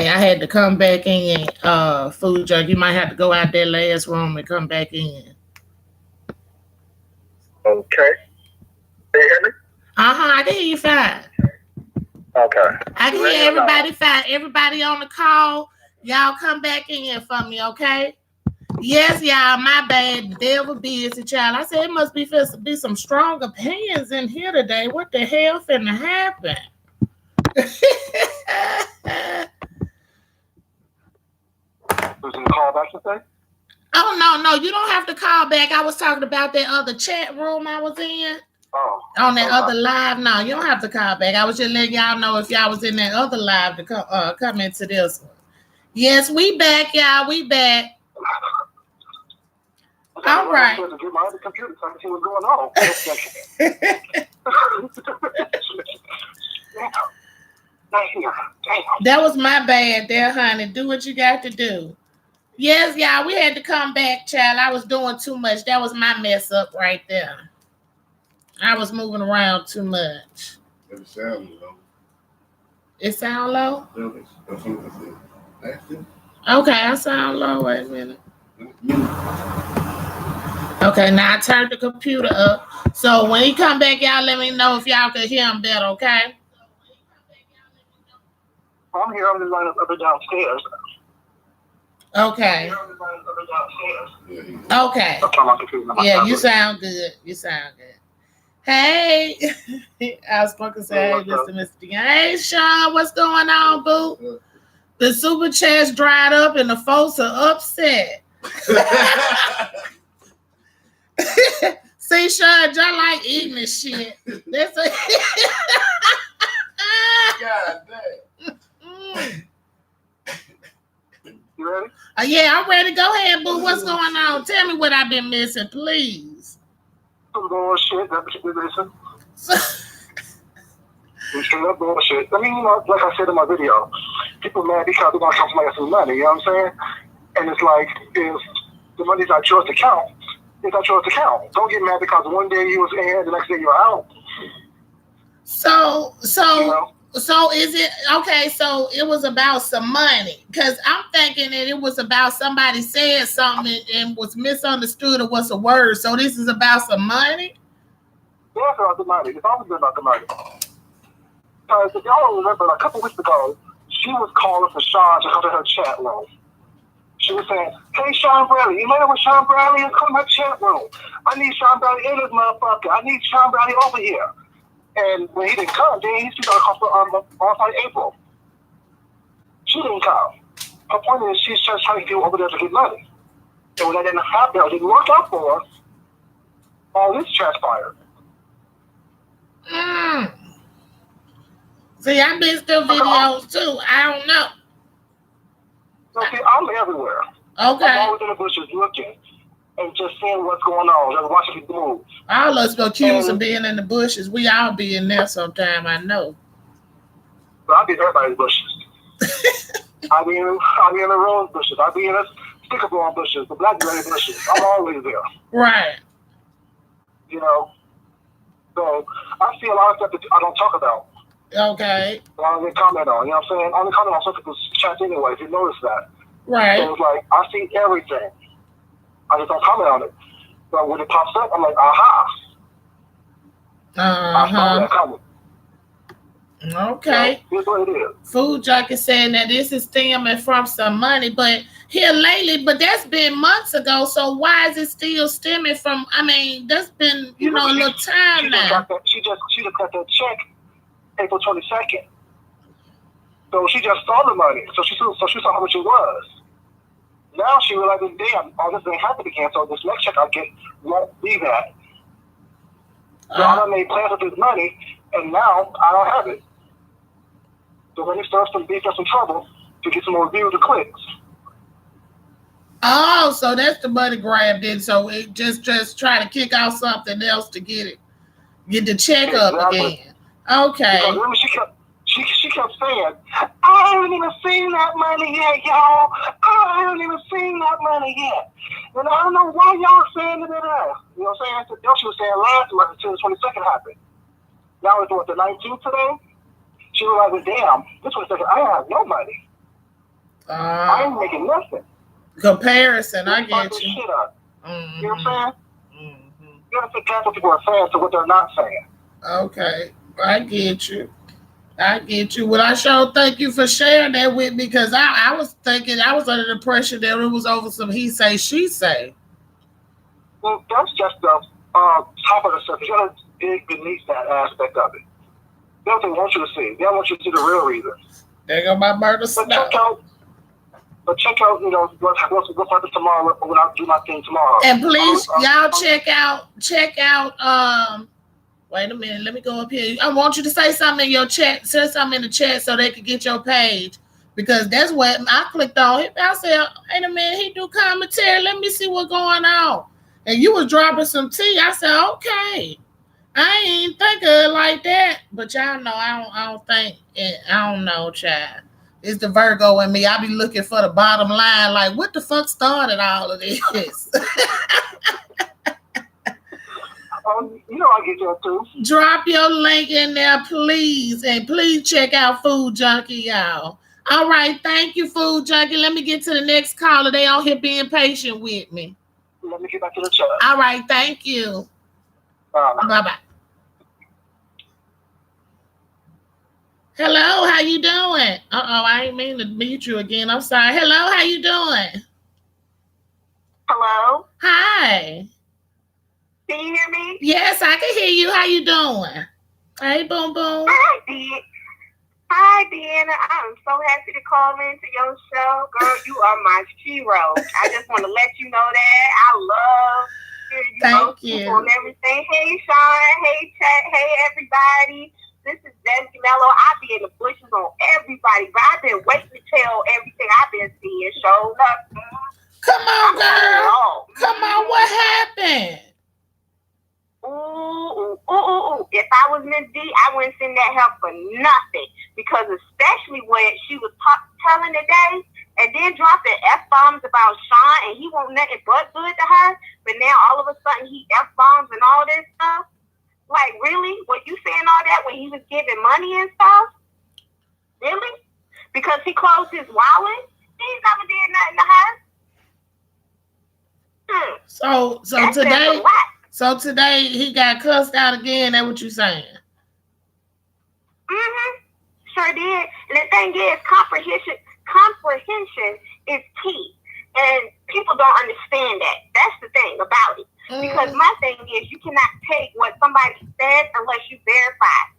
Okay, I had to come back in, Food Junk. You might have to go out that last room and come back in. Okay. Can you hear me? I can hear you fine. Okay. I can hear everybody fine. Everybody on the call, y'all come back in for me, okay? Yes, y'all, my bad. The devil busy, child. I said it must be some strong opinions in here today. What the hell finna happen? Was it a call back today? Oh, no, you don't have to call back. I was talking about that other chat room I was in. Oh. On that other live. No, you don't have to call back. I was just letting y'all know if y'all was in that other live to come into this one. Yes, we back, y'all. We back. All right. To get my other computer so I can see what's going on. That was my bad there, honey. Do what you got to do. Yes, y'all, we had to come back, child. I was doing too much. That was my mess up right there. I was moving around too much. It sounds low. It sound low? That's what I said. Okay, I sound low. Wait a minute. Okay, now I turned the computer up. So when he come back, y'all let me know if y'all can hear him better, okay? I'm here. I'm just running up and downstairs. Okay. Okay. Yeah, you sound good. You sound good. Hey. I was supposed to say, hey, Mr. Dean. Hey, Sean, what's going on, boo? The super chats dried up and the folks are upset. See, Sean, y'all like eating this shit. That's a God damn. You ready? Yeah, I'm ready. Go ahead, boo. What's going on? Tell me what I've been missing, please. Some bullshit. That's what you've been missing. Straight up bullshit. I mean, like I said in my video, people mad because they're going to come somebody some money, you know what I'm saying? And it's like, if the money's not yours to count, it's not yours to count. Don't get mad because one day you was in, the next day you're out. So, you know? So is it okay? So it was about some money, because I'm thinking that it was about somebody said something and was misunderstood or was a word. So this is about some money. Yeah, it's about the money. It's always been about the money. Because if y'all remember, a couple weeks ago, she was calling for Sean to come to her chat room. She was saying, "Hey, Sean Bradley, you met with Sean Bradley and come to my chat room. I need Sean Bradley in this motherfucker. I need Sean Bradley over here." And when he didn't come, then he's going to come for on April. She didn't come. Her point is she's just trying to get over there to get money. And when that didn't happen, or didn't work out for her, all this transpired. See, I missed the videos too. I don't know. So see, I'm everywhere. Okay. I'm always in the bushes looking and just seeing what's going on, just watching people move. All us accused of being in the bushes. We all be in there sometime, I know. But I be in everybody's bushes. I be in the rose bushes. I be in the sticker ball bushes, the blackberry bushes. I'm always there. Right. You know? So I see a lot of stuff that I don't talk about. Okay. I don't get comment on, you know what I'm saying? I only comment on some people's chats anyway, if you notice that. Right. So it's like, I see everything. I just don't comment on it. But when it pops up, I'm like, aha. I saw that coming. Okay. So here's what it is. Food Junkie saying that this is stemming from some money, but here lately, but that's been months ago. So why is it still stemming from? I mean, that's been a little time now. She just got that check April 22nd. So she just saw the money. So she saw how much it was. Now she realizes, damn, all this ain't happen again. So this next check I get won't be that. So I made plans with this money, and now I don't have it. So when it starts to be some trouble to get some more views or clicks. Oh, so that's the money grab then. So it just try to kick out something else to get the check up again. Okay. Because remember, she kept saying, "I haven't even seen that money yet, y'all. I haven't even seen that money yet." And I don't know why y'all saying it. You know what I'm saying? She was saying last month until the 22nd happened. Now it's the 19th today. She realized, damn, this 22nd, I have no money. I ain't making nothing. Comparison, I get This you. shit up. Mm-hmm. You know what I'm saying? Mm-hmm. You gotta take what people are saying to what they're not saying. Okay, I get you. I get you. Well, I sure thank you for sharing that with me because I was thinking, I was under the impression that it was over some he say, she say. Well, that's just the top of the surface. You gotta dig beneath that aspect of it. That's what they want you to see. They don't want you to see the real reason. There go my murder But snow. check out, you know, what's happening tomorrow when I do my thing tomorrow. And please, y'all check out, wait a minute, let me go up here. I want you to say something in your chat, say something in the chat so they can get your page. Because that's what I clicked on. I said, wait a minute, he do commentary. Let me see what's going on. And you was dropping some tea. I said, okay. I ain't think of it like that. But y'all know I don't think it, I don't know, child. It's the Virgo in me. I be looking for the bottom line, like what the fuck started all of this? You know I get that too. Drop your link in there, please. And please check out Food Junkie, y'all. All right, thank you, Food Junkie. Let me get to the next caller. They out here being patient with me. Let me get back to the chat. All right, thank you. Bye-bye. Hello, how you doing? I ain't mean to meet you again. I'm sorry. Hello, how you doing? Hello? Hi. Can you hear me? Yes, I can hear you. How you doing? Hey, boom, boom. Hi, Deanna. I'm so happy to call into your show. Girl, you are my hero. I just want to let you know that. I love hearing you Thank people you. and everything. Hey, Sean. Hey, Chat. Hey, everybody. This is Debbie Mello. I be in the bushes on everybody, but I've been waiting to tell everything I've been seeing. Show up. Come on, girl. Come on, what happened? Ooh. If I was Miss D, I wouldn't send that help for nothing. Because especially when she was telling today and then dropping F-bombs about Sean and he won't nothing but good to her, but now all of a sudden he F-bombs and all this stuff. Like, really? Were you saying all that when he was giving money and stuff? Really? Because he closed his wallet? He's never did nothing to her. So today he got cussed out again. That's what you saying? Sure did. And the thing is, comprehension is key. And people don't understand that. That's the thing about it. Because my thing is, you cannot take what somebody says unless you verify it.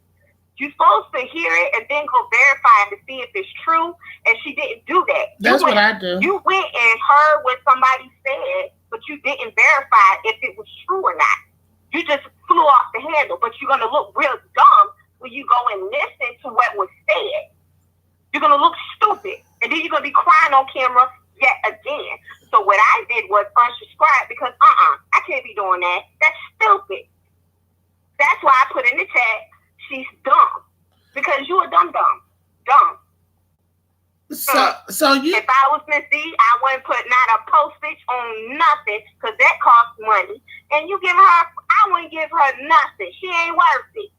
You're supposed to hear it and then go verify it to see if it's true. And she didn't do that. That's what I do. You went and heard what somebody said, but you didn't verify if it was true or not. You just flew off the handle, but you're going to look real dumb when you go and listen to what was said. You're going to look stupid. And then you're going to be crying on camera yet again. So what I did was unsubscribe because, I can't be doing that. That's stupid. That's why I put in the chat, she's dumb. Because you a dumb. So you... If I was Miss D, I wouldn't put not a postage on nothing because that costs money. And you give her, I wouldn't give her nothing. She ain't worth it.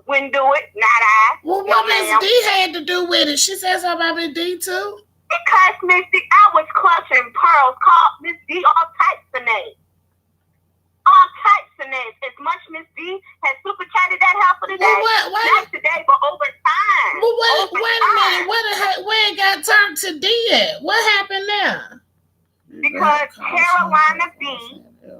Wouldn't do it, not I. Well, what Miss D had to do with it? She said something about Miss D too? Because Miss D, I was clutching pearls, called Miss D all types of names. All types of names. As much Miss D has super chatted that help for today. Not today, but over time. Well, wait a minute. Where it got turned to D at? What happened there? Because Carolina B, a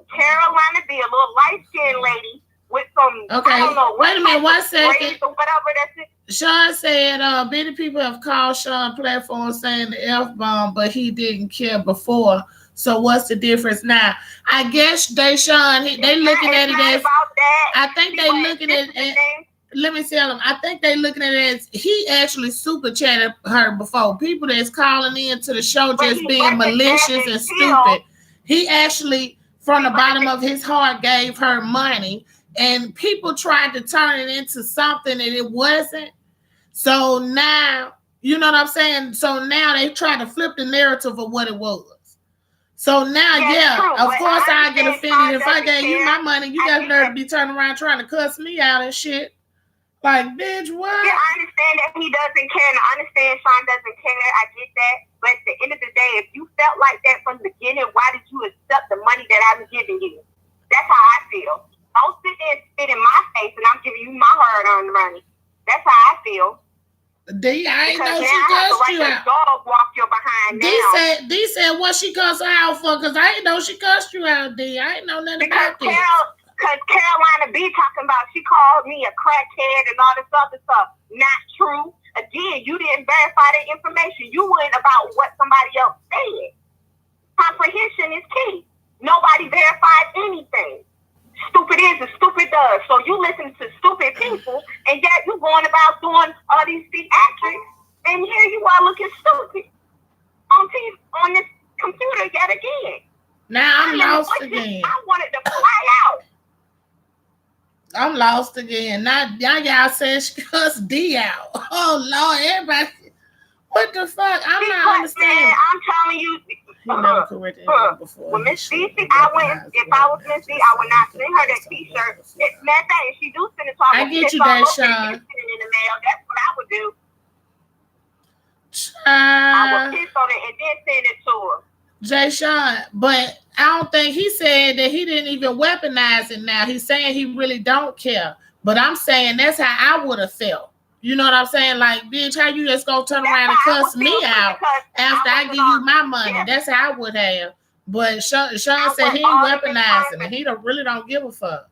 little light-skinned lady with some, okay. I don't know. Wait a minute, 1 second. Or whatever, that's it. Sean said many people have called Sean platform saying the F-bomb, but he didn't care before. So what's the difference now? I guess they looking at it as, I think they looking at it, let me tell them, I think they looking at it as he actually super chatted her before. People that's calling in to the show just being malicious and stupid. He actually, from the bottom of his heart, gave her money. And people tried to turn it into something that it wasn't. So now, you know what I'm saying? So now they try to flip the narrative of what it was. So now, of course I get offended. If I gave you my money, you got nerve to be turning around trying to cuss me out and shit. Like, bitch, what? Yeah, I understand that he doesn't care, and I understand Sean doesn't care. I get that. But day, if you felt like that from the beginning, why did you accept the money that I'm giving you? That's how I feel. Don't sit there and spit in my face and I'm giving you my hard-earned money. That's how I feel. D, I ain't know she I have to cussed you like out. a dog walk your behind now. D said what she cussed her out for, because I ain't know she cussed you out, D. I ain't know nothing about this. Because Carolina B talking about she called me a crackhead and all this other stuff. Not true. Again, you didn't verify the information. You went about what somebody else said. Comprehension is key. Nobody verified anything. Stupid is as stupid does. So you listen to stupid people, and yet you going about doing all these theatrics, and here you are looking stupid on TV, on this computer yet again. Now I'm lost again. I wanted to fly out. I'm lost again. Now y'all said she cussed D out. Oh Lord, everybody. What the fuck? I'm not understanding. Man, I'm telling you. You never corrected him before. When Miss D, if I was Miss D, I would not send her that T-shirt. It's that thing. If she do send it to her, I get you that, Sean. Send it in the mail. That's what I would do. I would kiss on it and then send it to her. Jay Sean, but I don't think he said that he didn't even weaponize it now. He's saying he really don't care. But I'm saying that's how I would have felt. You know what I'm saying? Like, bitch, how you just gonna turn around and cuss me out after I give you my money? Yeah. That's how I would have. But Sean said he ain't weaponizing it. He really don't give a fuck.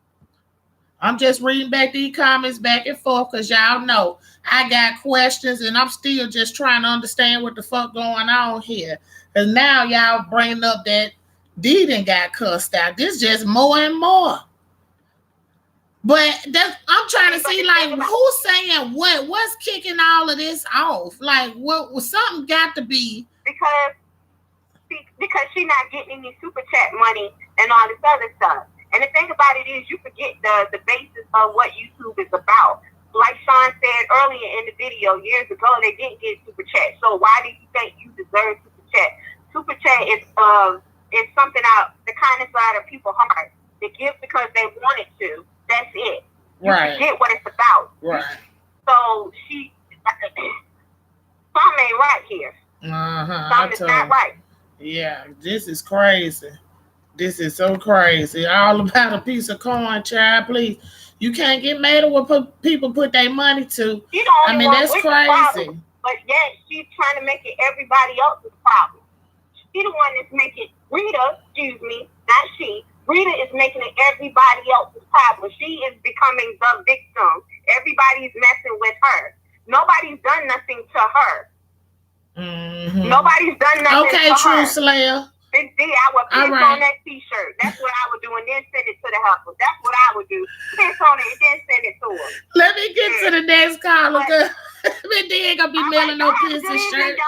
I'm just reading back these comments back and forth because y'all know I got questions and I'm still just trying to understand what the fuck going on here. Because now y'all bringing up that D done got cussed out. This just more and more. But I'm trying to see, like, who's saying what? What's kicking all of this off? Like, what was something got to be? Because she's not getting any super chat money and all this other stuff. And the thing about it is, you forget the basis of what YouTube is about. Like Sean said earlier in the video, years ago, they didn't get super chat. So why do you think you deserve super chat? Super chat is something out the kindness out of people's heart. They give because they wanted to. That's it. You forget what it's about. Right. So something ain't right here. Something's not right. Yeah, this is crazy. This is so crazy. All about a piece of corn, child. Please, you can't get mad at what people put their money to. I mean, that's crazy. But yet she's trying to make it everybody else's problem. She's the one that's making Rita. Excuse me, not she. Rita is making it everybody else's problem. She is becoming the victim. Everybody's messing with her. Nobody's done nothing to her. Mm-hmm. Nobody's done nothing to her. Okay, True Slayer. Big D, I would piss on that T-shirt. That's what I would do, and then send it to the helper. That's what I would do. Piss on it and then send it to her. Let me get to the next caller. Big D ain't gonna be mailing no piss and shirt.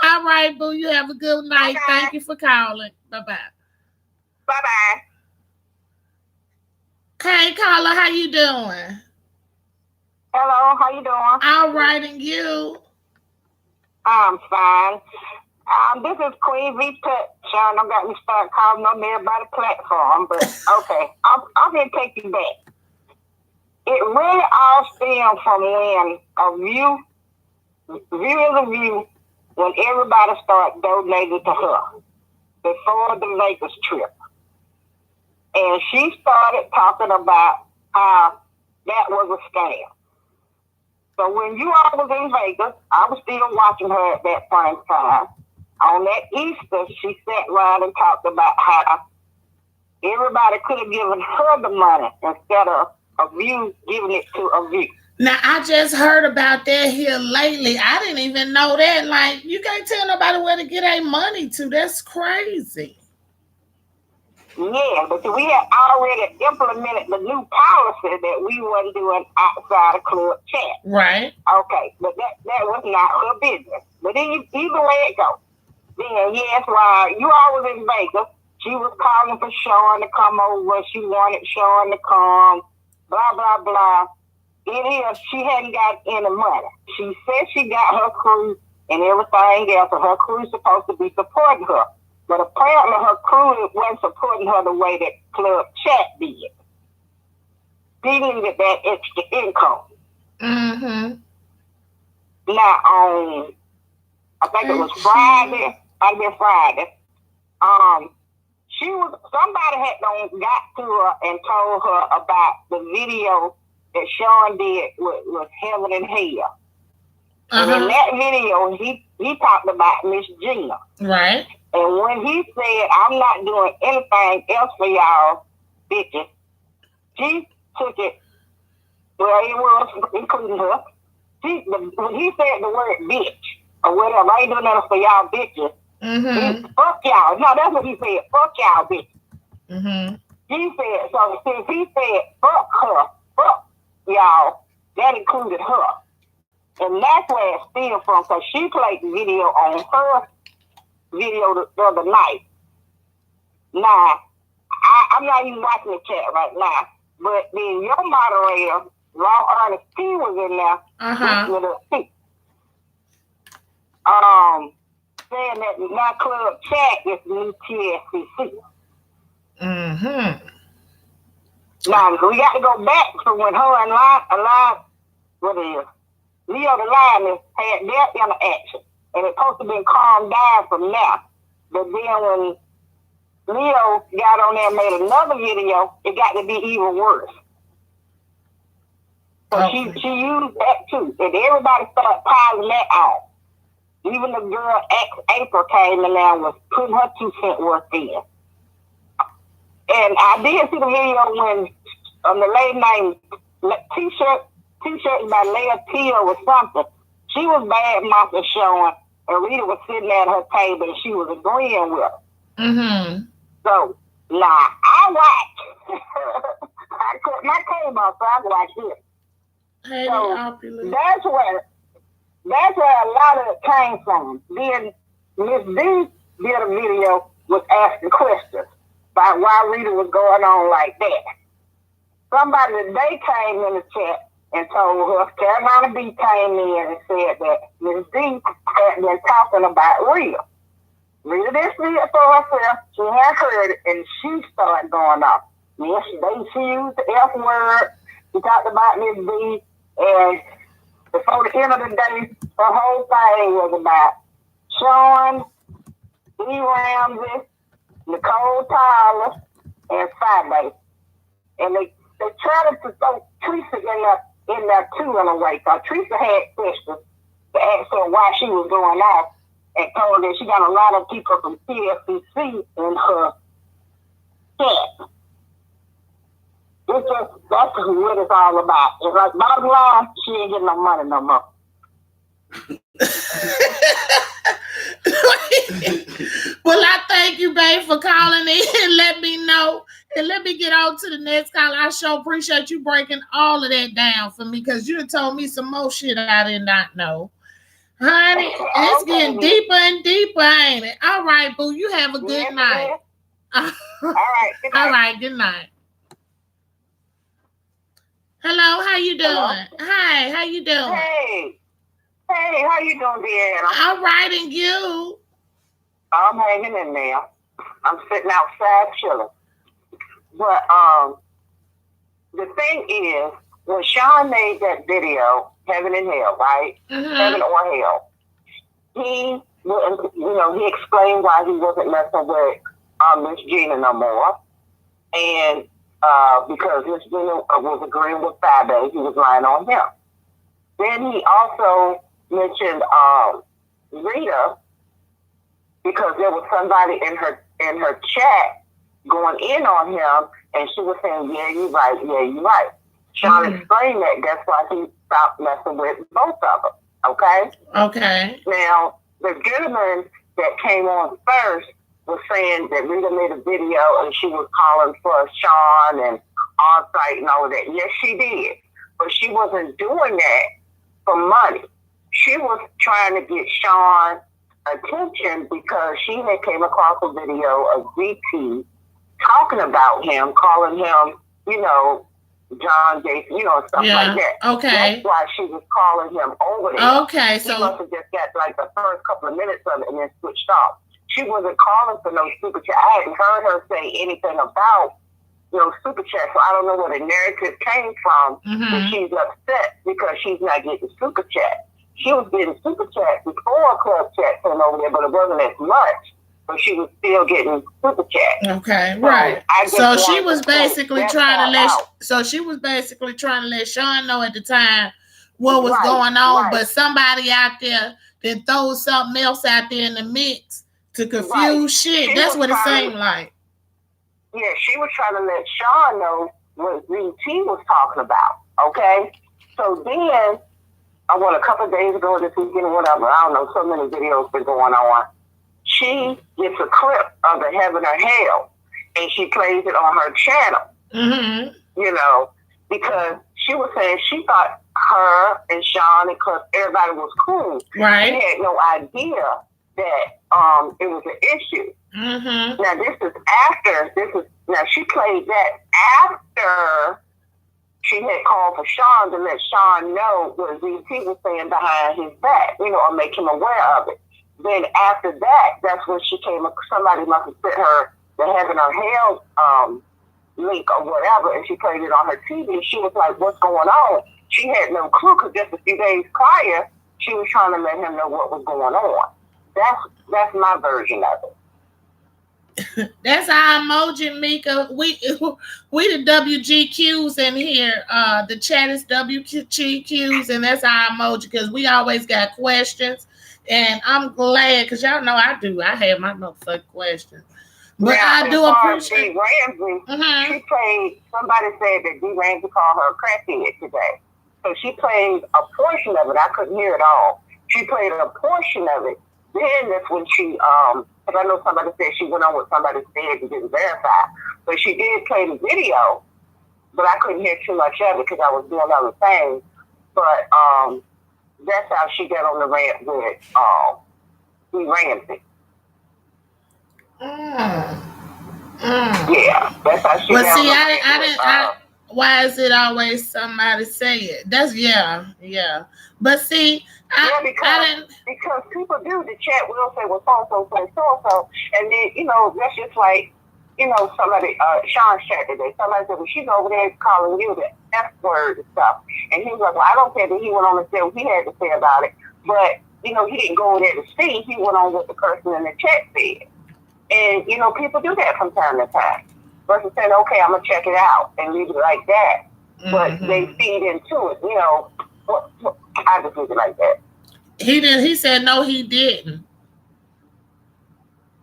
All right, boo. You have a good night. Bye-bye. Thank you for calling. Bye-bye. Bye-bye. Hey, caller, how you doing? Hello, how you doing? All right, and you? I'm fine. This is Queen V Pet. Sean, don't got me start calling on there by the platform, but okay. I'm going to take you back. It really all stemmed from when a view is a view when everybody started donating to her before the Vegas trip. And she started talking about how that was a scam. So when you all was in Vegas, I was still watching her at that point in time. On that Easter, she sat around and talked about how everybody could have given her the money instead of a view giving it to a view. Now, I just heard about that here lately. I didn't even know that. Like, you can't tell nobody where to get their money to. That's crazy. Yeah, but we had already implemented the new policy that we wasn't doing outside of club chat. Right. Okay, but that was not her business. But either way it goes. Then, yes, while you all was in Vegas, she was calling for Sean to come over. She wanted Sean to come, blah, blah, blah. It is, she hadn't got any money. She said she got her crew and everything else, and her crew's supposed to be supporting her. But apparently her crew wasn't supporting her the way that Club Chat did. They needed that extra income. Mm-hmm. Now, on I think it was Friday. Might have been Friday. Somebody had got to her and told her about the video that Sean did with Heaven and Hell. And in that video, he talked about Miss Gina. Right. And when he said, I'm not doing anything else for y'all, bitches, she took it, well, it was, including her. When he said the word bitch, or whatever, I ain't doing nothing for y'all bitches. Fuck y'all. No, that's what he said. Fuck y'all, bitches. He said, so since he said fuck her, fuck y'all, that included her. And that's where it stemmed from, because she played the video on her video the other night. Now, I'm not even watching the chat right now, but then your moderator, Raw Ernest P, was in there with us too. Saying that my club chat is the new TSCC. Now, we got to go back to when her and Leo the Lioness had their interaction. And it's supposed to be calmed down from now. But then when Leo got on there and made another video, it got to be even worse. So she used that too. And everybody started piling that on. Even the girl April came in there and was putting her 2 cents worth in. And I did see the video when the lady named T-shirt by Leah Teal or something. She was bad mouthing Sean, and Rita was sitting at her table and she was agreeing with her. So, I watched. I cut my cable off, so I watched it. Hey, so that's where a lot of it came from. Then Miss D did a video was asking questions about why Rita was going on like that. Somebody today came in the chat and told her, Carolina B came in and said that Miss D had been talking about Rita. Rita didn't see it for herself. She had heard it, and she started going off. Yes, she used the F word. She talked about Miss D, and before the end of the day, her whole thing was about Sean, E. Ramsey, Nicole Tyler, and Friday. And they tried to throw Teresa in there too in a way. So Teresa had questions to ask her why she was going off, and told her that she got a lot of people from TSCC in her chat. That's what it's all about. It's like, bottom line, she ain't getting no money no more. Well, I thank you, babe, for calling in and let me know. And let me get on to the next call. I sure appreciate you breaking all of that down for me, because you done told me some more shit I did not know. Honey, it's getting deeper and deeper, ain't it? All right, boo, you have a good night. All right, good night. All right, good night. Hello, how you doing? Hello? Hi, how you doing? Hey, how you doing, Deanna? All right, and you? I'm hanging in there. I'm sitting outside chilling. But the thing is, when Sean made that video, Heaven and Hell, right? Heaven or Hell, he explained why he wasn't messing with Miss Gina no more. And because Miss Gina was agreeing with Friday, he was lying on him. Then he also mentioned Rita, because there was somebody in her chat going in on him, and she was saying, yeah, you're right. Sean explained that that's why he stopped messing with both of them. Okay? Now, the gentleman that came on first was saying that Rita made a video and she was calling for Sean and on-site and all of that. Yes, she did. But she wasn't doing that for money. She was trying to get Sean attention because she had came across a video of DT talking about him, calling him, John Jason, stuff like that. Okay. That's why she was calling him over there. Okay, He must have just got like the first couple of minutes of it and then switched off. She wasn't calling for no super chat. I hadn't heard her say anything about super chat, so I don't know where the narrative came from. But she's upset because she's not getting super chat. she was getting super chats before club chat came over there, but it wasn't as much. But she was still getting super chat. Okay, right. So she was basically trying to let Sean know at the time what was going on, but somebody out there then throw something else out there in the mix to confuse shit. That's what it seemed like. Yeah, she was trying to let Sean know what VT was talking about. Okay, so then a couple of days ago, this weekend, whatever, I don't know, so many videos been going on. She gets a clip of the Heaven or Hell, and she plays it on her channel. Mm-hmm. You know, because she was saying she thought her and Sean and Cliff, everybody was cool. Right. She had no idea that it was an issue. Mm-hmm. Now she played that after she had called for Sean to let Sean know what VT was saying behind his back, you know, or make him aware of it. Then after that, that's when she came. Somebody must have sent her the Heaven or Hell link or whatever, and she played it on her TV. She was like, "What's going on?" She had no clue because just a few days prior, she was trying to let him know what was going on. That's my version of it. That's our emoji, Mika. We the WGQs in here. The chat is WGQs, and that's our emoji because we always got questions. And I'm glad because y'all know I do. I have my motherfucking questions. But yeah, I do appreciate D. Ramsey. Mm-hmm. She played, somebody said that D. Ramsey called her a crackhead today. So she played a portion of it. I couldn't hear it all. She played a portion of it. Then that's when she, because I know somebody said she went on what somebody said and didn't verify. But she did play the video, but I couldn't hear too much of it because I was doing other things. But that's how she got on the rant with D. Ramsey. Yeah, that's how she got on the rant. Why is it always somebody say it? That's yeah. But see, because people do the chat will say, well, so, and then that's just like somebody Sean's chat today. Somebody said, well, she's over there calling you the F word and stuff, and he was like, well, I don't care that he went on and said what he had to say about it, but he didn't go there to see. He went on what the person in the chat said, and people do that from time to time. Versus saying, okay, I'm gonna check it out and leave it like that, but they feed into it. I just leave it like that. He didn't. He said no, he didn't.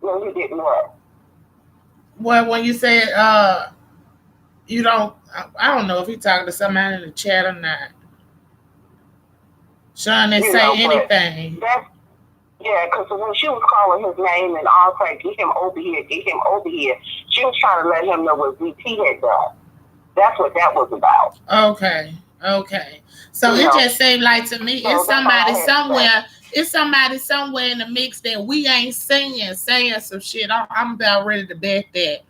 No, he didn't what? Well, when you said you don't, I don't know if he talking to somebody in the chat or not. Sean didn't say anything. Yeah, because when she was calling his name and all like, get him over here, she was trying to let him know what VT had done. That's what that was about. Okay. So it just seemed like to me, it's somebody somewhere in the mix that we ain't saying some shit. I'm about ready to bet that.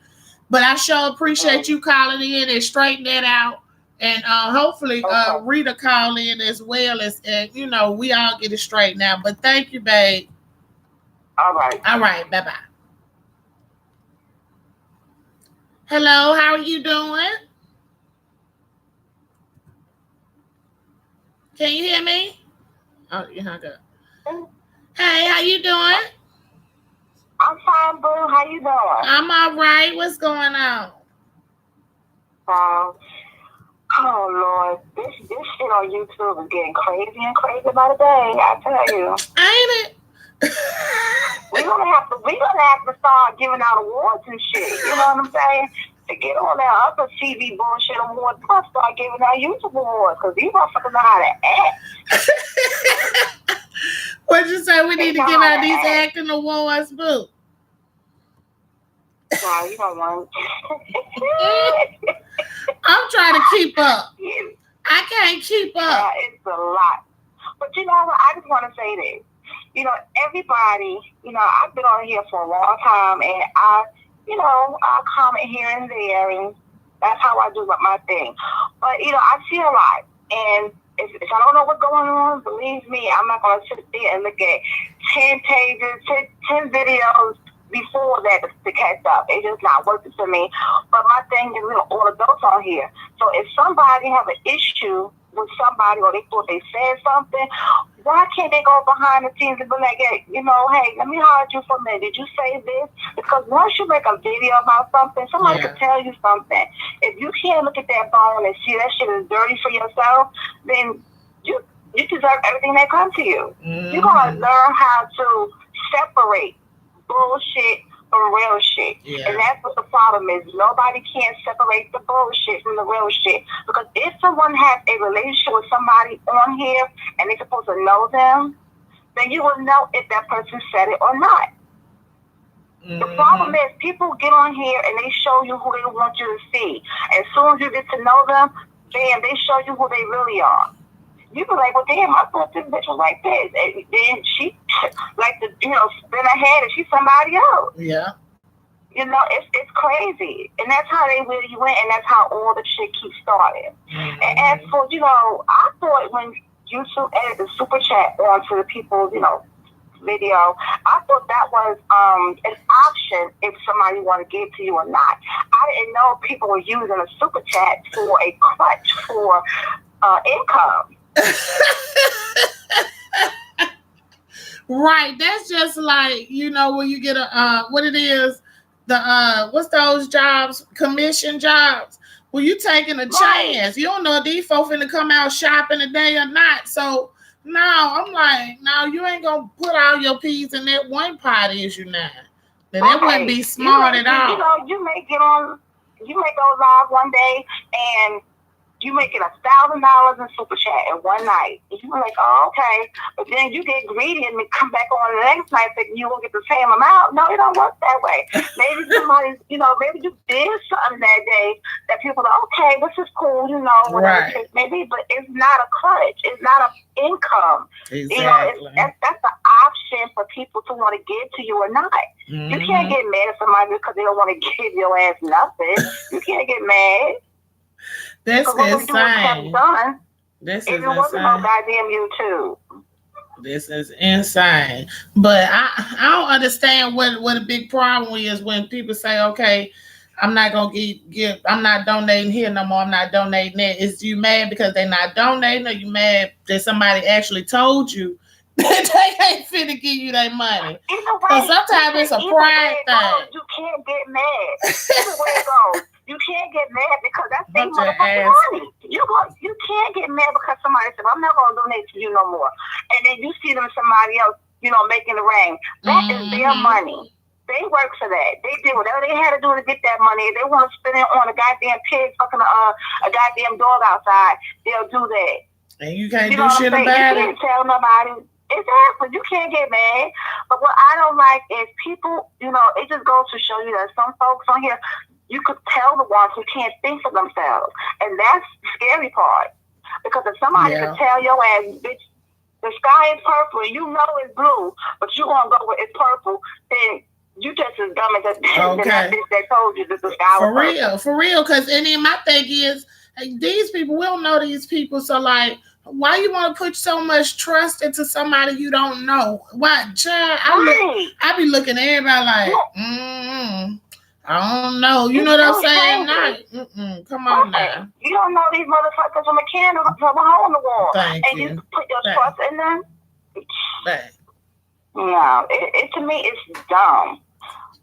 But I sure appreciate you calling in and straighten that out. And hopefully Rita call in as well as we all get it straight now. But thank you, babe. All right. Bye-bye. Hello, how are you doing? Can you hear me? Oh, you hung up. Hey, how you doing? I'm fine, boo. How you doing? I'm all right. What's going on? Oh, Lord. This shit on YouTube is getting crazy and crazy by the day, I tell you. Ain't it? We're gonna have to start giving out awards and shit. You know what I'm saying? To get on that other TV bullshit award, plus start giving out YouTube awards because these motherfuckers know how to act. What'd you say? We need to give out these acting awards, boo. No, you don't want. I'm trying to keep up. I can't keep up. It's a lot. But you know what? I just want to say this. Everybody, I've been on here for a long time, and I comment here and there, and that's how I do my thing. But, I see a lot, and if I don't know what's going on, believe me, I'm not going to sit there and look at 10 pages, 10 videos before that to catch up. It's just not working for me. But my thing is, all adults on here. So if somebody have an issue with somebody or they thought they said something, why can't they go behind the scenes and be like, hey, let me hold you for a minute. Did you say this? Because once you make a video about something, somebody could tell you something. If you can't look at that bone and see that shit is dirty for yourself, then you deserve everything that comes to you. You gotta learn how to separate bullshit from real shit. And that's what the problem is. Nobody can separate the bullshit from the real shit. Because if someone has a relationship with somebody on here and they're supposed to know them, then you will know if that person said it or not. The problem is people get on here and they show you who they want you to see. As soon as you get to know them, bam, they show you who they really are. You be like, well, damn, I thought this bitch was like this. And then she like to, spin her head and she's somebody else. Yeah. It's crazy. And that's how they really went, and that's how all the shit keeps starting. And as for, I thought when YouTube added the super chat onto the people's, video, I thought that was an option if somebody wanted to give to you or not. I didn't know people were using a super chat for a crutch for income. Right, that's just like when you get a what it is, the what's those jobs, commission jobs, well, you taking a chance. You don't know if these folks finna come out shopping today or not. So now I'm like, no, you ain't gonna put all your peas in that one pot, is you now? Then that wouldn't be smart at all. You may go live one day and you making $1,000 in super chat in one night. And you're like, oh, okay. But then you get greedy and come back on the next night thinking you will get the same amount. No, it don't work that way. Maybe somebody's, maybe you did something that day that people are, okay, this is cool, whatever it is, maybe, but it's not a crutch. It's not an income. Exactly. That's the option for people to want to give to you or not. You can't get mad at somebody because they don't want to give your ass nothing. You can't get mad. That's insane. This is insane. If it wasn't no goddamn YouTube. This is insane. But I don't understand what a big problem is when people say, okay, I'm not gonna I'm not donating here no more. I'm not donating there. Is you mad because they're not donating, or you mad that somebody actually told you that they ain't finna give you their money? Because sometimes it's a pride thing. You can't get mad. Either way it goes. You can't get mad because that's their motherfucking money. You can't get mad because somebody said, I'm not going to donate to you no more. And then you see them somebody else, making the rain. That is their money. They work for that. They did whatever they had to do to get that money. If they want to spend it on a goddamn pig fucking a goddamn dog outside, they'll do that. And you can't do shit about it. You can't tell nobody. Exactly. You can't get mad. But what I don't like is people, it just goes to show you that some folks on here, you could tell the ones who can't think for themselves. And that's the scary part. Because if somebody could tell your ass, bitch, the sky is purple and you know it's blue, but you want to go where it's purple, then you just as dumb as that bitch that told you that the sky was purple. For real. Because then my thing is, these people, we don't know these people, so like, why you want to put so much trust into somebody you don't know? Why, child? I be looking at everybody like, I don't know. You know what I'm saying? Not. Come on now. You don't know these motherfuckers from a candle from a hole in the wall. Thank you. And you put your trust in them? No, it to me, it's dumb.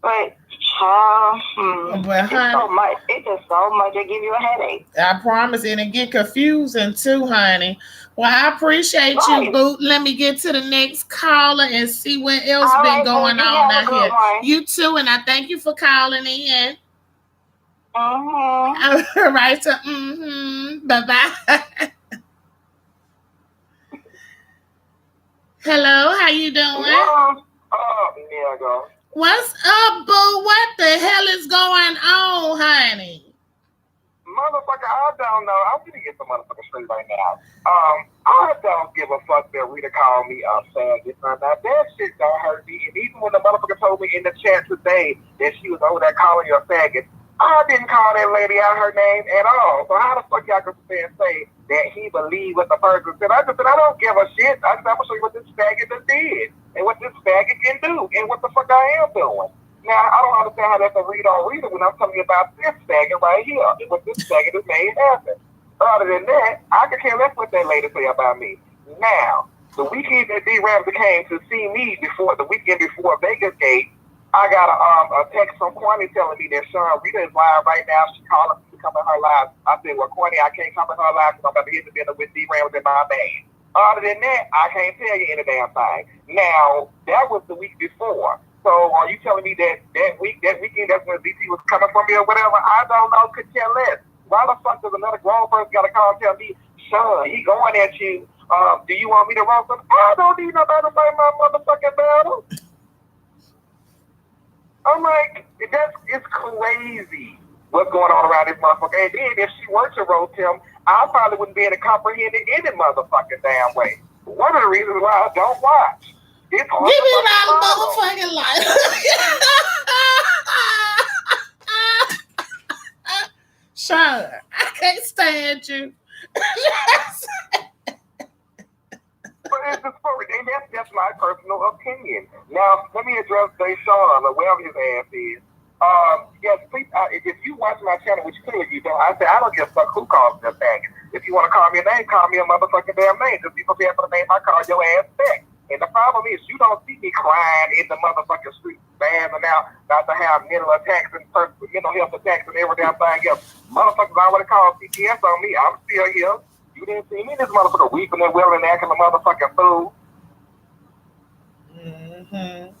But, it's so much. It's just so much. It give you a headache. I promise. And it get confusing too, honey. Well, I appreciate you, Boo. Let me get to the next caller and see what else been going on out here. You too, and I thank you for calling in. All right, so bye-bye. Hello, how you doing? There I go. What's up, Boo? What the hell is going on, honey? Motherfucker, I don't know. I'm gonna get the motherfucker straight right now. I don't give a fuck that Rita called me a faggot. Now that shit don't hurt me. And even when the motherfucker told me in the chat today that she was over there calling you a faggot, I didn't call that lady out her name at all. So how the fuck y'all can sit and say that he believed what the person said? I just said, I don't give a shit. I said, I'm gonna show you what this faggot just did and what this faggot can do and what the fuck I am doing. Now, I don't understand how that's a read on reader when I'm telling you about this faggot right here. It was this faggot that made happen. Other than that, I could care less what that lady say about me. Now, the weekend that D. Ramsey came to see me the weekend before Vegas Gate, I got a text from Kwani telling me that Sean Rita is live right now. She called me to come in her live. I said, well, Kwani, I can't come in her live because I'm about to hit the dinner with D. Ramsey in my band. Other than that, I can't tell you any damn thing. Now, that was the week before. So are you telling me that weekend, that's when DT was coming for me or whatever? I don't know, could care less. Why the fuck does another grown person got to call and tell me, Sean, he going at you, do you want me to roast him? I don't need nobody to fight my motherfucking battle. I'm like, it's crazy what's going on around this motherfucker. And then if she were to roast him, I probably wouldn't be able to comprehend it any motherfucking damn way. One of the reasons why I don't watch. It's Give me my motherfucking life. Sean, I can't stand you. But it's just for and that's my personal opinion. Now, let me address Deshaun or wherever his ass is. Yes, please. If you watch my channel, which clearly you don't, I say I don't give a fuck who calls me a faggot. If you want to call me a name, call me a motherfucking damn name. Just be prepared for the name I call your ass back. And the problem is, you don't see me crying in the motherfucking street, bands and out, not to have mental attacks and mental health attacks and every damn thing else. Motherfuckers already called CPS on me. I'm still here. You didn't see me, this motherfucker weeping and willing and acting a motherfucking fool. Mm-hmm.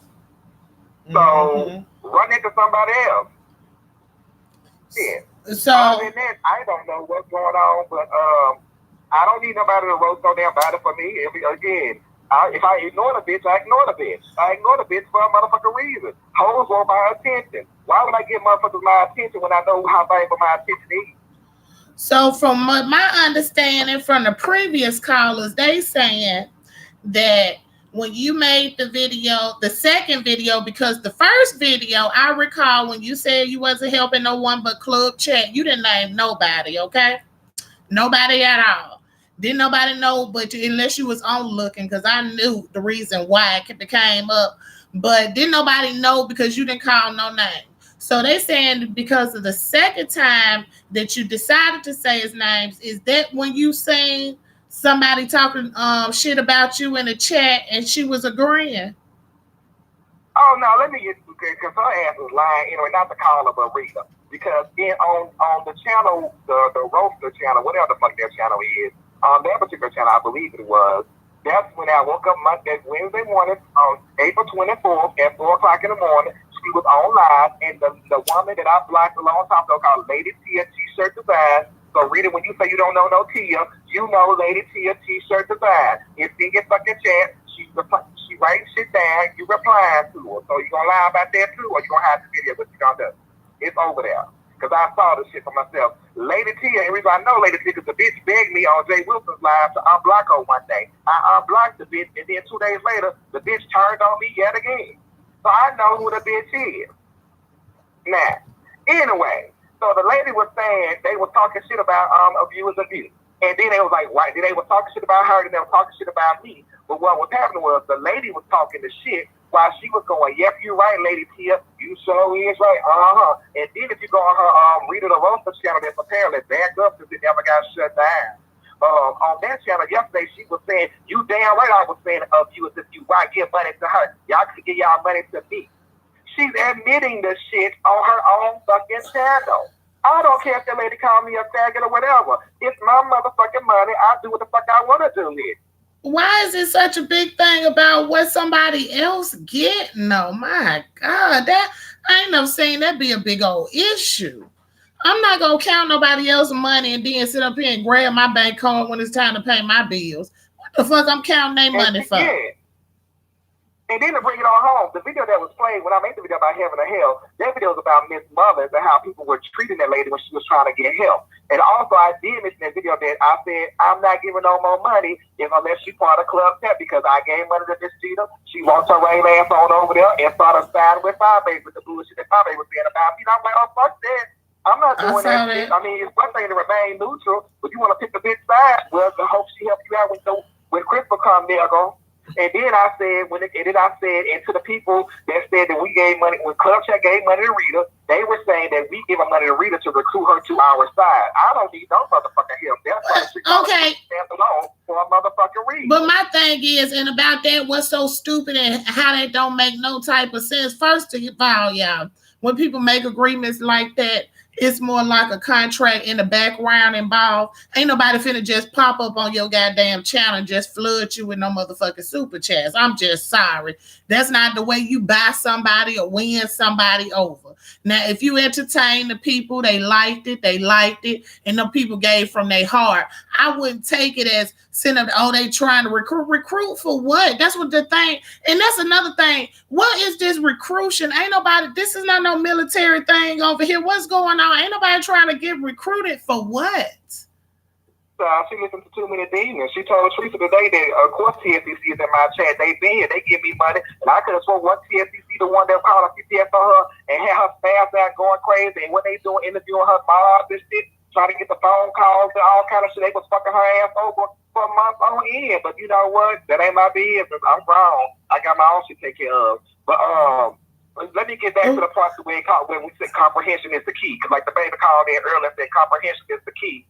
So, run into somebody else. Yeah. So, other than that, I don't know what's going on, but I don't need nobody to roast no damn body for me. Again, if I ignore the bitch, I ignore the bitch. I ignore the bitch for a motherfucking reason. Hoes want my attention. Why would I give motherfuckers my attention when I know how valuable my attention is? So from my understanding from the previous callers, they saying that when you made the video, the second video, because the first video, I recall when you said you wasn't helping no one but Club Chat, you didn't name nobody, okay? Nobody at all. Didn't nobody know but you, unless you was on looking, because I knew the reason why it came up. But didn't nobody know because you didn't call no name. So they saying because of the second time that you decided to say his names, is that when you seen somebody talking shit about you in the chat and she was agreeing? Oh no, let me get because her ass was lying anyway, not to call her but Rita. Because on the channel, the roaster channel, whatever the fuck that channel is, on that particular channel, I believe it was, that's when I woke up Wednesday morning on April 24th at 4 o'clock in the morning. She was on live, and the woman that I blocked a long time ago called Lady Tia T-shirt design. So Rita, when you say you don't know no Tia, you know Lady Tia T-shirt design. It's in your fucking chat. She writing shit down. You replying to her. So you gonna lie about that too, or you gonna hide the video? What you gonna do? It's over there. Because I saw this shit for myself. Lady Tia, and the reason I know Lady Tia, because the bitch begged me on Jay Wilson's live to unblock her one day. I unblocked the bitch, and then 2 days later, the bitch turned on me yet again. So I know who the bitch is. Now, anyway, so the lady was saying they were talking shit about abuse. And then they was like, why? Then they were talking shit about her, and they were talking shit about me. But what was happening was the lady was talking the shit while she was going, yep, you right, Lady Tia. You sure is right. And then if you go on her Rita the Roaster channel, that's apparently backed up because it never got shut down. On that channel yesterday, she was saying, you damn right I was saying abuse if you right, give money to her. Y'all could give y'all money to me. She's admitting the shit on her own fucking channel. I don't care if that lady call me a faggot or whatever. It's my motherfucking money. I do what the fuck I want to do with it. Why is it such a big thing about what somebody else getting? Oh my God, that I ain't never seen that be a big old issue. I'm not gonna count nobody else's money and then sit up here and grab my bank card when it's time to pay my bills. What the fuck I'm counting their money for? Yeah. And then to bring it on home, the video that was played when I made the video about Heaven or Hell, that video was about Miss Mothers and how people were treating that lady when she was trying to get help. And also, I did mention that video that I said, I'm not giving no more money unless she part of Club Tech because I gave money to this cheater. She wants her rain ass on over there and started siding with Five Baby with the bullshit that Five Baby was saying about me. And I'm like, oh, fuck that. I'm not doing that shit. I mean, it's one thing to remain neutral, but you want to pick the bitch side. Well, I hope she helps you out when Crystal come there, go. And then I said, and to the people that said that we gave money, when Club Chat gave money to Rita, they were saying that we give money to Rita to recruit her to our side. I don't need no motherfucking help. That's okay. Alone for a motherfucking reason. But my thing is, and about that, what's so stupid and how that don't make no type of sense. First of all, y'all, when people make agreements like that, it's more like a contract in the background involved. Ain't nobody finna just pop up on your goddamn channel and just flood you with no motherfucking super chats. I'm just sorry. That's not the way you buy somebody or win somebody over. Now, if you entertain the people, they liked it, and the people gave from their heart. I wouldn't take it as sending, they trying to recruit. Recruit for what? That's what the thing. And that's another thing. What is this recruition? Ain't nobody, this is not no military thing over here. What's going on? Ain't nobody trying to get recruited for what? She listened to too many demons. She told Teresa today that, of course, TSCC is in my chat. They been here. They give me money. And I could have sworn one TSCC, the one that called a CPS on her and had her fast out going crazy. And what they doing, interviewing her mom, this shit, trying to get the phone calls and all kind of shit. They was fucking her ass over for months on end. But you know what? That ain't my business. I'm grown. I got my own shit to take care of. But let me get back to the part when we said comprehension is the key. Because like the baby called in earlier and said comprehension is the key.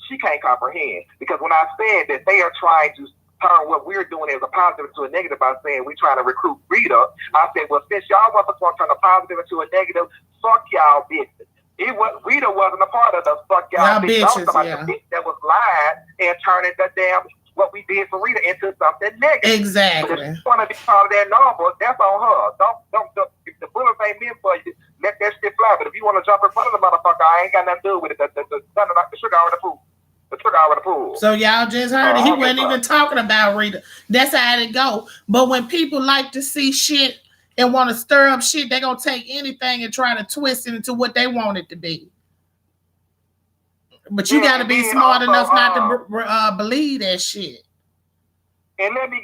She can't comprehend. Because when I said that they are trying to turn what we're doing as a positive into a negative by saying we're trying to recruit Rita, I said, well, since y'all want to turn a positive into a negative, fuck y'all business. Rita wasn't a part of the fuck y'all bitches. The bitch that was lying and turning the damn what we did for Rita into something negative. Exactly. But if you want to be part of that number, that's on her. Don't if the bullets ain't meant for you, let that shit fly. But if you want to jump in front of the motherfucker, I ain't got nothing to do with it. The sugar out of the pool. The sugar out of the pool. So y'all just heard it. He wasn't even talking about Rita. That's how it go. But when people like to see shit and want to stir up shit, they're going to take anything and try to twist it into what they want it to be. But you got to be smart enough not to believe that shit. And let me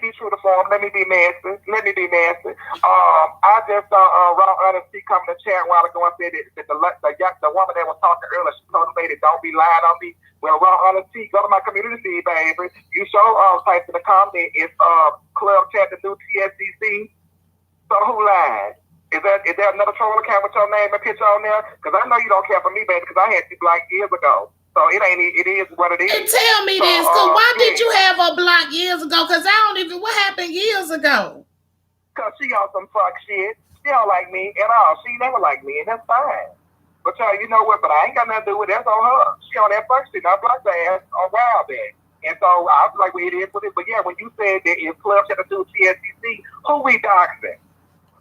be true to form. Let me be nasty. I just saw Raw Honesty come in the chat a while ago. I said that the woman that was talking earlier, she told the lady, don't be lying on me. Well, Raw Honesty, go to my community feed, baby. You show type in the comment, it's Club Chat, the new TSCC. So who lied? Is there another troll account with your name and picture on there? Because I know you don't care for me, baby, because I had you blocked years ago. So it is what it is. And tell me this, because why did you have her blocked years ago? Because what happened years ago? Because she on some fuck shit. She don't like me at all. She never liked me, and that's fine. But y'all, you know what? But I ain't got nothing to do with it. That's on her. She on that fuck shit. I blocked her ass a while back. And so I was like, well, it is what it is. But yeah, when you said that if Club Chat to do TSCC, who we doxing?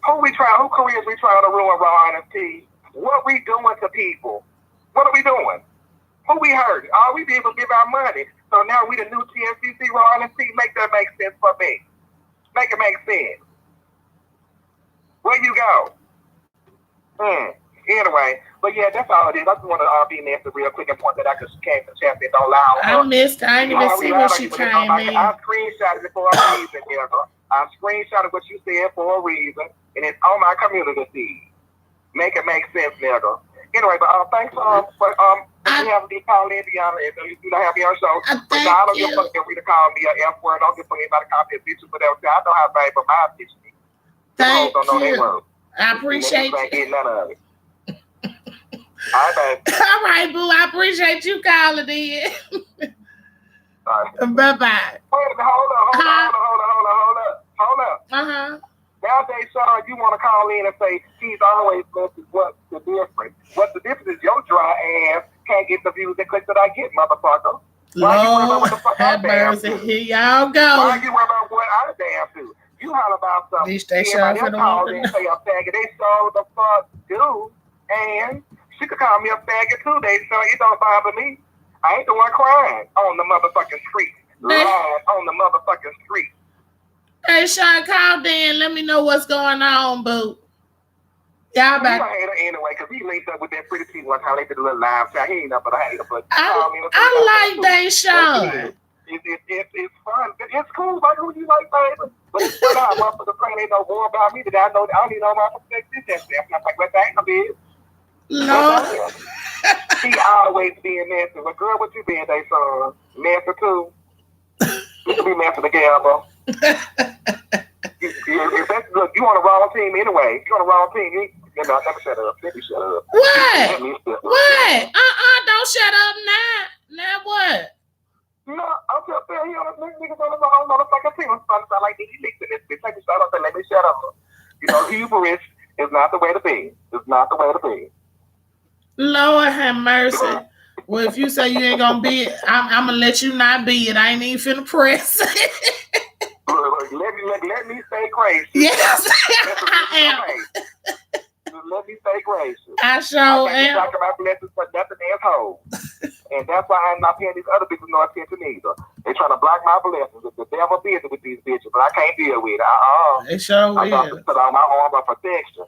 Who careers we trying to ruin, Raw Honesty? What we doing to people? What are we doing? Who we hurting? All we did was give our money. So now we the new TSCC, Raw Honesty. Make that make sense for me. Make it make sense. Where you go? Anyway, but yeah, that's all it is. I just want to be nasty real quick and point that out because she came to the chat and don't allow her. I didn't even see when she came in. I screenshotted it for a reason, Deborah. I screenshotted what you said for a reason, and it's on my community feed. Make it make sense, nigga. Anyway, but thanks for having me call in, Deanna. If you don't have me on the show, but I don't give a fuck if we to call me an F word. I don't give a fuck anybody call me a bitch or whatever. I know how bad, but my bitch. Thank you. I appreciate you. I ain't getting none of it. All right, baby. All right, boo. I appreciate you calling in. All right. Bye-bye. Hold up. Nowadays, Sean, you want to call in and say he's always messing. What's the difference? What's the difference is your dry ass can't get the views and clicks that I get, motherfucker. Why you worry about what the fuck I damn do? Here y'all go. Why you worry about what I damn do? You holler about something. At least they show for the call in and say a faggot. They show the fuck do, and she could call me a faggot too. They so it don't bother me. I ain't the one crying on the motherfucking street. Lying on the motherfucking street. Hey, Sean, call Dan. Let me know what's going on, boo. Y'all back. I hate her anyway, because he linked up with that pretty people one time. They did a little live chat. He ain't nothing but a hater. But I like Dan Sean. It's fun. It's cool. Like, who you like, baby? But it's fun out. Motherfuckers saying they know more about me than I know. I don't even know my existence. I'm like, what the heck I is? No. She always being nasty. But girl, what you being, they son? Nasty too. You can be nasty together. Look, you on the wrong team anyway. If you're on the wrong team, let me shut up. Let me shut up. What? What? Don't shut up now. Now what? No, I'm just saying, you know, niggas on the wrong motherfucking team. I'm starting to sound like these leaks in this bitch. Take me shut up and let me shut up. You know, hubris is not the way to be. It's not the way to be. Lord have mercy. Well, if you say you ain't gonna be it, I'm gonna let you not be it. I ain't even finna press. Let me stay gracious. Yes, I am. Let me stay gracious. I sure am. Talking about blessings for nothing asshole. And that's why I'm not paying these other people no attention either. They trying to block my blessings. The devil busy with these bitches, but I can't deal with it. They sure I got to put on my armor of protection.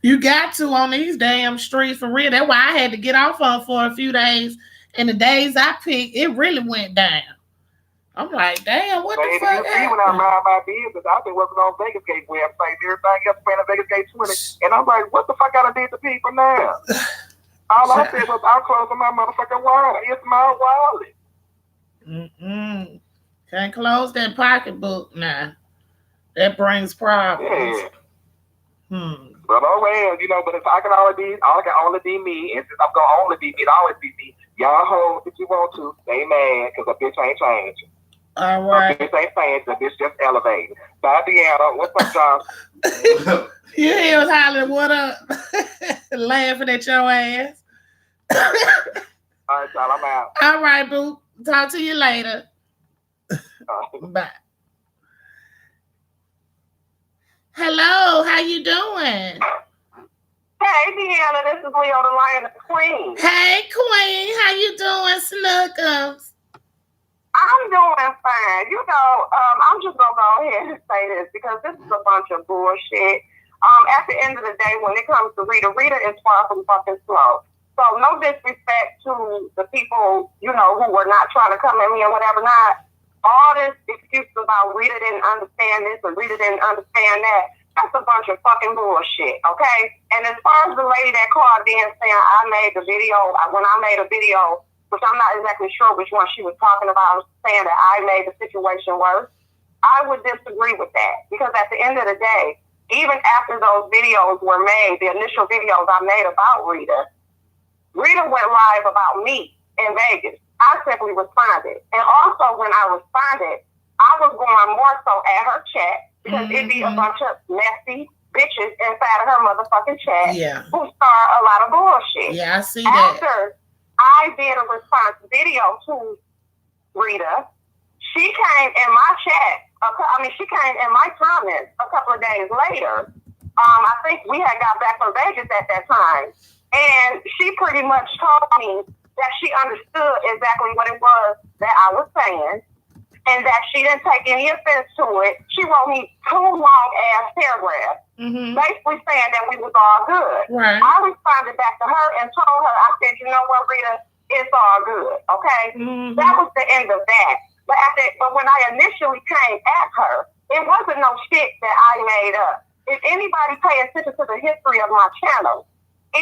You got to on these damn streets for real. That's why I had to get off on for a few days. And the days I picked, it really went down. I'm like, damn, what the fuck? You see, when I mind my business, I've been working on Vegas Gate website, everything else, playing on Vegas Gate 20, and I'm like, what the fuck I done did to people now? All I said was, I'm closing my motherfucking wallet. It's my wallet. Can't close that pocketbook now. That brings problems. Yeah. But oh well, you know, but if I can only be me, and since I'm gonna only be me, it always be me. Y'all hold if you want to. Stay mad, because the bitch ain't changing. All right. The bitch ain't changing, the bitch just elevating. Bye, Deanna. What's up, John? You hear us hollering, what up? Laughing at your ass. All right, y'all, I'm out. All right, boo. Talk to you later. Bye. Hello, how you doing? Hey, Deanna, this is Leo, the Lion, the Queen. Hey, Queen, how you doing, Snookums? I'm doing fine. You know, I'm just going to go ahead and say this because this is a bunch of bullshit. At the end of the day, when it comes to Rita is far from fucking slow. So no disrespect to the people, you know, who were not trying to come at me or whatever not. All this excuse about Rita didn't understand this or Rita didn't understand that, that's a bunch of fucking bullshit, okay? And as far as the lady that called in saying I made the video, when I made a video, which I'm not exactly sure which one she was talking about, saying that I made the situation worse, I would disagree with that. Because at the end of the day, even after those videos were made, the initial videos I made about Rita went live about me in Vegas. I simply responded. And also when I responded, I was going more so at her chat because it'd be a bunch of messy bitches inside of her motherfucking chat who start a lot of bullshit. Yeah, I see that. After I did a response video to Rita, she came in my chat, she came in my comments a couple of days later. I think we had got back from Vegas at that time. And she pretty much told me that she understood exactly what it was that I was saying and that she didn't take any offense to it. She wrote me 2 long-ass paragraphs basically saying that we was all good. Right. I responded back to her and told her, I said, you know what, Rita, it's all good, okay? That was the end of that. But when I initially came at her, it wasn't no shit that I made up. If anybody pay attention to the history of my channel,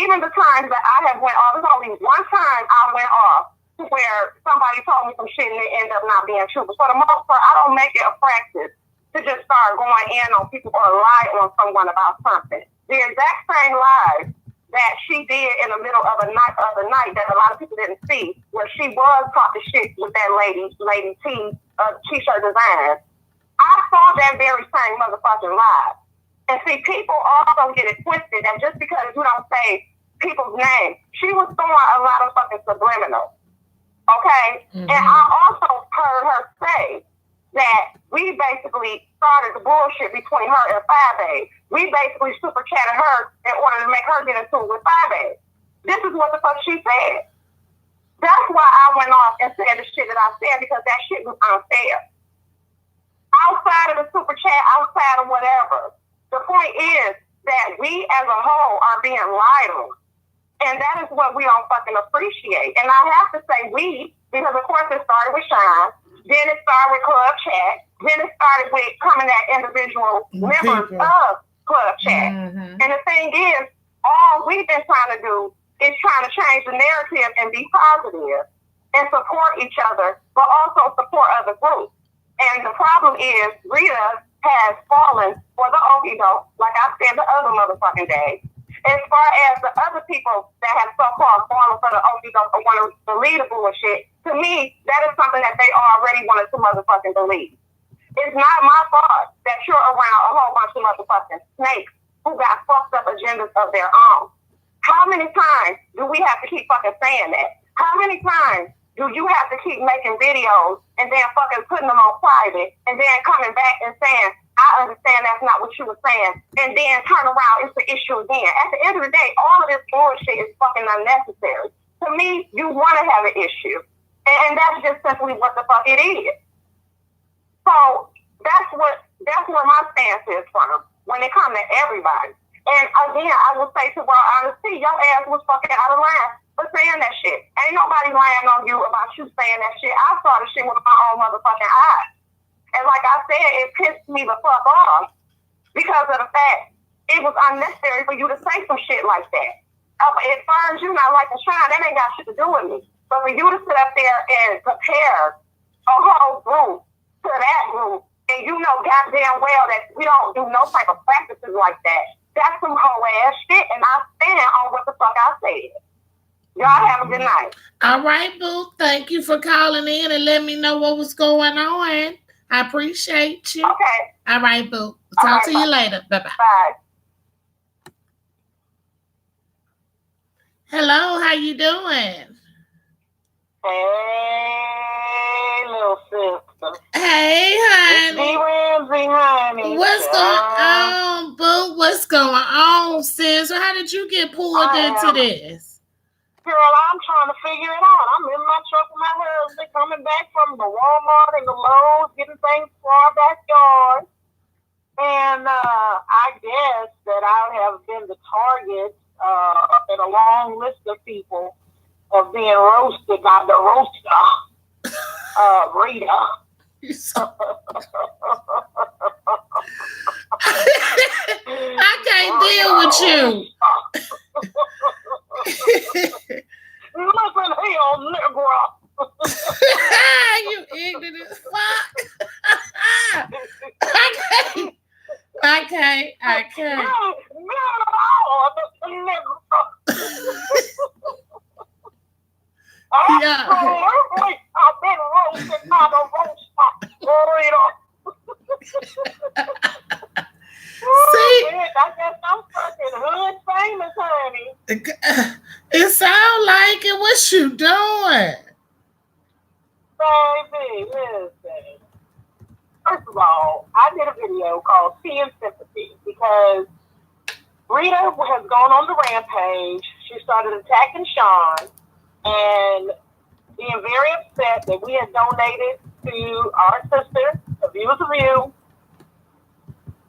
even the times that I have went off, there's only one time I went off where somebody told me some shit and it ended up not being true. But for the most part, I don't make it a practice to just start going in on people or lie on someone about something. The exact same lies that she did in the middle of the night that a lot of people didn't see, where she was talking shit with that lady T, T-shirt design. I saw that very same motherfucking lie. And see, people also get it twisted that just because you don't say people's names, she was throwing a lot of fucking subliminal. Okay? And I also heard her say that we basically started the bullshit between her and 5A. We basically super chatted her in order to make her get into it with 5A. This is what the fuck she said. That's why I went off and said the shit that I said, because that shit was unfair. Outside of the super chat, outside of whatever, the point is that we as a whole are being lied on. And that is what we don't fucking appreciate. And I have to say we, because of course it started with Sean, then it started with Club Chat, then it started with coming at individual members of Club Chat. And the thing is, all we've been trying to do is trying to change the narrative and be positive and support each other, but also support other groups. And the problem is, Rita has fallen for the okie doke, like I said the other motherfucking day. As far as the other people that have so-called fallen for the okie doke or want to believe the bullshit, to me, that is something that they already wanted to motherfucking believe. It's not my fault that you're around a whole bunch of motherfucking snakes who got fucked up agendas of their own. How many times do we have to keep fucking saying that? How many times do you have to keep making videos and then fucking putting them on private and then coming back and saying, I understand that's not what you were saying, and then turn around, it's the issue again. At the end of the day, all of this bullshit is fucking unnecessary. To me, you want to have an issue. And that's just simply what the fuck it is. So that's where my stance is from when it comes to everybody. And again, I will say to Raw honesty, your ass was fucking out of line for saying that shit. Ain't nobody lying on you about you saying that shit. I saw the shit with my own motherfucking eyes. And like I said, it pissed me the fuck off because of the fact it was unnecessary for you to say some shit like that. As far as you not liking Sean, that ain't got shit to do with me. But for you to sit up there and compare a whole group to that group, and you know goddamn well that we don't do no type of practices like that, that's some whole ass shit, and I stand on what the fuck I said. Y'all have a good night. All right, boo. Thank you for calling in and letting me know what was going on. I appreciate you. Okay. All right, boo. Talk to you later. Bye-bye. Bye. Hello, how you doing? Hey, little sister. Hey, honey. It's Ramsey, honey. What's going on, boo? What's going on, sis? How did you get pulled into this? Girl, I'm trying to figure it out. I'm in my truck with my husband coming back from the Walmart and the Lowe's, getting things for our backyard. And I guess that I have been the target in a long list of people of being roasted by the roaster, Rita. I can't deal with you. Listen here, Negro. You ignorant as fuck. I can't. Yeah. I've been roasted by the roaster. See, I guess I'm fucking hood famous, honey. it sound like it. What you doing? Baby, listen. First of all, I did a video called Tea and Sympathy because Rita has gone on the rampage. She started attacking Sean and being very upset that we had donated to our sister, A View is a View,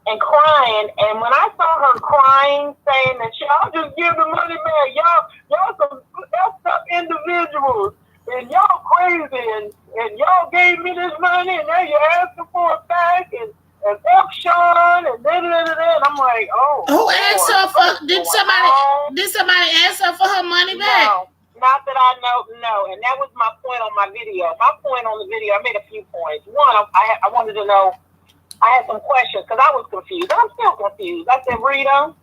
and crying. And when I saw her crying, saying that y'all just give the money back, y'all some effed up individuals, and y'all crazy, and y'all gave me this money, and now you're asking for it back, and F Sean, and da. And I'm like, oh. Who asked her for? Did somebody ask her for her money back? No, not that I know. No, and that was my point on my video. My point on the video, I made a few points. One, I wanted to know. I had some questions because I was confused. I'm still confused. I said, Rita,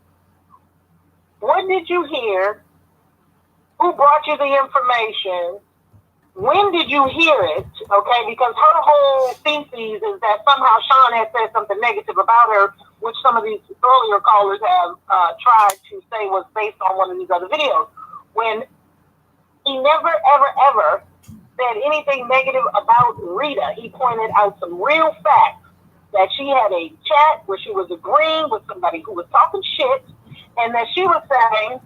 what did you hear? Who brought you the information? When did you hear it? Okay, because her whole thesis is that somehow Sean had said something negative about her, which some of these earlier callers have tried to say was based on one of these other videos. When he never, ever, ever said anything negative about Rita. He pointed out some real facts. That she had a chat where she was agreeing with somebody who was talking shit, and that she was saying,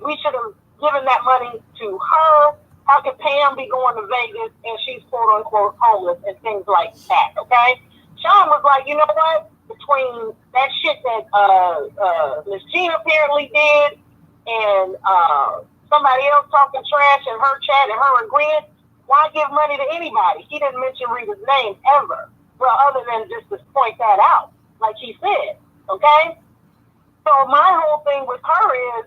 we should have given that money to her. How could Pam be going to Vegas and she's quote unquote homeless and things like that, okay? Sean was like, you know what? Between that shit that Miss Jean apparently did and somebody else talking trash in her chat and her agreeing, why give money to anybody? He didn't mention Rita's name ever. Well, other than just to point that out, like he said, okay? So my whole thing with her is,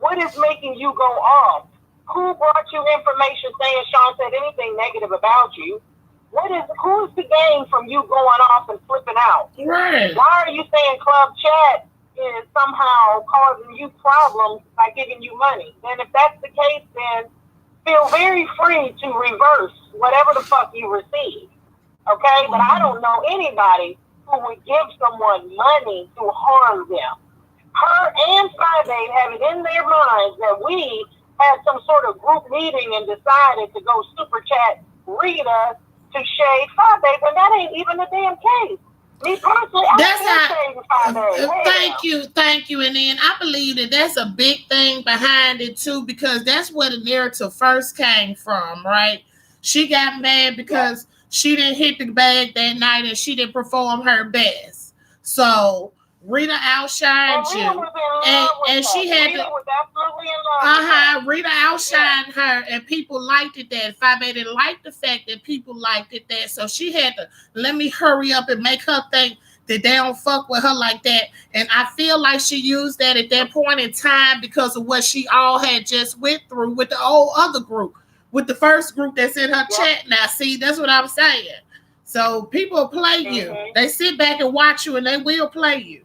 what is making you go off Who brought you information saying Sean said anything negative about you? Who's to gain from you going off and flipping out? Right. Why are you saying club chat is somehow causing you problems by giving you money? Then if that's the case, then feel very free to reverse whatever the fuck you receive. Okay? But I don't know anybody who would give someone money to harm them. Her and Friday have it in their minds that we had some sort of group meeting and decided to go super chat Rita to shade Friday, when that ain't even the damn case. Me personally, Thank you. And then I believe that that's a big thing behind it too, because that's where the narrative first came from, right? She got mad because she didn't hit the bag that night and she didn't perform her best. So Rita outshined you, and she had Rita was absolutely in love. Rita outshined her, and people liked it that. Fabe didn't like the fact that people liked it that, so she had to let me hurry up and make her think that they don't fuck with her like that. And I feel like she used that at that point in time because of what she all had just went through with the old other group, with the first group that's in her chat. Now, see, that's what I'm saying. So people play you. They sit back and watch you, and they will play you.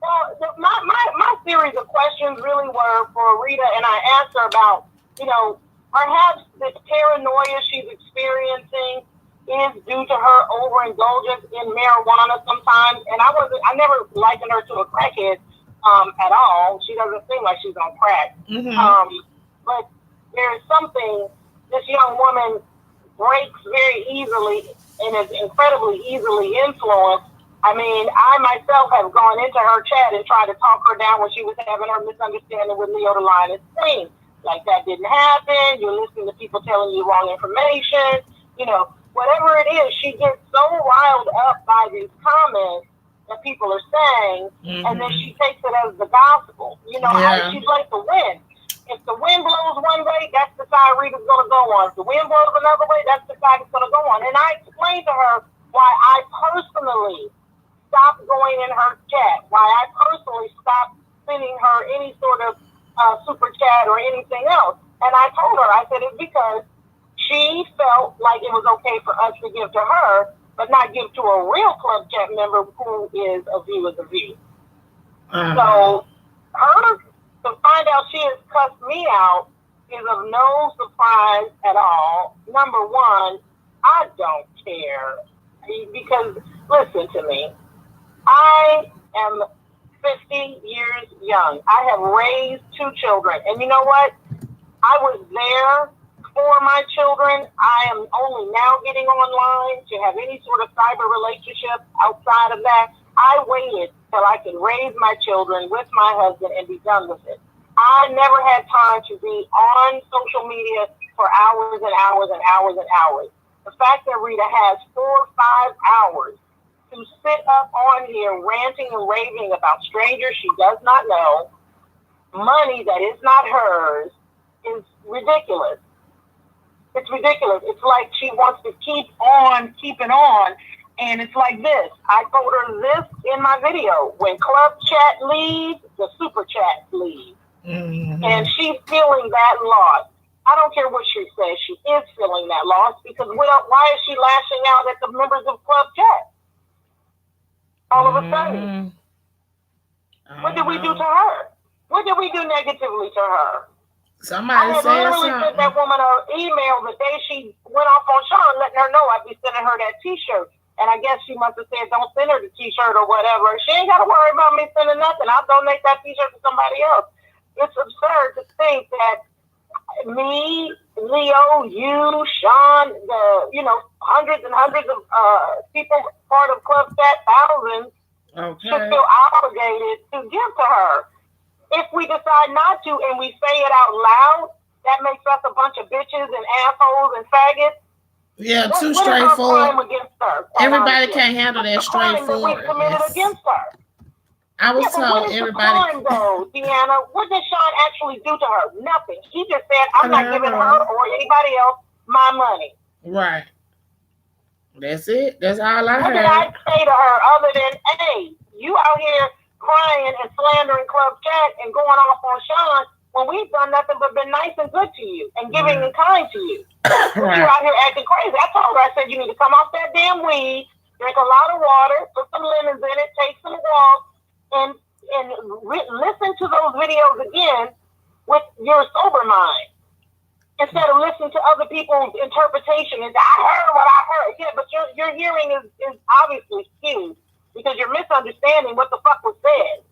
Well, my series of questions really were for Rita, and I asked her about, perhaps this paranoia she's experiencing is due to her overindulgence in marijuana sometimes. And I never likened her to a crackhead at all. She doesn't seem like she's on crack. But there's something, this young woman breaks very easily and is incredibly easily influenced. I mean, I myself have gone into her chat and tried to talk her down when she was having her misunderstanding with Leo the Lioness thing. Like, that didn't happen. You're listening to people telling you wrong information. Whatever it is, she gets so riled up by these comments that people are saying, and then she takes it as the gospel. She's like the wind. If the wind blows one way, that's the side Rita's going to go on. If the wind blows another way, that's the side it's going to go on. And I explained to her why I personally stopped going in her chat, why I personally stopped sending her any sort of super chat or anything else. And I told her, I said, it's because she felt like it was okay for us to give to her, but not give to a real club chat member who is a view is a view. So her to find out she has cussed me out is of no surprise at all. Number one, I don't care. Because, listen to me, I am 50 years young. I have raised 2 children. And you know what? I was there for my children. I am only now getting online to have any sort of cyber relationship outside of that. I waited till I could raise my children with my husband and be done with it. I never had time to be on social media for hours and hours and hours and hours. The fact that Rita has 4 or 5 hours to sit up on here ranting and raving about strangers she does not know, money that is not hers, is ridiculous. It's ridiculous. It's like she wants to keep on keeping on. And it's like this. I told her this in my video. When club chat leaves, the super chat leaves. And she's feeling that loss. I don't care what she says. She is feeling that loss because why is she lashing out at the members of club chat? All of a sudden. What did we do to her? What did we do negatively to her? Somebody said literally sent that woman an email the day she went off on Sean, letting her know I'd be sending her that T-shirt. And I guess she must have said, don't send her the T-shirt or whatever. She ain't got to worry about me sending nothing. I'll donate that T-shirt to somebody else. It's absurd to think that me, Leo, you, Sean, hundreds and hundreds of people part of Club Chat, thousands, should feel obligated to give to her. If we decide not to and we say it out loud, that makes us a bunch of bitches and assholes and faggots. Yeah, too straightforward. Everybody can't handle that straightforward. We committed against her. I was told everybody. What is the crime, though, Deanna? What did Sean actually do to her? Nothing. He just said, I'm not giving her or anybody else my money. Right. That's it. That's all I heard. What did I say to her other than, hey, you out here crying and slandering Club Chat and going off on Sean when we've done nothing but been nice and good to you and giving and kind to you. Right. You're out here acting crazy. I told her, I said, you need to come off that damn weed, drink a lot of water, put some lemons in it, take some walks, and listen to those videos again with your sober mind. Instead of listening to other people's interpretation. And I heard what I heard. Yeah, but your hearing is obviously skewed because you're misunderstanding what the fuck was said.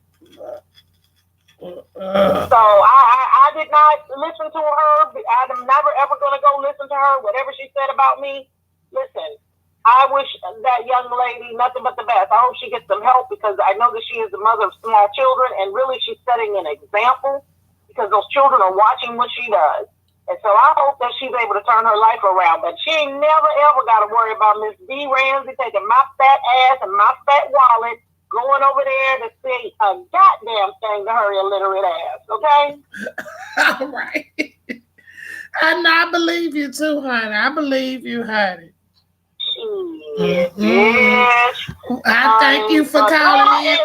So I did not listen to her. I'm never ever going to go listen to her. Whatever she said about me, listen. I wish that young lady nothing but the best. I hope she gets some help because I know that she is the mother of small children, and really she's setting an example because those children are watching what she does. And so I hope that she's able to turn her life around. But she ain't never ever got to worry about Miss D. Ramsey taking my fat ass and my fat wallet going over there to say a goddamn thing to her illiterate ass. Okay? All right. And I believe you too, honey. I believe you, honey. Yes. I thank you for calling in.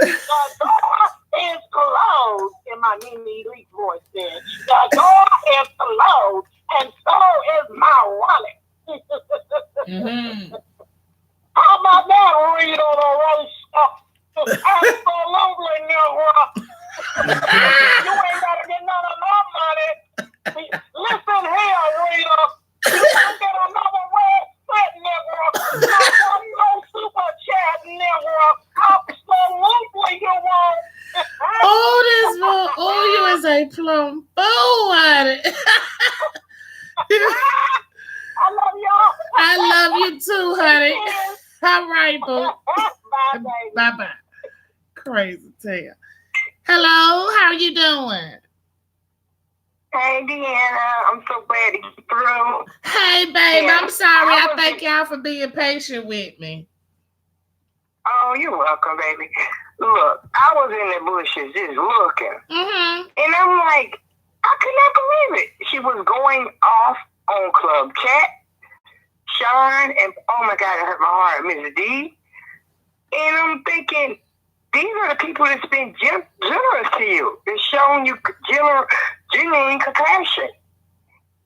The door is closed in my Mimi Leak voice, bitch. The door is closed, and so is my wallet. How about that? Read on the road stuff. Absolutely, nigga. You ain't gotta get none of my money. Listen here, Rita. You don't get another red set, nigga. No super chat, nigga. Absolutely, you won't. You is a plum fool at it. I love y'all. I love you too, honey. All right, boo. Bye, baby. Bye-bye. Crazy tale. Hello, how are you doing? Hey, Deanna. I'm so glad to get through. Hey, babe. Yeah. I'm sorry. I thank y'all for being patient with me. Oh, you're welcome, baby. Look, I was in the bushes just looking. Mm-hmm. And I'm like, I could not believe it. She was going off on Club Chat, Sean, and oh my God, it hurt my heart, Miss D. And I'm thinking, these are the people that's been generous to you. They're showing you genuine compassion.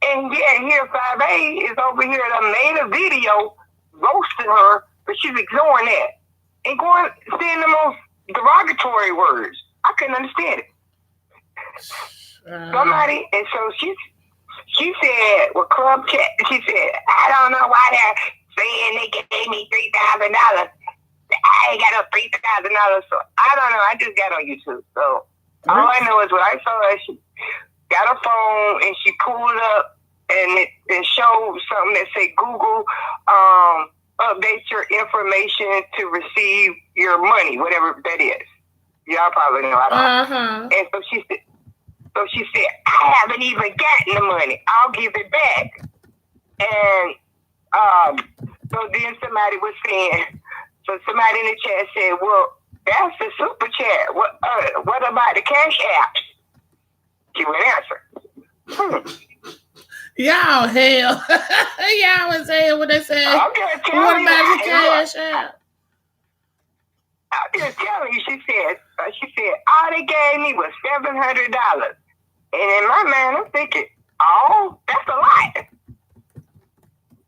And yet here 5A is over here that made a video roasting her, but she's ignoring that. And going saying the most derogatory words. I couldn't understand it. Somebody, and so she said, well, Club Chat, she said, I don't know why they're saying they gave me $3,000. I ain't got no $3,000. So I don't know. I just got on YouTube. So all I know is what I saw is she got a phone and she pulled it up and it showed something that said Google update your information to receive your money, whatever that is. Y'all probably know. I don't know. And so she said, I haven't even gotten the money. I'll give it back. And so then somebody was saying, so somebody in the chat said, well, that's the super chat. What about the cash apps? She would answer. Y'all hell. Y'all was hell when they said, what about the cash app? I'm just telling you, she said, all they gave me was $700. And in my mind, I'm thinking, oh, that's a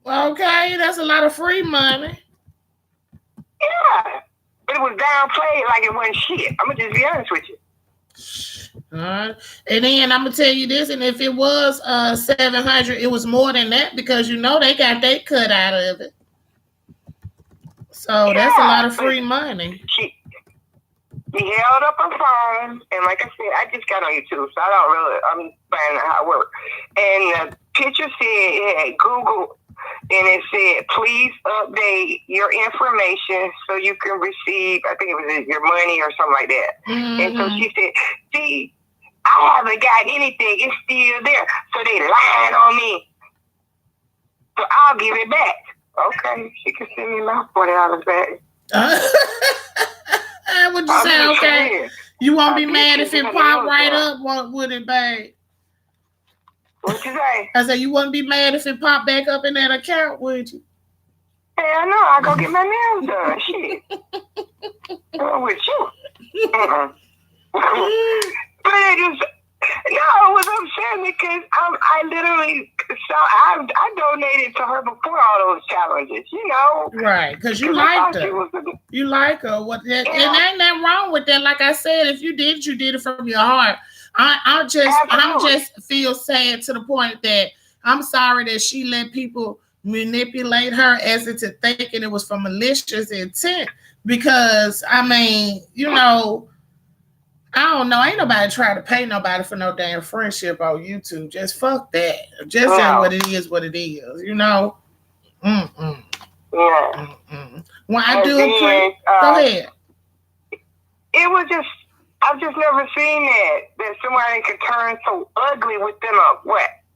lot. Okay, that's a lot of free money. Yeah. But it was downplayed like it wasn't shit. I'm going to just be honest with you. And then I'm gonna tell you this, and if it was 700, it was more than that because you know they got their cut out of it. So that's a lot of free money. She held up her phone, and like I said, I just got on YouTube, so I'm finding out how it works. And the picture said it had Google, and it said, please update your information so you can receive, I think it was your money or something like that. Mm-hmm. And so she said, see, I haven't got anything. It's still there. So they lying on me. So I'll give it back. Okay, she can send me my $40 back. Would you say, okay, you won't be mad if it pop right up? What would it, babe? What you say? I said, you wouldn't be mad if it popped back up in that account, would you? Hell no, I go get my nails done. Shit. What's wrong with you? But it just no, it was upsetting because I literally I donated to her before all those challenges, you know. Right, because you liked her. You like her. What that, yeah. And ain't nothing wrong with that. Like I said, if you did it from your heart. I'm just feel sad to the point that I'm sorry that she let people manipulate her as into thinking it was for malicious intent. Because I mean, you know, I don't know. Ain't nobody trying to pay nobody for no damn friendship on YouTube. Just fuck that. Just say what it is, you know? Mm-mm. Yeah. Mm-mm. Well, I do agree. Go ahead. It was just, I've just never seen that somebody could turn so ugly within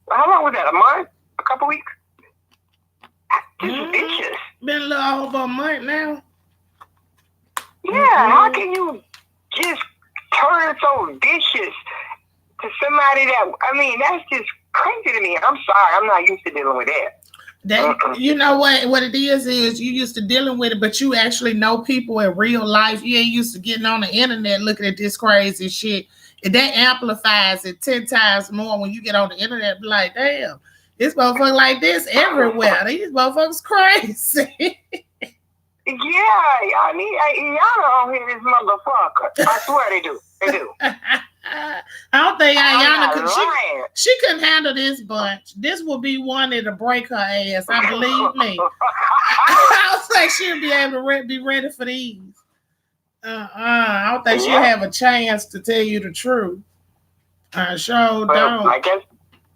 how long was that? A month? A couple weeks? Just vicious. Been a little over a month now. Yeah, how can you just turn so vicious to somebody that, I mean, that's just crazy to me. I'm sorry, I'm not used to dealing with that. You know what it is you used to dealing with it, but you actually know people in real life. You ain't used to getting on the internet looking at this crazy shit. And that amplifies it 10 times more when you get on the internet. Be like, damn, this motherfucker like this everywhere. These motherfuckers crazy. Yeah, y'all don't hear this motherfucker. I swear they do. They do. I don't think Ayana could. She couldn't handle this bunch. This will be one that'll break her ass. I believe me. I don't think she'll be able to be ready for these. I don't think she'll have a chance to tell you the truth. I sure don't. I guess,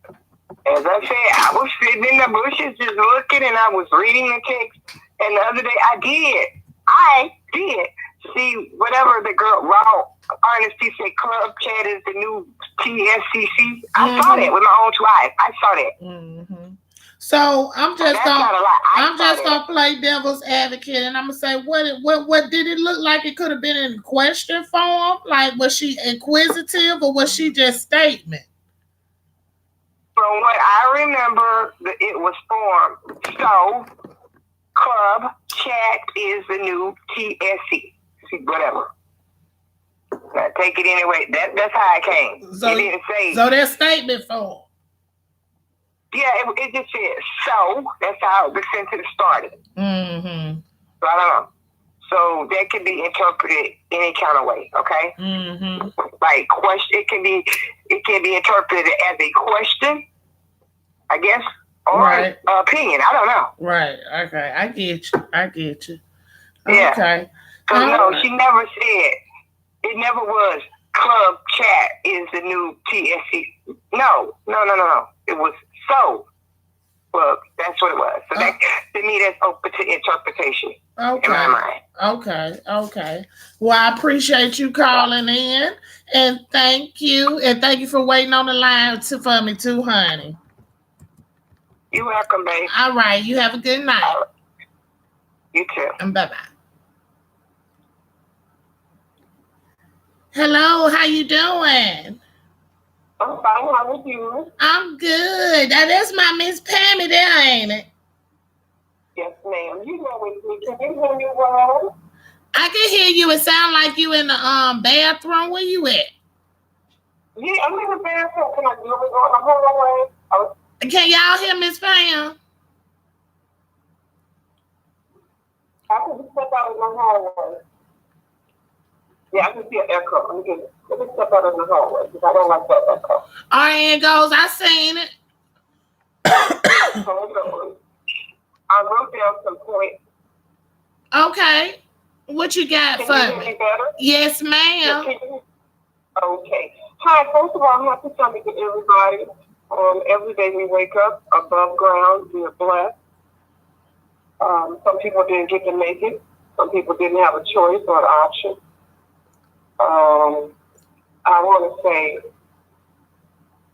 as I said, I was sitting in the bushes just looking, and I was reading the text. And the other day, I did see whatever the girl, Raw Honesty said, Club Chat is the new TSCC. I saw that with my own two eyes. I saw that. Mm-hmm. So I'm just gonna play devil's advocate, and I'm gonna say, what did it look like? It could have been in question form. Like, was she inquisitive or was she just statement? From what I remember, it was formed. So, Club Chat is the new TSC. Whatever. Now, take it anyway. That's how it came. So, it didn't say. So that statement form. Yeah, it just said so. That's how the sentence started. Mm-hmm. So I don't know. So that can be interpreted any kind of way. Okay. Mm-hmm. Like question, it can be interpreted as a question, I guess, or an opinion. I don't know. Right. Okay. I get you. Yeah. Okay. So no, she never said. It never was. Club Chat is the new TSC. No. It was so. Well, that's what it was. So that, to me, that's open to interpretation. Okay. In my mind. Okay. Well, I appreciate you calling in, and thank you for waiting on the line for me too, honey. You're welcome, babe. All right. You have a good night. You too. And bye-bye. Hello, how you doing? I'm fine. How are you? I'm good. Now, that's my Miss Pammy there, ain't it? Yes, ma'am. You know me. Can you hear me well? I can hear you. It sounds like you in the bathroom. Where you at? Yeah, I'm in the bathroom. Can I do it on the hallway? Can y'all hear Miss Pam? I can just step out in the hallway. Yeah, I can see an echo. Let me step out in the hallway because I don't like that echo. All right, it goes. I seen it. Hold on. I wrote down some points. Okay. What you got for me? Can you hear me better? Yes, ma'am. Okay. Hi, first of all, happy Sunday to everybody. Every day we wake up above ground, we are blessed. Some people didn't get to make it. Some people didn't have a choice or an option. I want to say,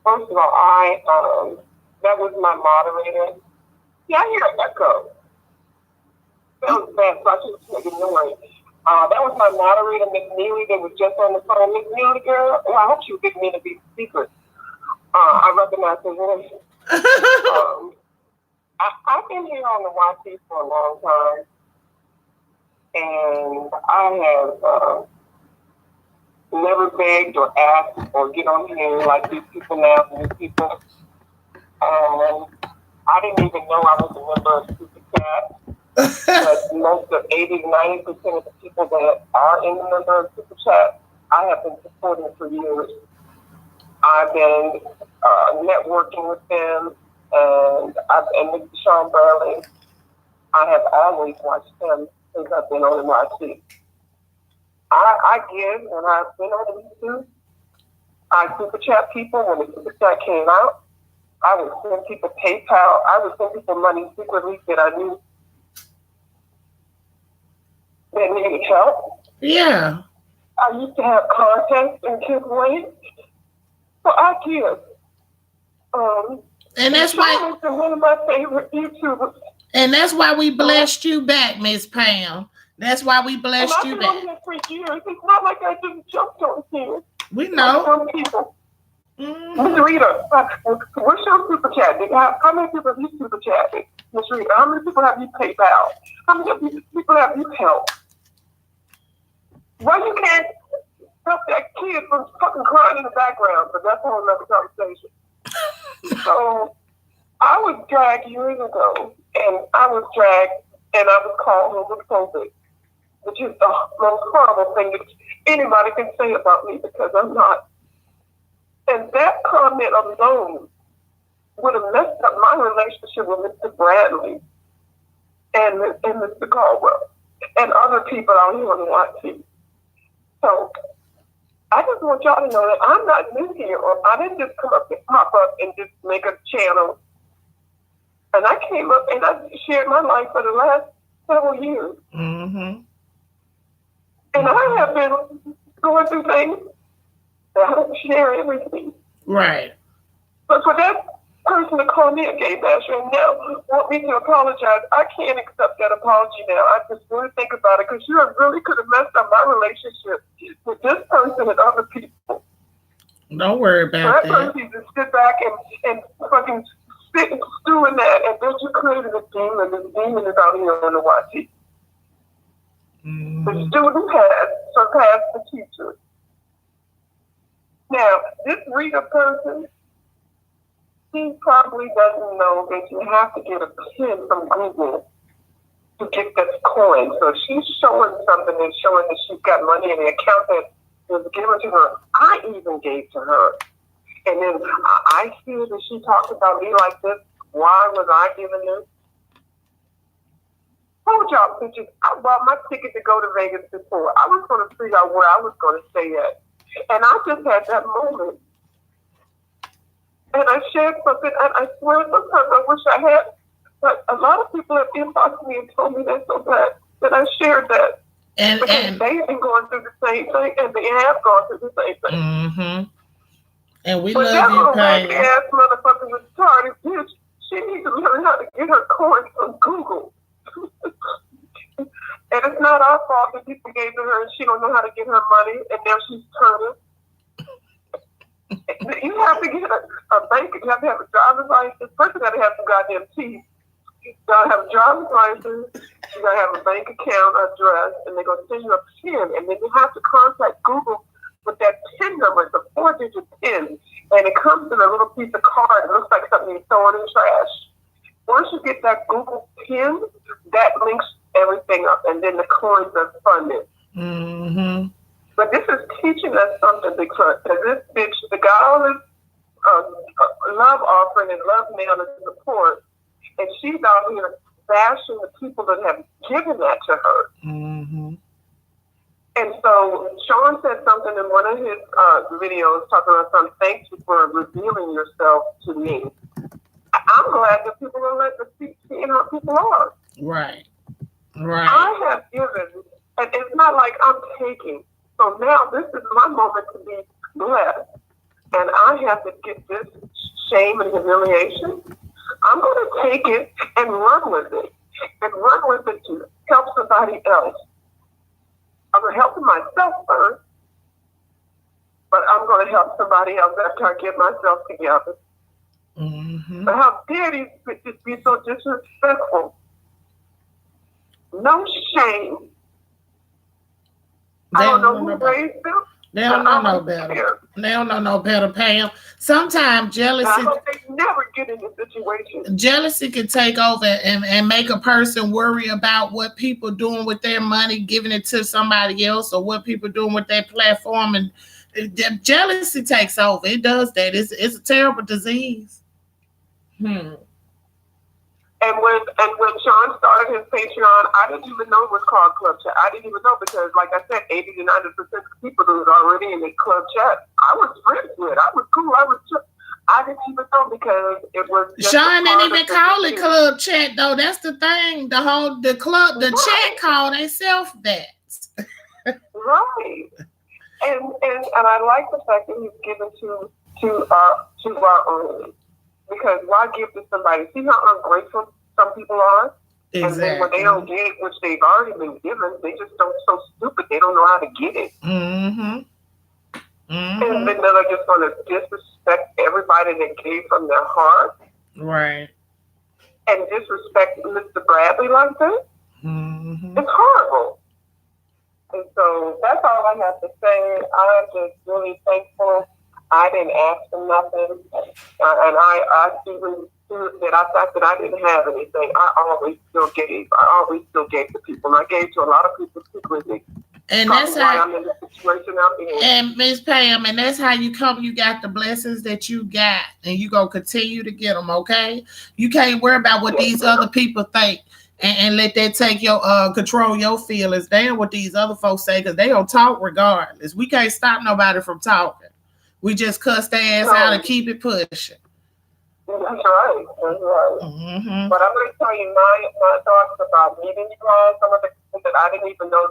first of all, that was my moderator. Yeah, I hear an echo. That was bad, so I should ignore it. That was my moderator, Miss Neely, that was just on the phone. Miss Neely, girl, well, I hope she didn't mean to be secret. I recognize her voice. I've been here on the YT for a long time, and I have never begged or asked or get on here like these people now, these people. I didn't even know I was a member of Super Chat. But most of 80-90% of the people that are in the member of Super Chat, I have been supporting for years. I've been networking with them, and with Sean Burley, I have always watched him since I've been on NYC. I give when I've been on YouTube. I Super Chat people when the Super Chat came out. I would send people PayPal. I would send people money secretly that I knew that needed help. Yeah. I used to have contests and giveaways. So I give. And that's why one of my favorite YouTubers. And that's why we blessed you back, Miss Pam. That's why we blessed you back. I've been on here for years. It's not like I just jumped on here. We know. Some people. Miss Rita, what's your Super Chat? How many people have you Super Chatted? Miss Rita, how many people have you PayPal? How many people have you helped? Why you can't help that kid from fucking crying in the background? But that's a whole other conversation. So I was dragged years ago, and I was called homophobic, which is the most horrible thing that anybody can say about me because I'm not. And that comment alone would have messed up my relationship with Mr. Bradley and Mr. Caldwell and other people out here on the YT. So I just want y'all to know that I'm not new here, or I didn't just come up and pop up and just make a channel. And I came up and I shared my life for the last several years. Mm-hmm. And I have been going through things that I don't share everything. Right. But for that person to call me a gay basher and now want me to apologize, I can't accept that apology now. I just really think about it because you really could have messed up my relationship with this person and other people. Don't worry about that. That person just sit back and fucking sit and stew in that, and then you created a demon. This demon is out here on the YT. Mm-hmm. The student has surpassed the teacher. Now, this Rita person, she probably doesn't know that you have to get a pin from Google to get this coin. So she's showing something and showing that she's got money in the account that was given to her. I even gave to her. And then I hear that she talks about me like this. Why was I given this? Told y'all bitches, I bought my ticket to go to Vegas before. I was going to figure out where I was going to stay at. And I just had that moment. And I shared something, and I swear sometimes I wish I had. But a lot of people have inboxed me and told me that so bad that I shared that. And they've been going through the same thing, and they have gone through the same thing. Mm-hmm. And we but love you, Pam. But that ass motherfucker was retarded, bitch. She needs to learn how to get her coins from Google. And it's not our fault that people gave to her and she don't know how to get her money, and now she's turning. You have to get a bank. You have to have a driver's license. First, you got to have some goddamn teeth. You got to have a driver's license. You got to have a bank account address, and they're going to send you a PIN. And then you have to contact Google with that PIN number. It's a 4-digit PIN, and it comes in a little piece of card. It looks like something you throw in the trash. Once you get that Google PIN, that links everything up, and then the coins are funded. Mm-hmm. But this is teaching us something because this bitch, the guy on this love offering and love mail and support, and she's out here bashing the people that have given that to her. Mm-hmm. And so Sean said something in one of his videos talking about something. Thank you for revealing yourself to me. I'm glad that people are letting us see how people are. Right. Right. I have given, and it's not like I'm taking. So now this is my moment to be blessed. And I have to get this shame and humiliation. I'm going to take it and run with it. And run with it to help somebody else. I'm going to help myself first. But I'm going to help somebody else after I get myself together. Mm-hmm. But how dare these bitches be so disrespectful? No shame. I don't know who raised them. They don't know no better. They don't know no better, Pam. Sometimes jealousy. I hope they never get in a situation. Jealousy can take over and make a person worry about what people doing with their money, giving it to somebody else, or what people doing with their platform. And jealousy takes over. It does that. It's a terrible disease. And when Sean started his Patreon, I didn't even know it was called Club Chat. I didn't even know because, like I said, 80 to 90% of people who was already in the Club Chat, I was friends with. I was cool. I didn't even know because it was. Sean didn't even call it Club Chat though. That's the thing. The chat called themselves that. Right. And I like the fact that he's given to our own. Because why give to somebody? See how ungrateful some people are? Exactly. And then when they don't get it, which they've already been given, they just don't, so stupid, they don't know how to get it. Mm-hmm. And then they're just going to disrespect everybody that gave from their heart. Right. And disrespect Mr. Bradley like that. Mm-hmm. It's horrible. And so that's all I have to say. I'm just really thankful. I didn't ask for nothing, and I even that I thought that I didn't have anything. I always still gave. To people. And I gave to a lot of people secretly. And that's how I'm in the situation I'm in. And Miss Pam, and that's how you come. You got the blessings that you got, and you gonna continue to get them. Okay, you can't worry about what these other people think. And let that take your control your feelings. Damn what these other folks say, because they don't talk regardless. We can't stop nobody from talking. We just cuss their ass out and keep it pushing. That's right. That's right. Mm-hmm. But I'm going to tell you my thoughts about meeting you guys. Some of the people that I didn't even know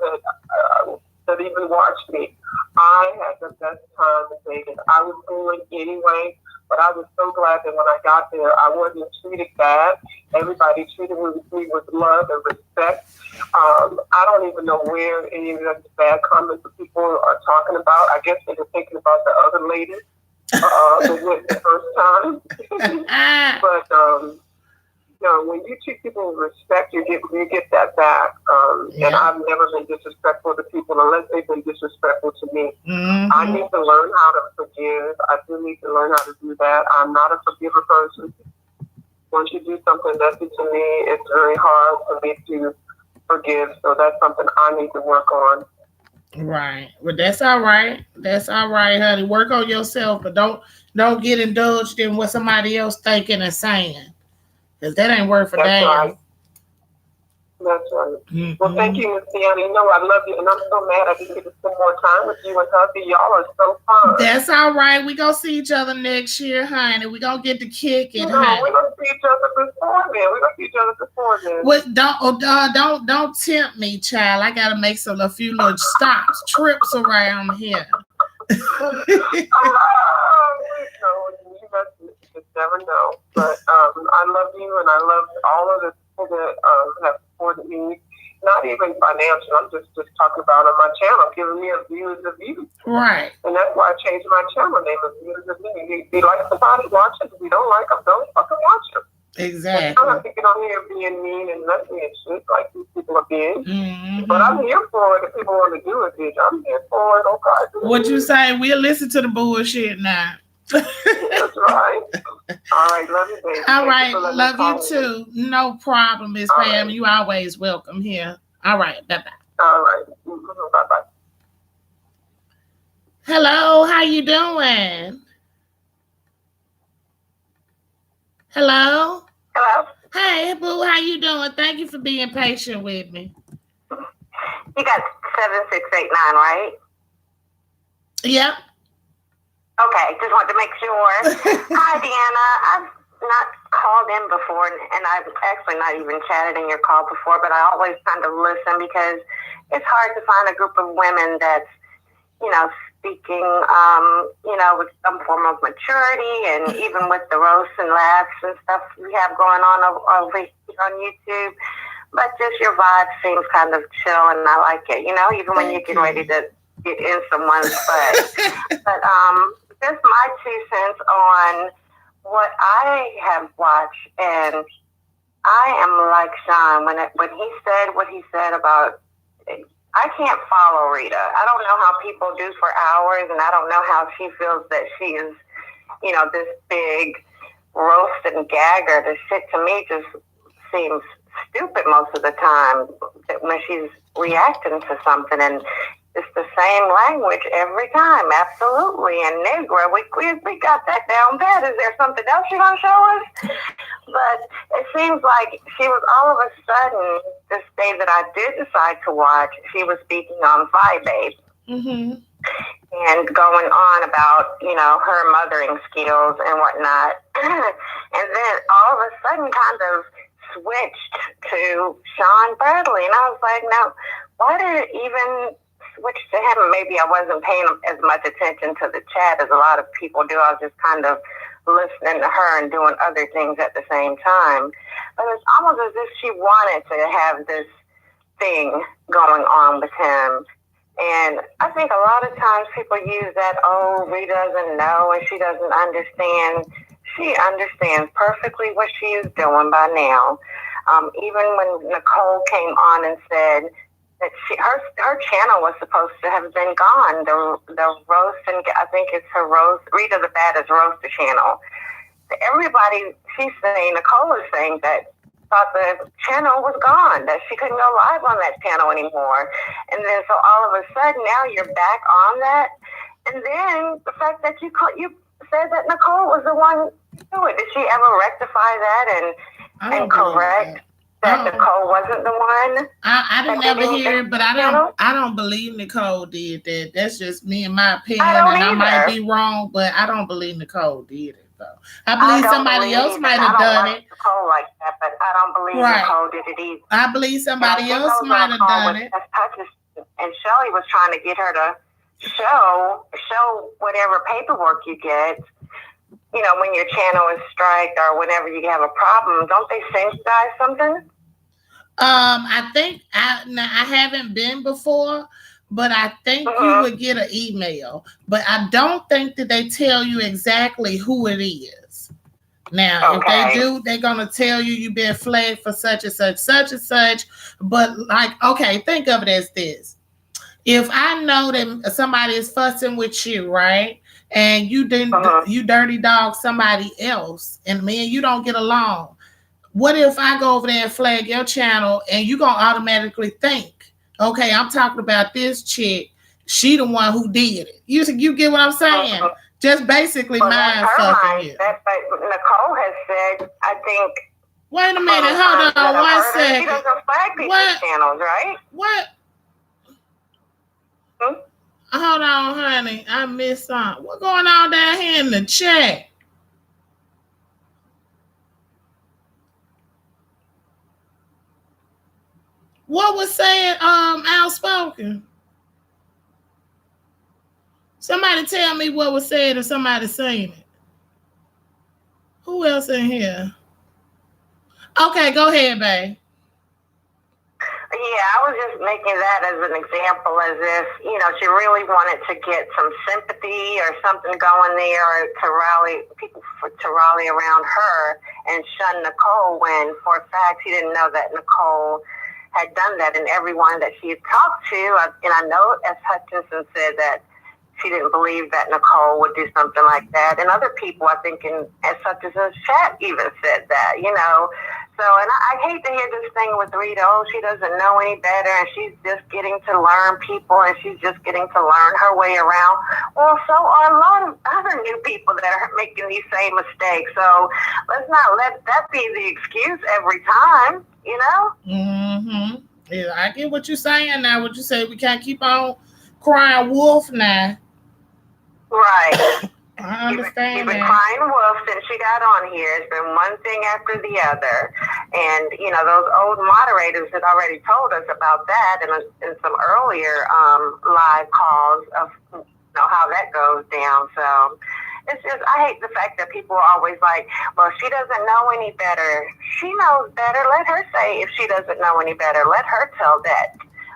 that even watched me. I had the best time in Vegas. I was going anyway, but I was so glad that when I got there, I wasn't treated bad. Everybody treated me with love and respect. I don't even know where any of the bad comments that people are talking about. I guess they were thinking about the other ladies that went the first time. But when you treat people with respect, you get that back. And I've never been disrespectful to people unless they've been disrespectful to me. Mm-hmm. I need to learn how to forgive. I do need to learn how to do that. I'm not a forgiver person. Once you do something nasty to me, it's very hard for me to forgive. So that's something I need to work on. Right. Well, that's all right. That's all right, honey. Work on yourself, but don't get indulged in what somebody else thinking and saying. Because that ain't worth a damn. Right. That's right. Mm-hmm. Well, thank you, Miss Deanna. You know I love you, and I'm so mad I didn't get to spend more time with you and hubby. Y'all are so fun. That's all right. We gonna see each other next year, honey. We gonna get to kick it, honey. We're gonna see each other before then. Well, don't tempt me, child. I gotta make a few little stops, trips around here. You never know. But I love you, and I love all of the people that have supported me. Not even financial. I'm just talking about on my channel, giving me a views of you. Right. And that's why I changed my channel name of Views of Me. If you like somebody, watch it. If you don't like them, don't fucking watch them. Exactly. I don't have to get on here being mean and nothing and shit like these people are being. Mm-hmm. But I'm here for it if people want to do it, bitch. I'm here for it. Okay. What you say? We'll listen to the bullshit now. That's right. All right, love you, baby. All right, love you too. No problem, Miss Pam. Right. You always welcome here. All right, bye-bye. All right, bye-bye. Hello, how you doing? Hello? Hello? Hey, boo, how you doing? Thank you for being patient with me. You got 7689, right? Yep. Okay, just wanted to make sure. Hi, Deanna. I've not called in before, and I've actually not even chatted in your call before, but I always kind of listen because it's hard to find a group of women that's, speaking, with some form of maturity, and even with the roasts and laughs and stuff we have going on over here on YouTube. But just your vibe seems kind of chill, and I like it, even when you get ready to get in someone's butt. But, just my 2 cents on what I have watched, and I am like Sean when he said what he said about. I can't follow Rita. I don't know how people do for hours, and I don't know how she feels that she is, this big roast and gagger. The shit to me just seems stupid most of the time when she's reacting to something, and it's the same language every time. Absolutely. And Negro, we got that down bad. Is there something else you're going to show us? But it seems like she was all of a sudden, this day that I did decide to watch, she was speaking on Babe. Mm-hmm. And going on about, her mothering skills and whatnot. And then all of a sudden kind of switched to Sean Bradley. And I was like, no, why did it even switch to him? Maybe I wasn't paying as much attention to the chat as a lot of people do. I was just kind of listening to her and doing other things at the same time. But it's almost as if she wanted to have this thing going on with him. And I think a lot of times people use that, oh, Rita doesn't know and she doesn't understand. She understands perfectly what she is doing by now. Even when Nicole came on and said that her channel was supposed to have been gone, the roast, and I think it's her roast, Rita the Baddest Roaster channel. Everybody, Nicole is saying that thought the channel was gone, that she couldn't go live on that channel anymore. And then so all of a sudden now you're back on that. And then the fact that you said that Nicole was the one to do it. Did she ever rectify that and correct that Nicole wasn't the one? I didn't ever hear it, but I don't believe Nicole did that. That's just me and my opinion, and I might be wrong, but I don't believe Nicole did it. I believe somebody else might have done it. Nicole like that, but I don't believe Nicole did it either. I believe somebody else might have done it. And Shelly was trying to get her to show whatever paperwork you get. When your channel is striked or whenever you have a problem, don't they send you guys something? I think I haven't been before, but I think you would get an email. But I don't think that they tell you exactly who it is. Now, if they do, they're gonna tell you you've been flagged for such and such. But think of it as this: if I know that somebody is fussing with you, right, and you dirty dog somebody else, and me and you don't get along, what if I go over there and flag your channel, and you gonna automatically think, okay, I'm talking about this chick. She the one who did it. You get what I'm saying? Just basically mind fucking you. Nicole has said, I think. Wait a minute, hold on 1 second. She doesn't flag people's channels, right? What? Hold on, honey. I missed something. What's going on down here in the chat? What was said outspoken? Somebody tell me what was said if somebody saying it. Who else in here? Okay, go ahead, babe. Yeah, I was just making that as an example, as if, she really wanted to get some sympathy or something going there, or to rally people to rally around her and shun Nicole, when for a fact she didn't know that Nicole had done that. And everyone that she had talked to, and I know S. Hutchinson said that she didn't believe that Nicole would do something like that. And other people, I think, in S. Hutchinson's chat even said that, So, and I hate to hear this thing with Rita, oh, she doesn't know any better, and she's just getting to learn people, and she's just getting to learn her way around. Well, so are a lot of other new people that are making these same mistakes. So let's not let that be the excuse every time, Mm-hmm. Yeah, I get what you're saying now. What you say, we can't keep on crying wolf now. Right. I understand. You've been crying wolf since she got on here. It's been one thing after the other. And, those old moderators had already told us about that in some earlier live calls of how that goes down. So it's just, I hate the fact that people are always like, well, she doesn't know any better. She knows better. Let her say if she doesn't know any better. Let her tell that.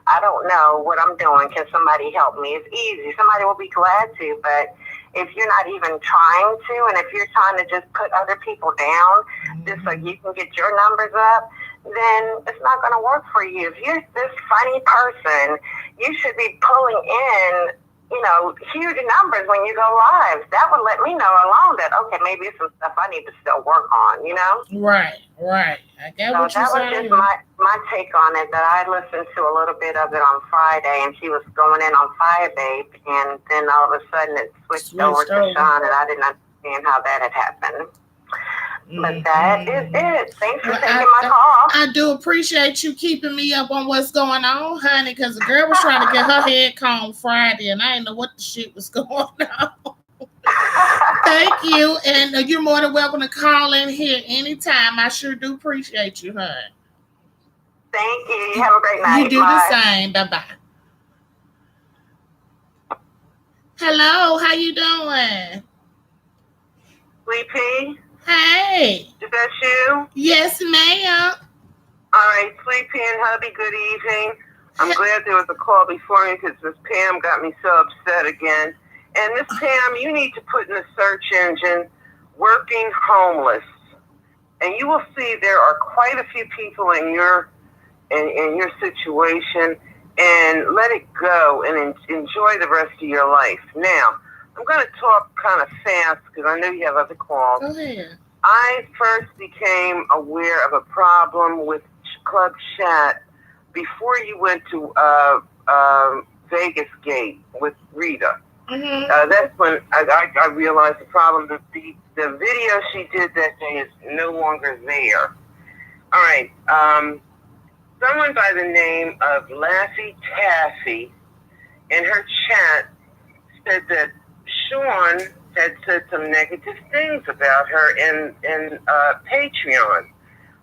I don't know what I'm doing. Can somebody help me? It's easy. Somebody will be glad to, but if you're not even trying to, and if you're trying to just put other people down just so you can get your numbers up, then it's not going to work for you. If you're this funny person, you should be pulling in, huge numbers when you go live. That would let me know alone that, okay, maybe it's some stuff I need to still work on, Right. I get So what you're that was saying. just my take on it, that I listened to a little bit of it on Friday, and she was going in on Fire Babe, and then all of a sudden it switched over to Sean, and I didn't understand how that had happened. But that is it. Thanks for taking my call. I do appreciate you keeping me up on what's going on, honey, because the girl was trying to get her head combed Friday, and I didn't know what the shit was going on. Thank you, and you're more than welcome to call in here anytime. I sure do appreciate you, honey. Thank you. You have a great night. You do the same. Bye-bye. Hello, how you doing? Sleepy? Hey. Is that you? Yes, ma'am. All right, Sleepy and hubby, good evening. I'm glad there was a call before me because Miss Pam got me so upset again. And Miss Pam, you need to put in the search engine, working homeless. And you will see there are quite a few people in your situation, and let it go and enjoy the rest of your life. Now, I'm going to talk kind of fast because I know you have other calls. Go ahead. I first became aware of a problem with Club Chat before you went to Vegas Gate with Rita. Mm-hmm. That's when I realized the problem. The video she did that day is no longer there. All right. Someone by the name of Laffy Taffy in her chat said that Sean had said some negative things about her in Patreon.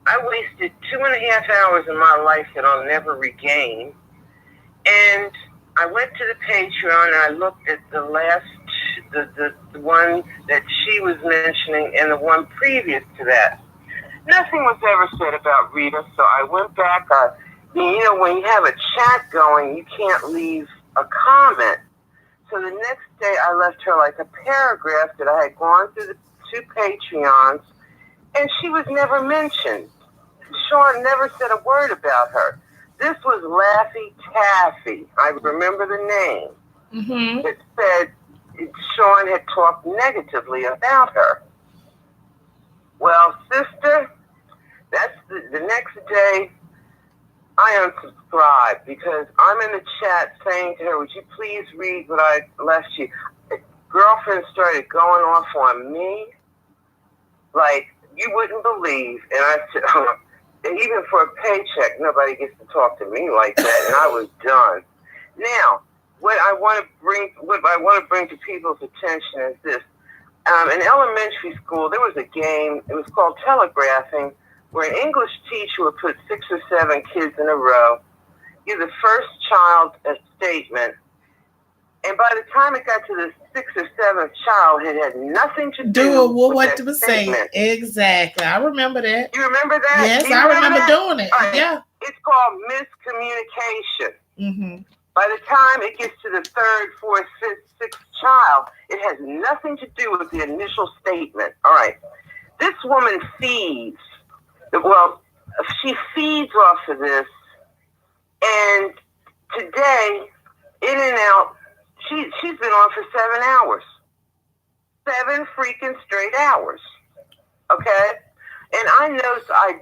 I wasted 2.5 hours of my life that I'll never regain. And I went to the Patreon and I looked at the last, the one that she was mentioning and the one previous to that. Nothing was ever said about Rita, so I went back. When you have a chat going, you can't leave a comment. So the next day, I left her like a paragraph that I had gone through the 2 Patreons, and she was never mentioned. Sean never said a word about her. This was Laffy Taffy. I remember the name. Mm-hmm. It said Sean had talked negatively about her. Well, sister, that's the next day I unsubscribed because I'm in the chat saying to her, would you please read what I left you? The girlfriend started going off on me like you wouldn't believe. And I said, even for a paycheck, nobody gets to talk to me like that. And I was done. Now, what I want to bring to people's attention is this. In elementary school, there was a game, it was called telegraphing, where an English teacher would put 6 or 7 kids in a row, give the first child a statement, and by the time it got to the 6th or 7th child, it had nothing to do with what was saying. Exactly. I remember that. You remember that? Yes, I remember doing it. Right. Yeah. It's called miscommunication. Mm-hmm. By the time it gets to the 3rd, 4th, 5th, 6th child, it has nothing to do with the initial statement. All right. This woman feeds. Well, she feeds off of this. And today, in and out, she's been on for 7 hours. 7 freaking straight hours. Okay? And I noticed I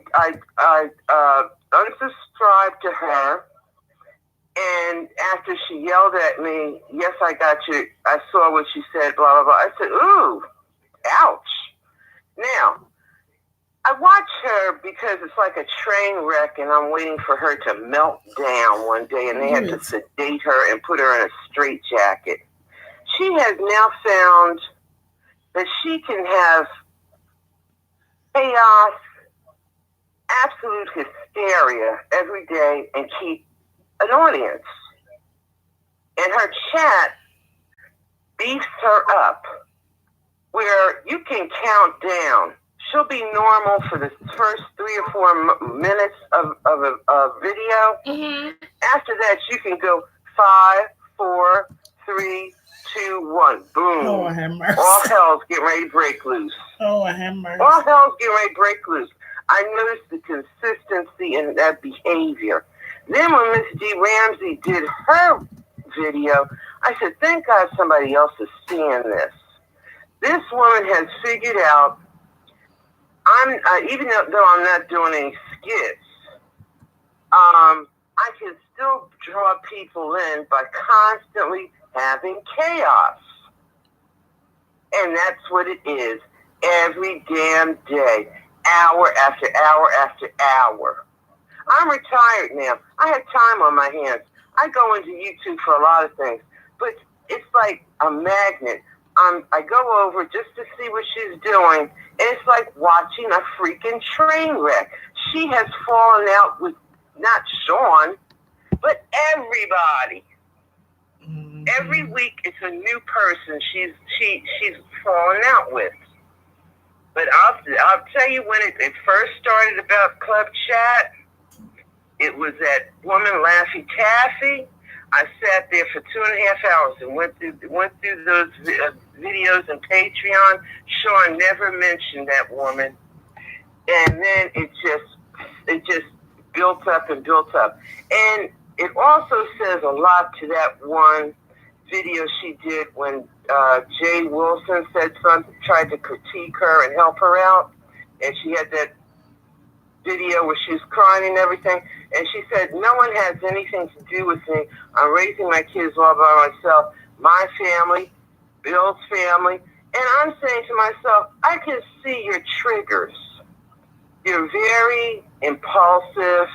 unsubscribed to her. And after she yelled at me, yes, I got you. I saw what she said, blah, blah, blah. I said, ooh, ouch. Now, I watch her because it's like a train wreck, and I'm waiting for her to melt down one day, and they have to sedate her and put her in a straitjacket. She has now found that she can have chaos, absolute hysteria every day and keep an audience. And her chat beefs her up where you can count down. She'll be normal for the first 3 or 4 minutes of a video. Mm-hmm. After that, you can go 5, 4, 3, 2, 1. Boom. Oh, I have mercy. All hell's getting ready to break loose. Oh, I have mercy. All hell's getting ready to break loose. I noticed the consistency in that behavior. Then when Miss D. Ramsey did her video, I said, thank God somebody else is seeing this. This woman has figured out, even though I'm not doing any skits, I can still draw people in by constantly having chaos. And that's what it is every damn day, hour after hour after hour. I'm retired now. I have time on my hands. I go into YouTube for a lot of things, but it's like a magnet. I go over just to see what she's doing, and it's like watching a freaking train wreck. She has fallen out with not Sean, but everybody. Mm-hmm. Every week it's a new person she's fallen out with. But I'll tell you when it first started about Club Chat. It was that woman Laffy Taffy. I sat there for 2.5 hours and went through those videos and Patreon. Sean never mentioned that woman, and then it just built up and built up. And it also says a lot to that one video she did when Jay Wilson said something, tried to critique her and help her out, and she had that video where she was crying and everything, and she said, no one has anything to do with me. I'm raising my kids all by myself, my family, Bill's family, and I'm saying to myself, I can see your triggers. You're very impulsive.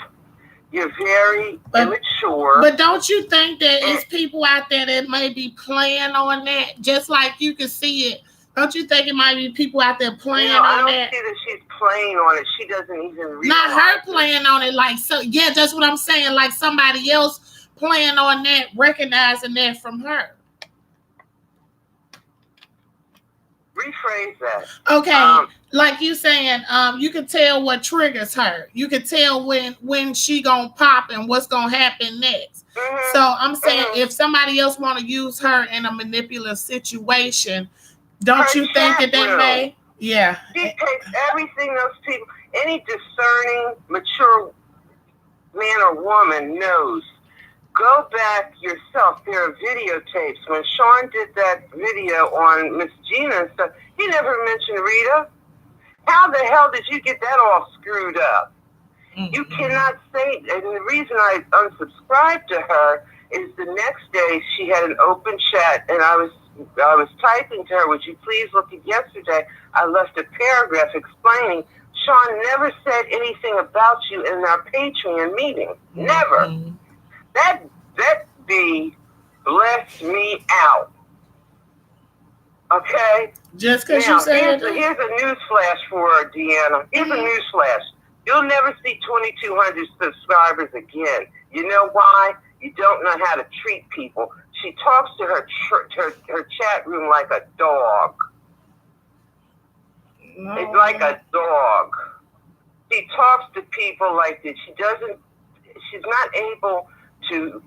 You're very immature. But don't you think that it's people out there that may be playing on that, just like you can see it? Don't you think it might be people out there playing on that? I don't see that she's playing on it. She doesn't even realize. Not her playing on it, like, so. Yeah, that's what I'm saying. Like somebody else playing on that, recognizing that from her. Rephrase that. Okay, like you saying, you can tell what triggers her. You can tell when she gonna pop and what's gonna happen next. Mm-hmm. So I'm saying, if somebody else want to use her in a manipulative situation, don't you think that they may? Yeah. She takes everything those people, any discerning, mature man or woman knows. Go back yourself. There are videotapes. When Sean did that video on Miss Gina and stuff, he never mentioned Rita. How the hell did you get that all screwed up? Mm-hmm. You cannot say, and the reason I unsubscribed to her is the next day she had an open chat, and I was typing to her, would you please look at yesterday? I left a paragraph explaining Sean never said anything about you in our Patreon meeting. Mm-hmm. Never. That bee blessed me out. Okay? Just because you said here's a news flash for her, Deanna. Here's a news flash. You'll never see 2,200 subscribers again. You know why? You don't know how to treat people. She talks to her chat room like a dog. No. It's like a dog. She talks to people like this. She's not able to,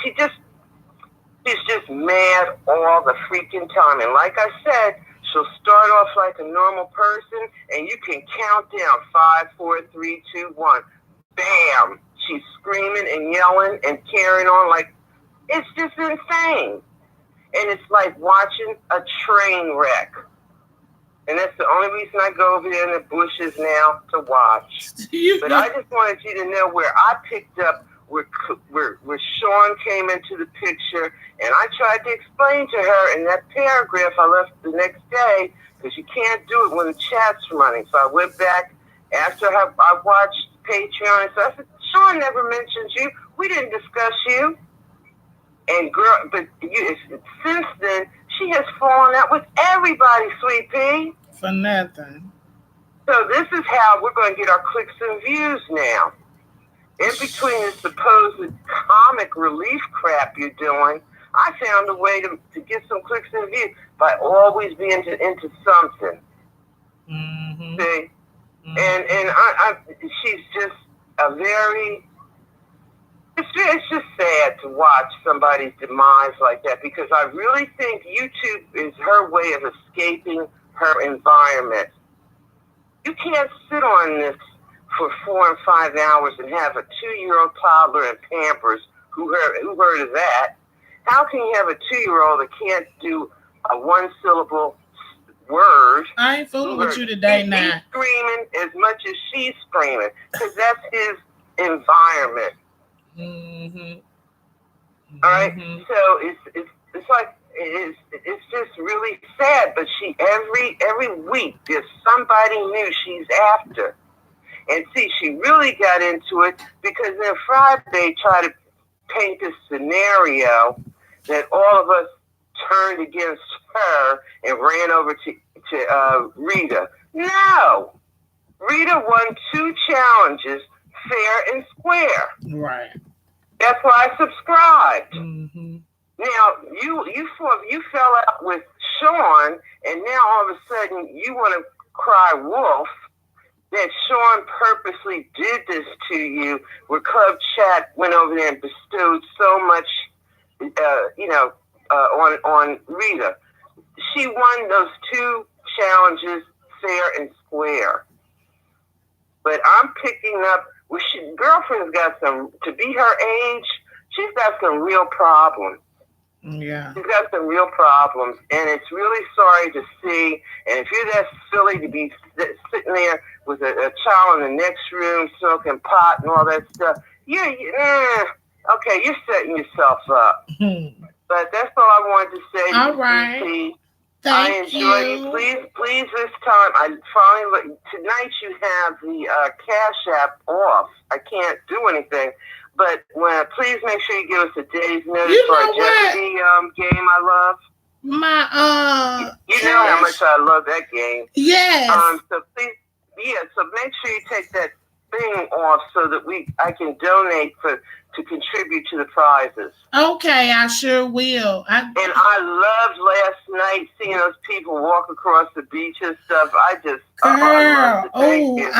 she's just mad all the freaking time. And like I said, she'll start off like a normal person, and you can count down 5, 4, 3, 2, 1. Bam! She's screaming and yelling and carrying on like, it's just insane. And it's like watching a train wreck. And that's the only reason I go over there in the bushes now to watch. But I just wanted you to know where I picked up where Sean came into the picture, and I tried to explain to her in that paragraph I left the next day, because you can't do it when the chat's running. So I went back after I watched Patreon, and so I said, Sean never mentioned you. We didn't discuss you. And girl, but since then, she has fallen out with everybody, Sweet Pea. For nothing. So this is how we're going to get our clicks and views now. In between the supposed comic relief crap you're doing, I found a way to get some clicks and views by always being into something. Mm-hmm. See? Mm-hmm. And she's just a very... It's just sad to watch somebody's demise like that, because I really think YouTube is her way of escaping her environment. You can't sit on this for 4 and 5 hours and have a 2-year-old toddler in Pampers? Who heard of that? How can you have a 2-year-old that can't do a 1-syllable word? I ain't fooling with you today now. He's screaming as much as she's screaming because that's his environment. Mm-hmm. All right. So it's like it's just really sad. But she every week there's somebody new she's after, and see, she really got into it because then Friday tried to paint this scenario that all of us turned against her and ran over to Rita. No, Rita won 2 challenges fair and square. Right. That's why I subscribed. Mm-hmm. Now you fell out with Sean, and now all of a sudden you want to cry wolf that Sean purposely did this to you. Where Club Chat went over there and bestowed so much, on Rita. She won those 2 challenges fair and square. But I'm picking up. Girlfriend's got some, to be her age, she's got some real problems. Yeah. She's got some real problems, and it's really sorry to see. And if you're that silly to be sitting there with a child in the next room smoking pot and all that stuff, okay, you're setting yourself up. But that's all I wanted to say. All right. I enjoyed it. Please, this time, tonight you have the Cash App off. I can't do anything. But please make sure you give us a day's notice for a Jeopardy game I love. You know how much I love that game. Yes. So make sure you take that thing off so that I can donate to contribute to the prizes. Okay, I sure will. And I loved last night seeing those people walk across the beach and stuff. I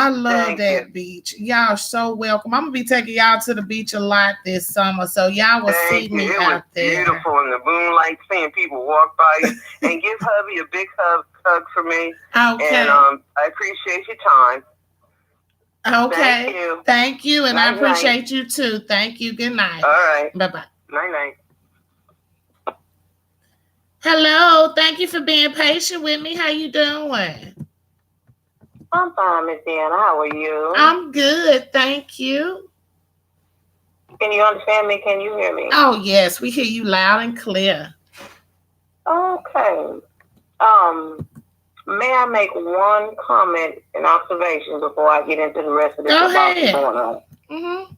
love that beach. Y'all so welcome. I'm gonna be taking y'all to the beach a lot this summer, so y'all will see me out there. Beautiful in the moonlight, seeing people walk by you. And give hubby a big hug for me. Okay. And I appreciate your time. Okay. Thank you. And Night, I appreciate you too. Thank you. Good night. All right. Bye-bye. Night. Hello. Thank you for being patient with me. How you doing? I'm fine, Miss Deanna. How are you? I'm good. Thank you. Can you understand me? Can you hear me? Oh, yes. We hear you loud and clear. Okay. May I make one comment and observation before I get into the rest of this? Go ahead. Going on? Mm-hmm.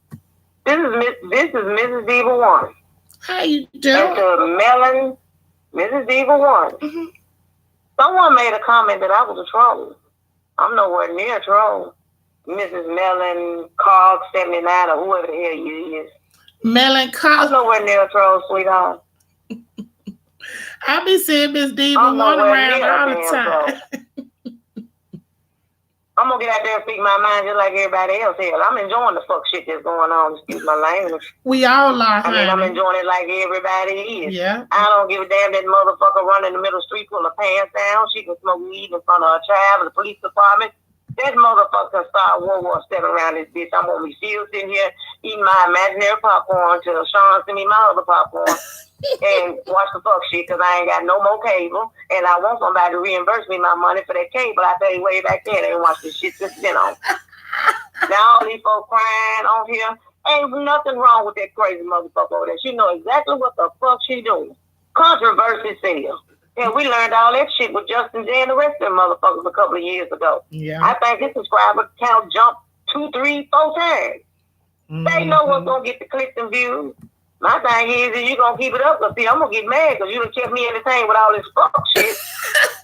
This is Mrs. Diva 1. How you doing? And to Melon, Mrs. Diva 1. Mm-hmm. Someone made a comment that I was a troll. I'm nowhere near a troll. Mrs. Melon, Cog 79, or whoever the hell you is. Melon Cog. I'm nowhere near a troll, sweetheart. I be seeing Miss Diva 1 around all the time. I'm gonna get out there and speak my mind just like everybody else here. I'm enjoying the fuck shit that's going on. Excuse my language. We all are. I mean, I'm enjoying it like everybody is. Yeah. I don't give a damn that motherfucker running the middle street, pull her pants down. She can smoke weed in front of her child, the police department. That motherfucker start World War 7 around this bitch. I'm gonna be still sitting here eating my imaginary popcorn till Sean send me my other popcorn and watch the fuck shit because I ain't got no more cable and I want somebody to reimburse me my money for that cable I paid way back then. I ain't watched this shit since then on. Now all these folks crying on here. Ain't nothing wrong with that crazy motherfucker over there. She know exactly what the fuck she doing. Controversy sale. And we learned all that shit with Justin J and the rest of them motherfuckers a couple of years ago. Yeah. I think his subscriber count jumped 2, 3, 4 times. Mm-hmm. They know what's going to get the clicks and views. My thing is you going to keep it up. Because, see, I'm going to get mad because you done kept me entertained with all this fuck shit.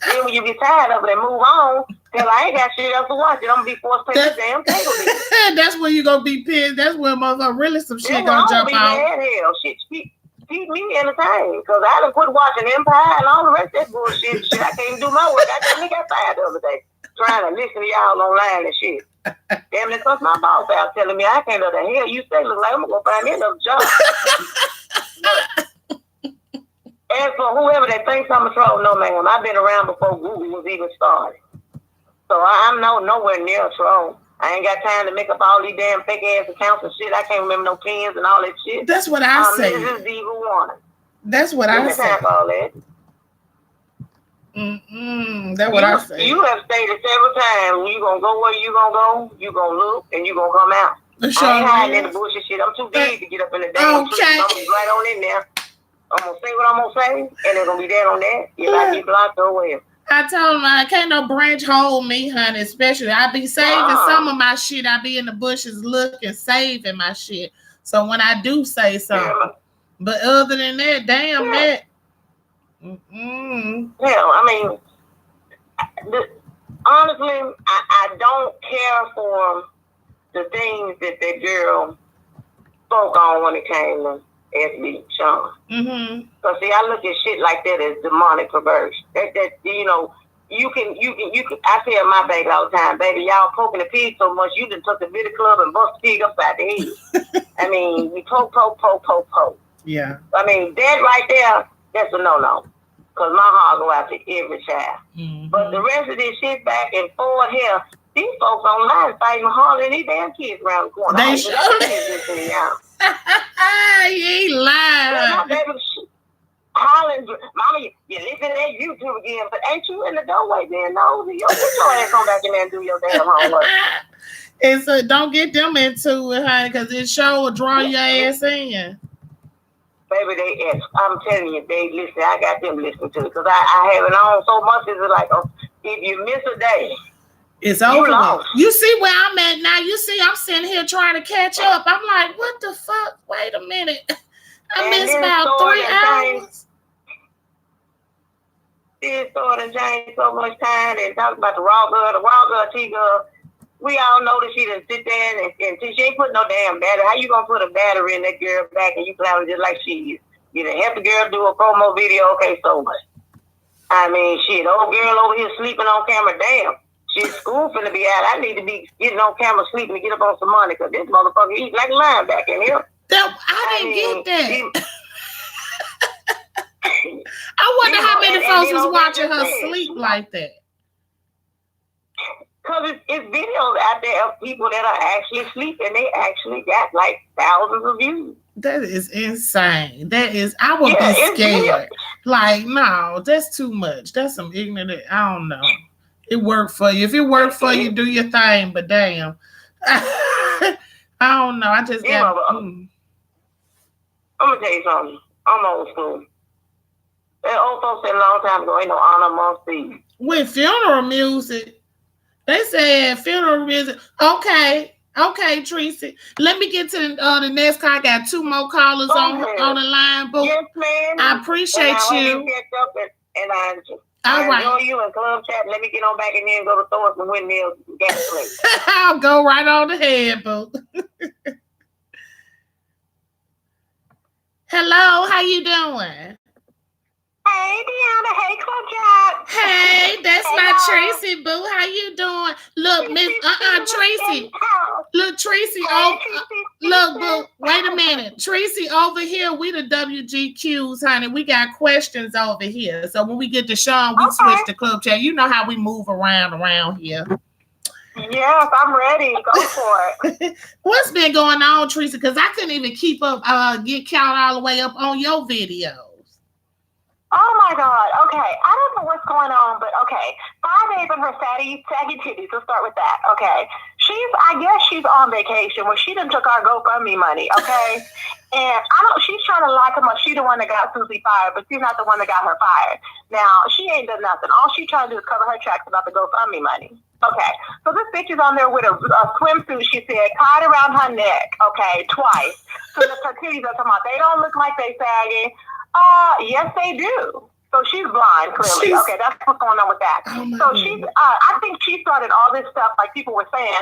Then when you get tired of it and move on, till I ain't got shit else to watch it, I'm going to be forced to pay the damn cable bill. That's when you going to be pissed. That's when motherfucker really some shit going to jump out. Hell, shit, keep me entertained. Because I done quit watching Empire and all the rest of that bullshit. Shit, I can't even do my work. I just got tired the other day trying to listen to y'all online and shit. Damn it, because my boss out telling me I can't know the hell you say. Look like I'm going to go find me another job. As for whoever that thinks I'm a troll, no, ma'am. I've been around before Google was even started. So I'm nowhere near a troll. I ain't got time to make up all these damn fake ass accounts and shit. I can't remember no pins and all that shit. That's what I say. Mrs. Diva Warner. That's what I say. Time for all that. That's what I say. You have stated several times, you gonna go where you gonna go, you gonna look, and you gonna come out. Sure I ain't hiding in the bullshit shit. I'm too big to get up in the damn tree. I'm gonna be right on in there. I'm gonna say what I'm gonna say, and it's gonna be that on that. If I get blocked or whatever. I told him I can't no branch hold me, honey. Especially I be saving some of my shit. I be in the bushes looking, saving my shit. So when I do say something, but other than that, damn that. Hell, I mean, honestly, I don't care for the things that girl spoke on when it came to SB Sean. Because see, I look at shit like that as demonic perversion. That you know, you can. I tell my baby all the time, baby, y'all poking the pig so much, you done took the bitty club and bust the pig upside the head. I mean, we poke. Yeah. I mean, that right there, that's a no. Because my heart go out to every child. But the rest of this shit back and forth here, these folks online fighting harder than these damn kids around the corner. They surely. You ain't lying. My baby hollering, Mama, you listening to YouTube again, but ain't you in the doorway being nosy? Yo, get your ass come back in there and do your damn homework. And so don't get them into it, honey, because it sure will draw your ass in. Baby, I'm telling you, they listen. I got them listening to it because I have it on so much. It's like, if you miss a day, it's over. You see where I'm at now. You see, I'm sitting here trying to catch up. I'm like, what the fuck? Wait a minute. I missed about 3 hours. This sort of James so much time and talk about the raw girl, T-girl. We all know that she done sit there and she ain't put no damn battery. How you gonna put a battery in that girl back and you clown just like she is? You done help the girl do a promo video, okay, so much. I mean, shit, old girl over here sleeping on camera, damn. She's school finna be out. I need to be getting on camera sleeping to get up on some money because this motherfucker eat like a linebacker in here. I didn't get that. I wonder how many folks was watching her sleep like that. Because it's videos out there of people that are actually asleep and they actually got like thousands of views. That is insane. I would be scared. Like, no, that's too much. That's some ignorant, I don't know. It worked for you. If it worked for you, do your thing, but damn. I don't know. I just got... I'm going to tell you something. I'm old school. That old folks said a long time ago, ain't no honor amongst thieves. With funeral music, they said funeral music. Okay, Tracy. Let me get to the next call. I got 2 more callers on the line, boo. Yes, ma'am. I appreciate you. I enjoy you in club chat. Let me get on back in there and go to throwing some windmills and gas plates. I'll go right on ahead, boo. Hello, how you doing? Hey, Deanna. Hey, Club Chat. Hey, that's my Tracy, boo. How you doing? Look, Miss Tracy. Look, Tracy. Look, boo. Wait a minute. Tracy, over here, we the WGQs, honey. We got questions over here. So when we get to Sean, we switch to Club Chat. You know how we move around here. Yes, I'm ready. Go for it. What's been going on, Tracy? Because I couldn't even keep up, get caught all the way up on your videos. Oh my God. Okay. I don't know what's going on, but okay. 5 days on her saggy titties. Let's start with that. Okay. I guess she's on vacation when she done took our GoFundMe money. Okay. And she's trying to lock him up. She's the one that got Susie fired, but she's not the one that got her fired. Now, she ain't done nothing. All she's trying to do is cover her tracks about the GoFundMe money. Okay. So this bitch is on there with a swimsuit, she said, tied around her neck. Okay. Twice. So the titties are talking about, they don't look like they sagging. Yes, they do. So she's blind, clearly. Okay, that's what's going on with that. So she's, I think she started all this stuff, like people were saying,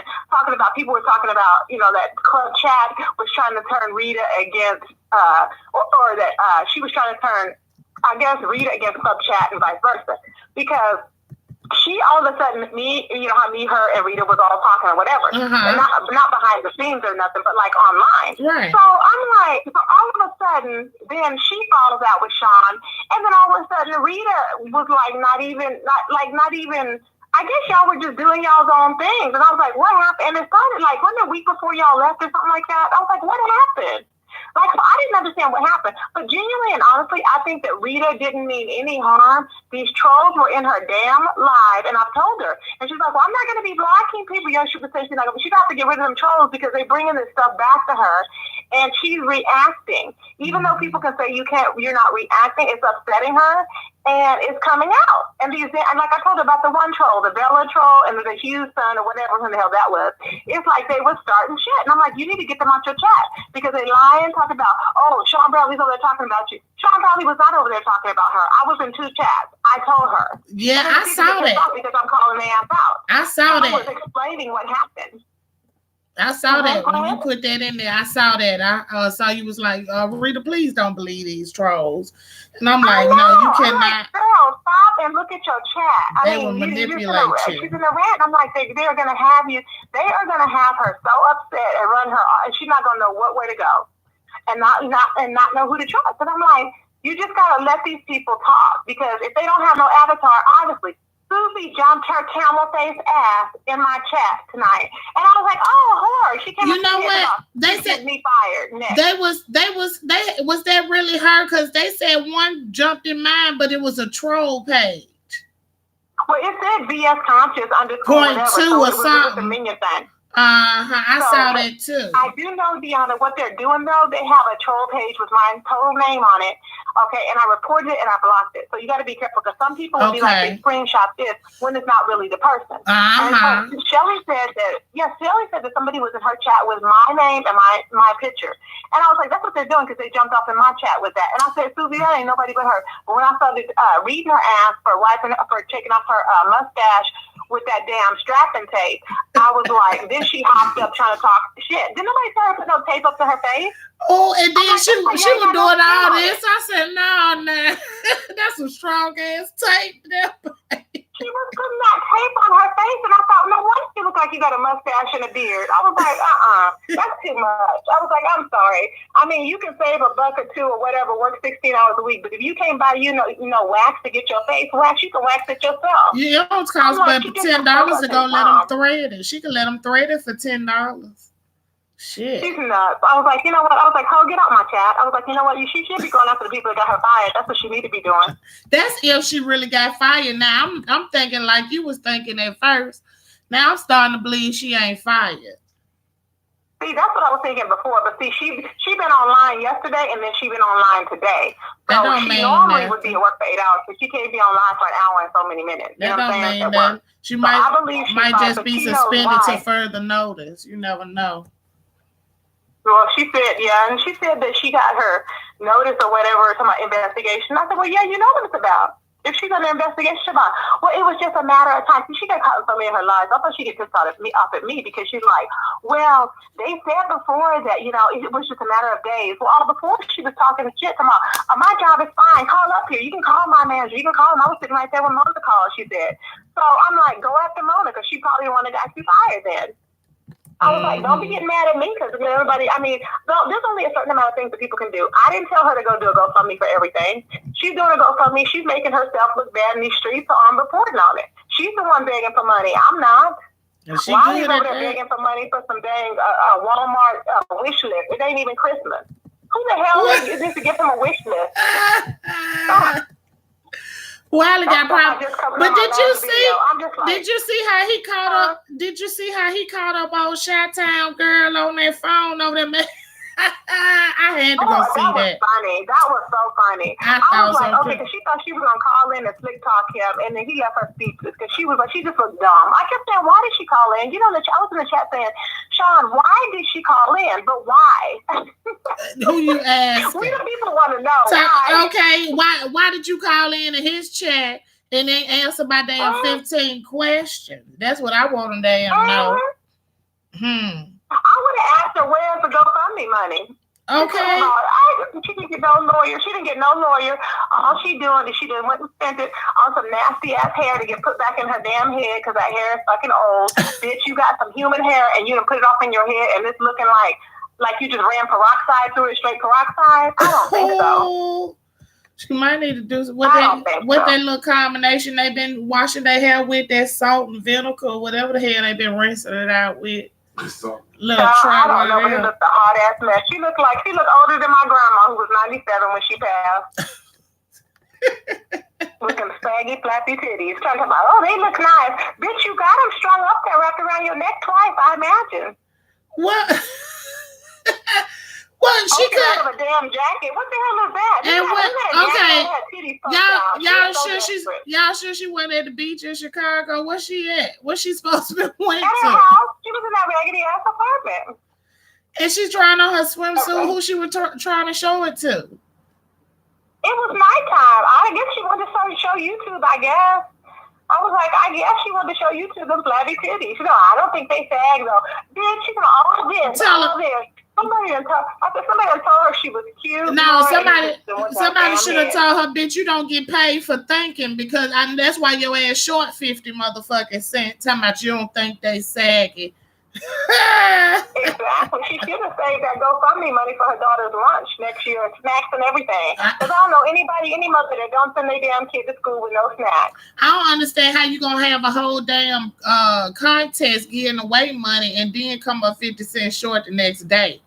people were talking about, that Club Chat was trying to turn Rita against, or that she was trying to turn, I guess, Rita against Club Chat and vice versa. Because she all of a sudden, how her and Rita was all talking or whatever. And not behind the scenes or nothing, but like online. Right. So I'm like, all of a sudden, then she follows out with Sean, and then all of a sudden Rita was like not even, I I guess y'all were just doing y'all's own things. And I was like, what happened? And it started like, wasn't it a week before y'all left or something like that? I was like, what happened? Like, so I didn't understand what happened. But genuinely and honestly, I think that Rita didn't mean any harm. These trolls were in her damn live, and I've told her. And she's like, well, I'm not going to be blocking people. You know, she was saying, she's like, she got to get rid of them trolls because they're bringing this stuff back to her. And she's reacting. Even though people can say you're not reacting, it's upsetting her. And it's coming out. And like I told her about the one troll, the Bella troll, and the Hughes son, or whatever the hell that was. It's like they were starting shit. And I'm like, you need to get them out your chat. Because they lie and talk about, oh, Sean Bradley's over there talking about you. Sean Bradley was not over there talking about her. I was in 2 chats. I told her. Yeah, I saw that. Because I'm calling the ass out. I saw that. I was explaining what happened. I saw that when you put that in there. I saw that. I saw you was like, Rita, please don't believe these trolls. And I'm like, no, you cannot. Like, girl, stop and look at your chat. They will manipulate you. She's in a rant. I'm like, they're going to have you. They are going to have her so upset and run her, and she's not going to know what way to go, and not know who to trust. And I'm like, you just got to let these people talk, because if they don't have no avatar, obviously. Susie jumped her camel face ass in my chat tonight, and I was like, "Oh, her!" She came. You know what? They said me fired. Next. Was that really her? Because they said one jumped in mine, but it was a troll page. Well, it said BS conscious _2 so or something. The minion thing. I saw that too. I do know, Deanna, what they're doing though. They have a troll page with my total name on it. Okay, and I reported it and I blocked it. So you got to be careful, because some people will be like, they screenshot this when it's not really the person. And so Shelly said that somebody was in her chat with my name and my picture. And I was like, that's what they're doing, because they jumped off in my chat with that. And I said, Susie, that ain't nobody but her. But when I started reading her ass for taking off her mustache with that damn strapping tape, I was like, then she hopped up trying to talk shit. Did nobody tell her to put no tape up to her face? Oh, and then she was doing all this. I said, no, that's some strong ass tape there. She was putting that tape on her face, and I thought, no wonder you look like you got a mustache and a beard. I was like, that's too much. I was like, I'm sorry. I mean, you can save $1 or $2 or whatever, work 16 hours a week, but if you can't buy, wax to get your face wax, you can wax it yourself. Yeah, it don't cost but $10 to go let them thread it. She can let them thread it for $10. Shit. She's nuts. I was like, you know what? I was like, get out my chat. I was like, you know what? She should be going after the people that got her fired. That's what she need to be doing. That's if she really got fired. Now I'm thinking like you was thinking at first. Now I'm starting to believe she ain't fired. See, that's what I was thinking before. But see, she been online yesterday, and then she been online today. So she normally would be at work for 8 hours, but she can't be online for an hour and so many minutes. That don't mean that. She might just be suspended to further notice. You never know. Well, she said, and she said that she got her notice or whatever, to my investigation. I said, well, yeah, you know what it's about. If she's under investigation, about, well, it was just a matter of time. She got caught in so many of her lies. I thought she get pissed off at me because she's like, well, they said before that, it was just a matter of days. Well, before she was talking shit about, my job is fine. Call up here. You can call my manager. You can call him. I was sitting right there when Mona called, she said. So I'm like, go after Mona, because she probably wanted to actually fire then. I was like, don't be getting mad at me, because everybody, there's only a certain amount of things that people can do. I didn't tell her to go do a GoFundMe for everything. She's doing a GoFundMe. She's making herself look bad in these streets, so I'm reporting on it. She's the one begging for money. I'm not. Why are you over there begging for money for some dang Walmart wish list? It ain't even Christmas. Who the hell is this to give him a wish list? Wiley got problems. But did you see how he caught up? Did you see how he caught up old Chi-Town girl on that phone over there? I had to go see that. Funny. That was so funny. I was like, okay, because she thought she was gonna call in and slick talk him, and then he left her speechless because she was like, she just looked dumb. I kept saying, why did she call in? I was in the chat saying, Sean, why did she call in? But why? Who you asking? We the people want to know. Why? Okay, why did you call in his chat and then answer my damn 15 questions? That's what I want to damn know. I would have asked her where's the GoFundMe money. Okay. She didn't get no lawyer. All she doing is she done went and spent it on some nasty ass hair to get put back in her damn head, because that hair is fucking old. Bitch, you got some human hair and you done put it off in your head, and it's looking like you just ran peroxide through it, straight peroxide. I don't think so. She might need to do I don't think so. that little combination they've been washing their hair with, that salt and vinegar or whatever the hell they've been rinsing it out with. So, Try I don't know, but it looked a hot ass mess. She looked older than my grandma, who was 97 when she passed. Looking saggy, flappy titties. Talking about, oh, they look nice. Bitch, you got them strung up there, wrapped around your neck twice, I imagine. What? What? She could out of a damn jacket. What the hell is that? And y'all sure she went at the beach in Chicago? Where's she at? Where's she supposed to be went at her to? house. She was in that raggedy ass apartment. And she's trying on her swimsuit. Who she was trying to show it to? It was nighttime. I guess she wanted to show YouTube, I guess. I was like, I guess she wanted to show YouTube them flabby titties. No, I don't think they sag though. Bitch, she's all this, all this. Somebody done told her she was cute. No, somebody should have told her, bitch, you don't get paid for thinking, because that's why your ass short 50 motherfucking cents. Talking about you don't think they saggy. Exactly. She should have saved that GoFundMe money for her daughter's lunch next year and snacks and everything. Because I don't know any mother that don't send their damn kid to school with no snacks. I don't understand how you gonna have a whole damn contest giving away money and then come up 50 cents short the next day.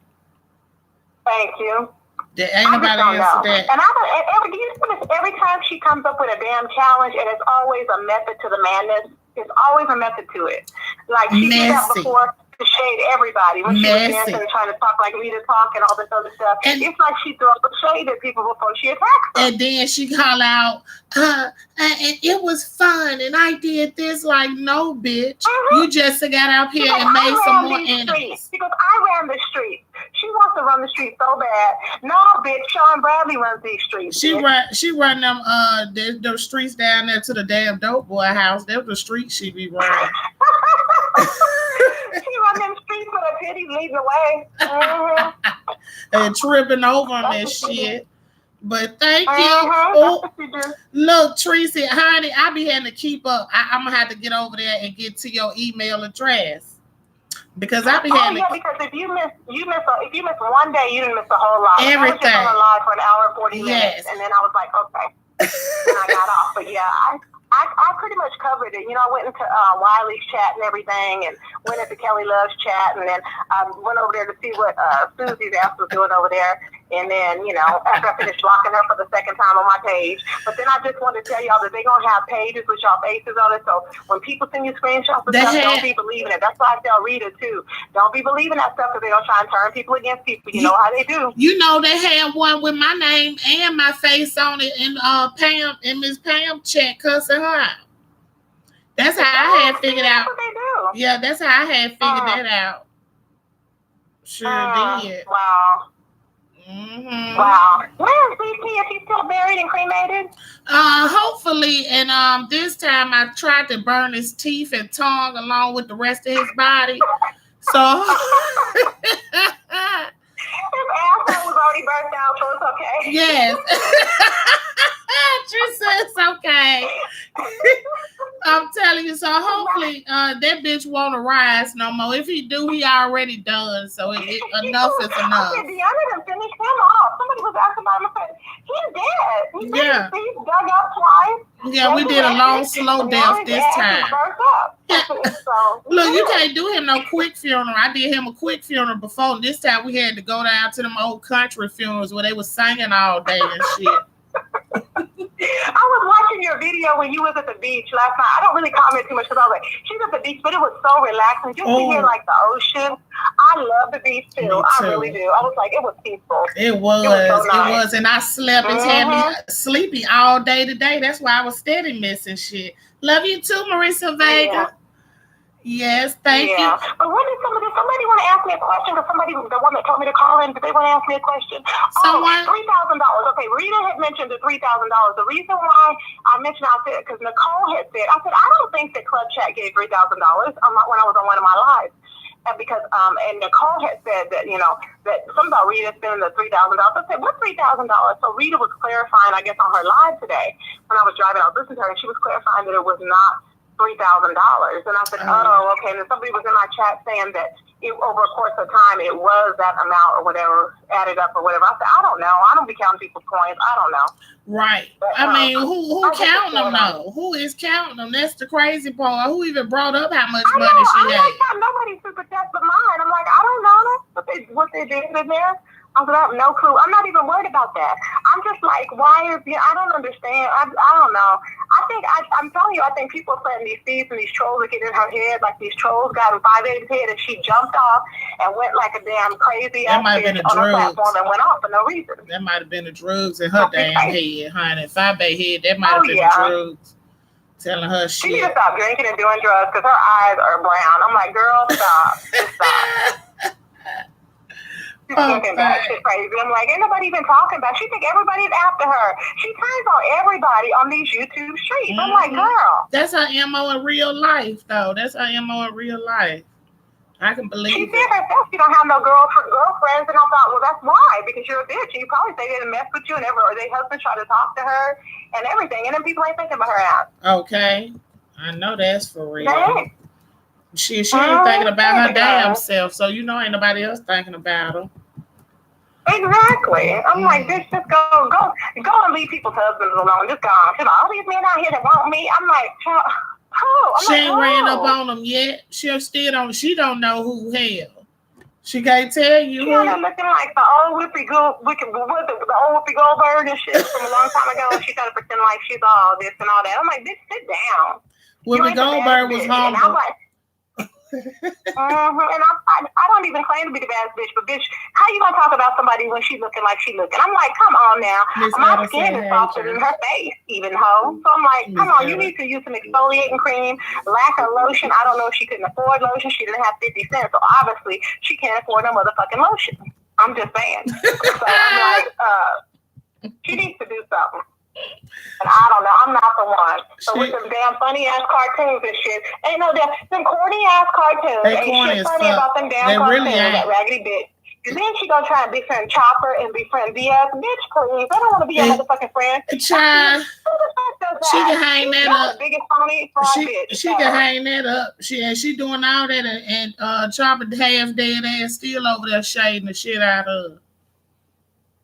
Thank you. There ain't nobody answer that. And every time she comes up with a damn challenge, and it's always a method to the madness. It's always a method to it. Like she did that before to shade everybody when she was dancing and trying to talk like Rita talk and all this other stuff. And it's like she throws shade at people before she attacks them. And then she call out, and it was fun, and I did this. Like, no, bitch. You just got out here and made some more enemies. Because I ran the streets. She wants to run the streets so bad. No, bitch, Sean Bradley runs these streets. She run them those streets down there to the damn dope boy house. That's the street she be running. She run them streets with her titties leading the way. And tripping over on that shit. But thank you. Oh, look, Tracy, honey, I be having to keep up. I'm gonna have to get over there and get to your email address. Because I be having because if you miss one day, you didn't miss a whole lot. Everything. I was just on live for an hour and 40 minutes, and then I was like, okay, and I got off. But yeah, I pretty much covered it. You know, I went into Wiley's chat and everything, and went into Kelly Love's chat, and then I went over there to see what Susie's ass was doing over there. And then, you know, after I finished blocking her for the second time on my page. But then I just wanted to tell y'all that they're going to have pages with y'all faces on it. So when people send you screenshots of stuff, don't be believing it. That's why I tell Rita, too. Don't be believing that stuff because they're going to try and turn people against people. You know how they do. You know, they had one with my name and my face on it, and Pam and Miss Pam chat cussing her out. That's how I had figured out. That's what they do. Yeah, that's how I had figured that out. Sure did. Wow. Mm-hmm. Wow. Where is BT? Is he still buried and cremated? Hopefully. And this time I tried to burn his teeth and tongue along with the rest of his body. So his asshole was already burnt out, so it's okay. Yes. She said it's okay. I'm telling you. So hopefully that bitch won't arise no more. If he do, he already done. So enough is enough. I said, Deanna done finished him off. Somebody was asking about him. I said, he's dead. He's dug up twice. Yeah, we did a long, slow death this time. Yeah. So, look, you can't do him no quick funeral. I did him a quick funeral before. This time we had to go down to them old country funerals where they was singing all day and shit. I was watching your video when you was at the beach last night. I don't really comment too much because I was like, she's at the beach, but it was so relaxing. Just to hear like the ocean. I love the beach too. I really do. I was like, it was peaceful. It was. So nice. It was. And I slept and had me sleepy all day today. That's why I was steady missing shit. Love you too, Marissa Vega. Yeah. Yes, thank you. But when did somebody want to ask me a question? Because the one that told me to call in, did they want to ask me a question? Someone? $3,000. Okay, Rita had mentioned the $3,000. The reason why I mentioned I said, because Nicole had said, I don't think that Club Chat gave $3,000 when I was on one of my lives. And because and Nicole had said that, you know, that something about Rita spending the $3,000. I said, what $3,000? So Rita was clarifying, I guess, on her live today when I was driving. I was listening to her, and she was clarifying that it was not $3,000. And I said, oh, okay. And somebody was in my chat saying that over a course of time, it was that amount or whatever, added up or whatever. I said, I don't know. I don't be counting people's coins. I don't know. Right. But, I mean, who counting them though? Who is counting them? That's the crazy part. Who even brought up how much money she had? Nobody's super chat but mine. I'm like, I don't know what they did in there. I have no clue. I'm not even worried about that. I'm just like, I don't understand. I don't know. I'm telling you, I think people are planting these seeds and these trolls are getting in her head. Like these trolls got in 5'8" head and she jumped off and went like a damn crazy ass bitch on a platform and went off for no reason. That might have been the drugs in her damn head, honey. 5'8" head, that might have been the drugs. Telling her shit. She need to stop drinking and doing drugs because her eyes are brown. I'm like, girl, stop. Just stop. She's looking back. She's crazy. I'm like, ain't nobody even talking about. She think everybody's after her. She turns on everybody on these YouTube streets. I'm like, girl. That's her MO in real life, though. That's her MO in real life. I can believe she said herself she don't have no girlfriends, and I thought, well, that's why, because you're a bitch. And you probably say they didn't mess with you, and or their husband tried to talk to her and everything, and then people ain't thinking about her ass. Okay, I know that's for real. Dang. She ain't thinking about her damn self, so you know ain't nobody else thinking about her. Exactly. I'm like, bitch, just go and leave people's husbands alone. Just go. She's like, all these men out here that want me. I'm like, she ain't ran up on them yet. She don't know who hell. She can't tell you. She looking like the old Whoopi Goldberg and shit from a long time ago. And she trying to pretend like she's all this and all that. I'm like, bitch, sit down. Whoopi Goldberg was humble. And I don't even claim to be the bad bitch, but bitch, how you gonna talk about somebody when she's looking like she looking? I'm like, come on now. My skin is softer than her face, even hoe. So I'm like, come on, you need to use some exfoliating cream, lack of lotion. I don't know if she couldn't afford lotion. She didn't have 50 cents, so obviously she can't afford no motherfucking lotion. I'm just saying. So I'm like, she needs to do something. And I don't know, I'm not the one. So with them damn funny ass cartoons and shit, ain't no damn them corny ass cartoons. Ain't shit funny about them damn cartoons. Really that raggedy bitch. And then she gonna try and befriend Chopper and befriend Diaz. Bitch, please, I don't want to be your motherfucking friend. Child, she can hang that up. Biggest phony fraud bitch. She can hang that up. She doing all that and Chopper half dead ass still over there shading the shit out of her.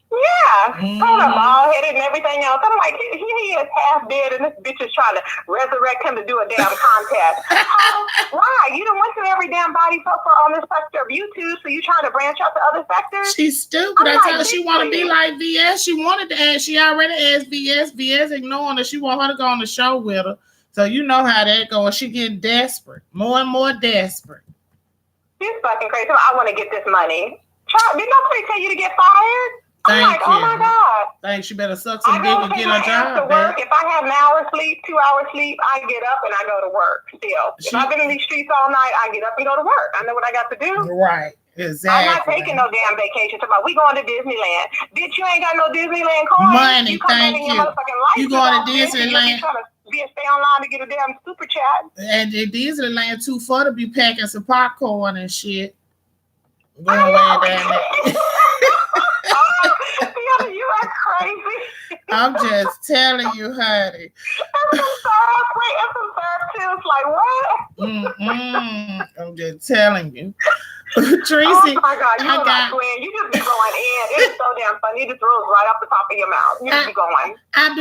Yeah, kind of bald-headed and everything else. I'm like, he is half dead, and this bitch is trying to resurrect him to do a damn contest. Why? You done went to every damn body filter on this sector of YouTube, so you trying to branch out to other sectors? She's stupid. I told her she want to be like VS. She wanted to ask. She already asked VS. VS ignoring her. She want her to go on the show with her. So you know how that goes. She getting desperate, more and more desperate. She's fucking crazy. I want to get this money. Did nobody tell you to get fired? I'm like, oh my God. Thanks, you better suck some dick and get a job back. If I have an hour sleep, 2 hours sleep, I get up and I go to work still. If I've been in these streets all night, I get up and go to work. I know what I got to do. Right, exactly. I'm not taking no damn vacation. About we going to Disneyland. Bitch, you ain't got no Disneyland coins. Money, thank you. You going to Disneyland. Stay online to get a damn super chat. And Disneyland too far to be packing some popcorn and shit. Going way down there. You are crazy. I'm just telling you, honey. And some syrup too. It's like what? I'm just telling you. Tracy, oh my God, you like twin. You just be going in. It's so damn funny. You just throw it right off the top of your mouth. You just be going.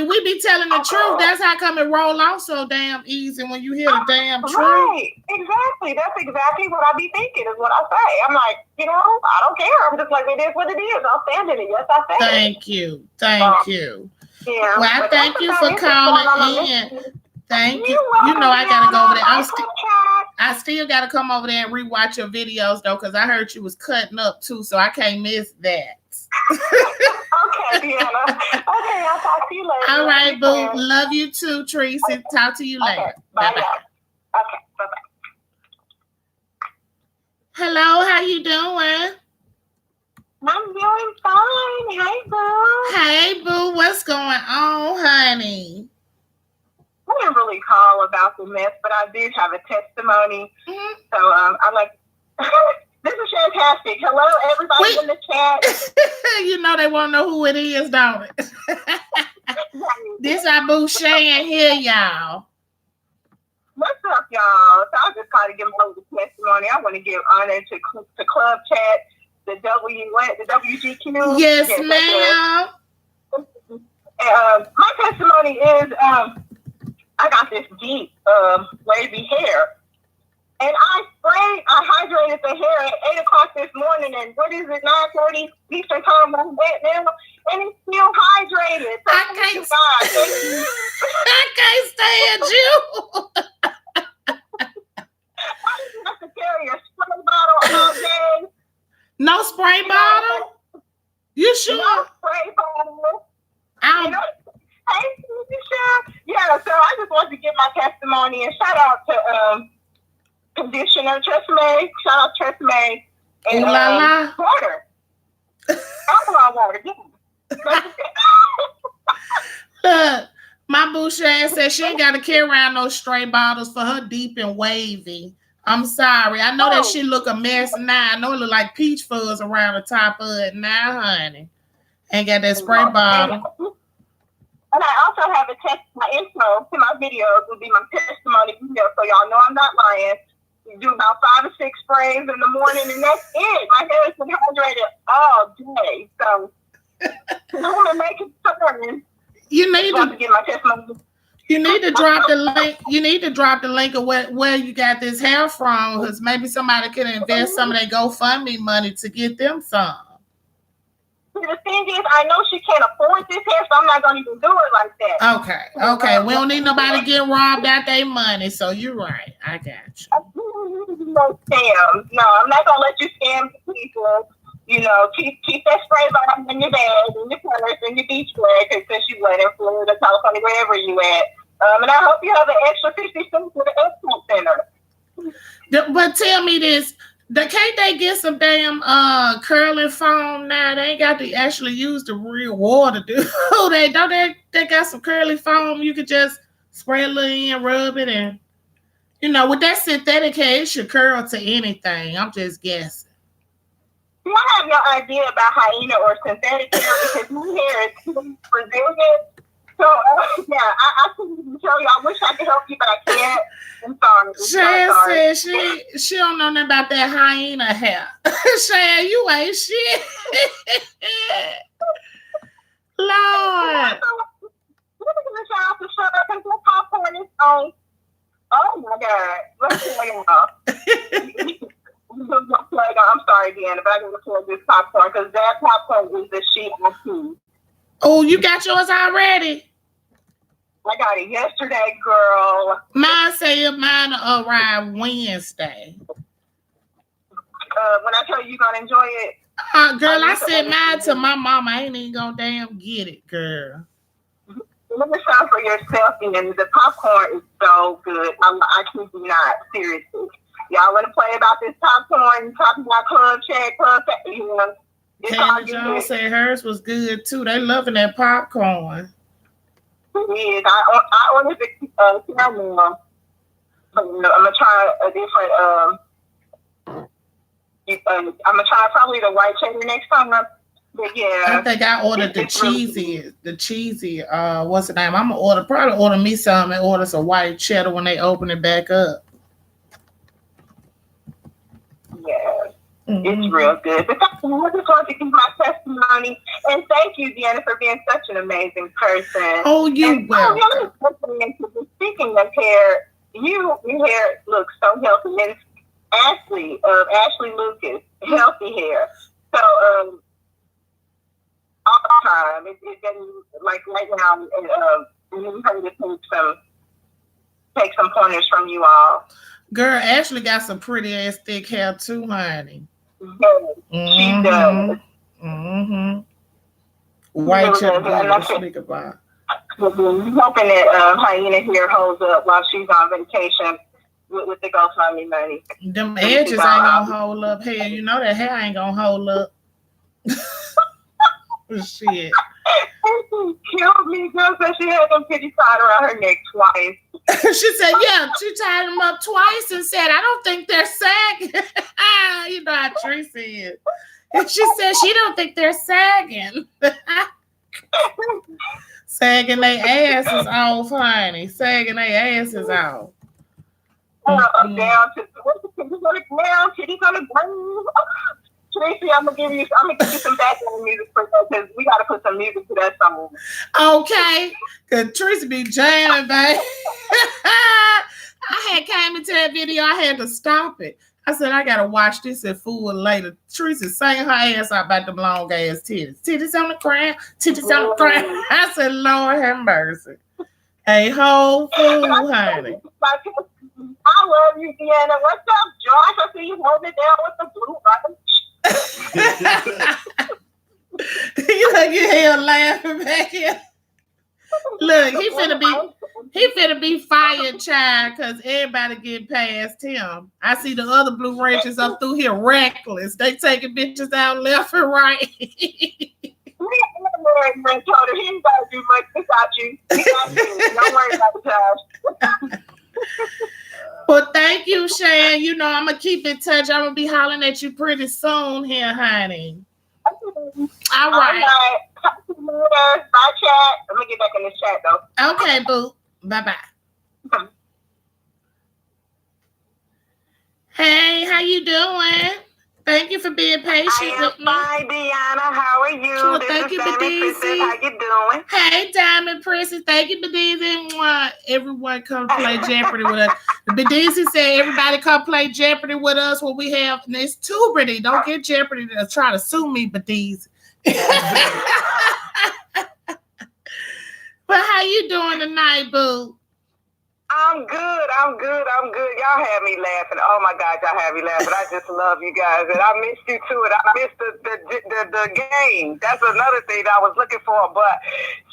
We be telling the truth. That's how come it roll off so damn easy when you hear the damn truth. Right, exactly. That's exactly what I be thinking is what I say. I'm like, I don't care. I'm just like, it is what it is. I'll stand in it. Yes, I say Thank you. Thank you. Yeah. Well, I thank you for calling in. Thank you. You know I gotta go over there. I still gotta come over there and rewatch your videos though, because I heard you was cutting up too, so I can't miss that. Okay, Deanna. Okay, I'll talk to you later. All right, boo. Love you too, Tracy. Okay. Talk to you later. Okay. Bye. Okay, bye-bye. Hello, how you doing? I'm doing fine. Hey, boo. Hey, boo. What's going on, honey? I didn't really call about the mess, but I did have a testimony. Mm-hmm. So I'm like, this is fantastic. Hello, everybody in the chat. You know they want to know who it is, don't it? This our boo Shan here, y'all. What's up, y'all? So I just kind of give my little testimony. I want to give honor to Club Chat, the WGQ. Yes, ma'am. My testimony is I got this deep wavy hair. And I hydrated the hair at 8 o'clock this morning, and what is it, 9:40 Eastern time? I'm wet now, and it's still hydrated. So I can't stand you. I didn't have to carry a spray bottle all day. No spray bottle? You sure? No spray bottle. I'm Hey, you sure? Yeah, so I just wanted to give my testimony and shout out to Conditioner Tresemme. Shout out Tresemme and water. Alkaline water. Look, my boucher ass said she ain't got to carry around no stray bottles for her deep and wavy. I'm sorry. I know that shit look a mess now. I know it look like peach fuzz around the top of it now, honey. Ain't got that spray bottle. And I also have my intro to my videos will be my testimony video, so y'all know I'm not lying. You do about 5 or 6 sprays in the morning, and that's it. My hair has been hydrated all day, so I want to make it fun. You need to get my testimony. You need to drop the link. You need to drop the link of where you got this hair from, because maybe somebody can invest some of their GoFundMe money to get them some. The thing is, I know she can't afford this hair, so I'm not going to even do it like that. Okay. We don't need nobody to get robbed out their money, so you're right. I got you. No scams. No, I'm not going to let you scam people. You know, keep that spray bottle in your bag, in your purse, in your beach wear, because since you went in Florida, California, wherever you at. And I hope you have an extra 50 cents for the export center. But tell me this. Can't they get some damn curling foam now? They ain't got to actually use the real water, do they? They got some curly foam. You could just spray a little in, rub it, and with that synthetic hair, it should curl to anything. I'm just guessing. I have no idea about hyena or synthetic hair because my hair is too Brazilian. So, I couldn't even tell you. I wish I could help you, but I can't. I'm sorry. Shan said she don't know nothing about that hyena hair. Shan, you ain't shit. Lord. Shout out to Shut Up and Get Popcorn is on. Oh, my God. Let's play it off. I'm sorry, Deanna, but I gotta plug this popcorn because that popcorn is the sheet I see. Oh, you got yours already? I got it yesterday, girl. Mine arrive Wednesday. When I tell you you're gonna enjoy it. Girl, I sent mine to my mama. I ain't even gonna damn get it, girl. Look at something for yourself, and the popcorn is so good. I kid you not, seriously. Y'all want to play about this popcorn? Talking about Club Chat. Hannah Jones said hers was good too. They loving that popcorn. Yes, I ordered the caramel. I'm gonna try a different. I'm gonna try probably the white cheddar next time. But yeah, I think I ordered the cheesy. What's the name? I'm gonna probably order me some and order some white cheddar when they open it back up. Yeah, it's real good. But I just wanted to give my testimony and thank you, Deanna, for being such an amazing person. Oh, you're welcome. Speaking of hair, your hair looks so healthy. And Ashley Lucas, healthy hair. So all the time, it's been like right now, and we heard to take some pointers from you all. Girl, Ashley got some pretty ass thick hair too, honey. She does. Mm-hmm. White cheddar, speak about. I'm hoping that Hyena here holds up while she's on vacation with the GoFundMe money. Them edges ain't gonna hold up. Hell, you know that hair ain't gonna hold up. Shit. She killed me, girl, so she had them piggy tied around her neck twice. She said, yeah, she tied them up twice and said, I don't think they're sagging. You know how Tracy is. And she said she don't think they're sagging. Sagging their asses off, honey. Sagging their asses off. Down to what's the titties on the ground, titties on the ground. Tracy, I'm gonna give you some background music for that because we gotta put some music to that song. Okay, cause Tracy be jamming, babe. I had came into that video, I had to stop it. I said, I gotta watch this at full later. Tracy sang her ass out about them long ass titties. Titties on the ground, titties on the ground. I said, Lord have mercy. A whole fool, honey. I love you, Deanna. What's up, Josh? I see you holding it down with the blue button. You look at him laughing back here. Look, he finna be fired, child, because everybody get past him. I see the other Blue Rangers up through here reckless. They taking bitches out left and right. He ain't gotta do much without you. Don't worry about the child. Well, thank you, Shan. You know, I'm gonna keep in touch. I'm gonna be hollering at you pretty soon here, honey. All right. Talk to you later. Bye, chat. Let me get back in this chat, though. Okay, boo. Bye-bye. Hey, how you doing? Thank you for being patient with me. Hi, Deanna. How are you? Sure, This thank is you, Diamond Bedizi. Princess. How you doing? Hey, Diamond Princess. Thank you, Bedizi. Everyone come play Jeopardy with us. Bedizi said everybody come play Jeopardy with us when we have, and it's Tuberty. Don't get Jeopardy to try to sue me, Bedizi. But how you doing tonight, boo? I'm good. Y'all had me laughing. Oh my God, y'all had me laughing. I just love you guys, and I missed you too. And I missed the game. That's another thing I was looking for. But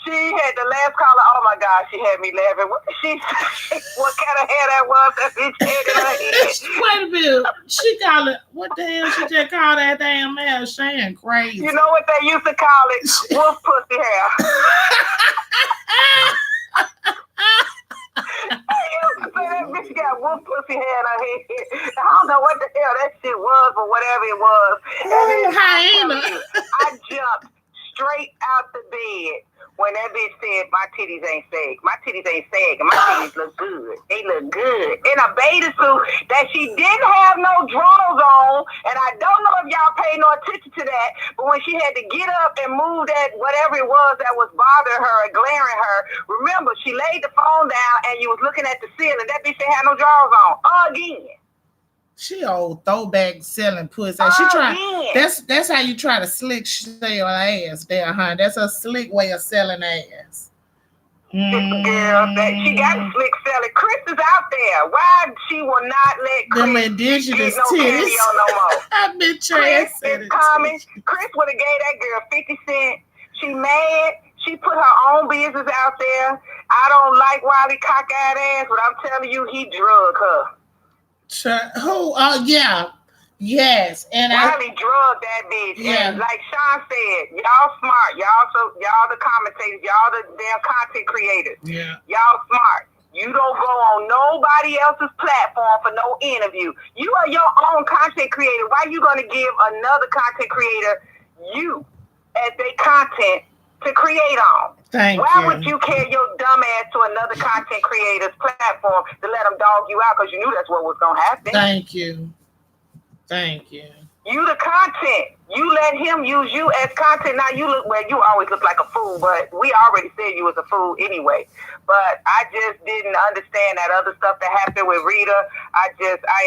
she had the last caller. Oh my God, she had me laughing. What did she say? What kind of hair that was? That bitch had in her head. Wait a minute. She called it. What the hell? She just called that damn hair Shan crazy. You know what they used to call it? Wolf pussy hair. That bitch got wolf pussy hair in her head. I don't know what the hell that shit was, but whatever it was. Hyena. I jumped straight out the bed when that bitch said, my titties ain't sag. My titties ain't sag, and my titties look good. They look good. In a bathing suit that she didn't have no drawers on, and I don't know if y'all pay no attention to that, but when she had to get up and move that whatever it was that was bothering her and glaring her, remember, she laid the phone down and you was looking at the ceiling. That bitch didn't have no drawers on. Again. She old throwback selling pussy. She try. That's how you try to slick sell ass there, huh? That's a slick way of selling ass. Girl, she got a slick selling. Chris is out there. Why she will not let Chris Them indigenous get no cameo no more? I bet your Chris ass said is it. coming. Chris would have gave that girl 50 cents. She mad. She put her own business out there. I don't like Wiley cockeyed ass, but I'm telling you, he drug her. Who? Oh, yeah. Yes. And Wiley drugged that bitch. Yeah. And like Sean said, y'all smart. Y'all the commentators. Y'all the damn content creators. Yeah. Y'all smart. You don't go on nobody else's platform for no interview. You are your own content creator. Why you going to give another content creator you as their content to create on? Why would you carry your dumb ass to another content creator's platform to let them dog you out because you knew that's what was going to happen? Thank you. You the content. You let him use you as content. Now you always look like a fool, but we already said you was a fool anyway. But I just didn't understand that other stuff that happened with Rita. I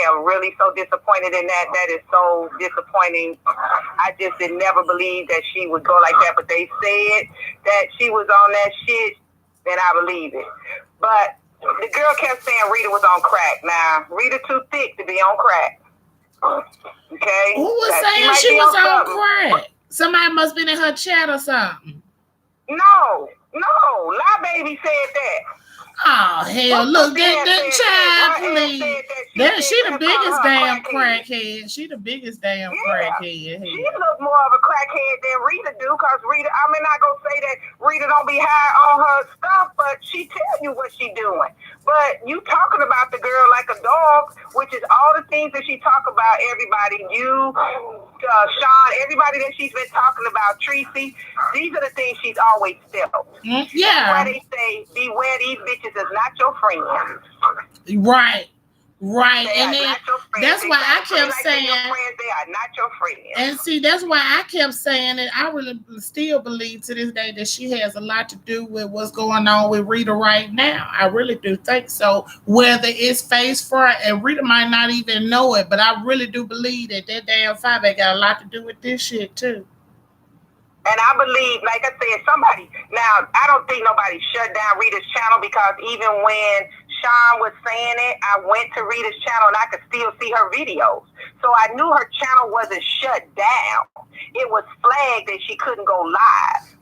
am really so disappointed in that. That is so disappointing. I just did never believe that she would go like that, but they said that she was on that shit, and I believe it. But the girl kept saying Rita was on crack. Now, Rita too thick to be on crack. Okay. Who was saying she was on crack? Somebody must have been in her chat or something. No. Lie Baby said that. Oh, hell. Look, that child, please. She the biggest damn crackhead. She the biggest damn crackhead. She look more of a crackhead than Rita do, because Rita, I'm not going to say that Rita don't be high on her stuff, but she tell you what she doing. But you talking about the girl like a dog, which is all the things that she talk about, everybody, you, Sean, everybody that she's been talking about, Tracy, these are the things she's always felt. Yeah. That's why they say, beware these bitches is not your friends. Right. Right. They And are then not your friends. that's They why try I to play kept like they're your saying, friends. They are not your friends. and see, that's why I kept saying it. I really still believe to this day that she has a lot to do with what's going on with Rita right now. I really do think so. Whether it's face front, and Rita might not even know it, but I really do believe that damn Fabe got a lot to do with this shit too. And I believe, like I said, somebody, now, I don't think nobody shut down Rita's channel, because even when Sean was saying it, I went to Rita's channel and I could still see her videos. So I knew her channel wasn't shut down. It was flagged that she couldn't go live,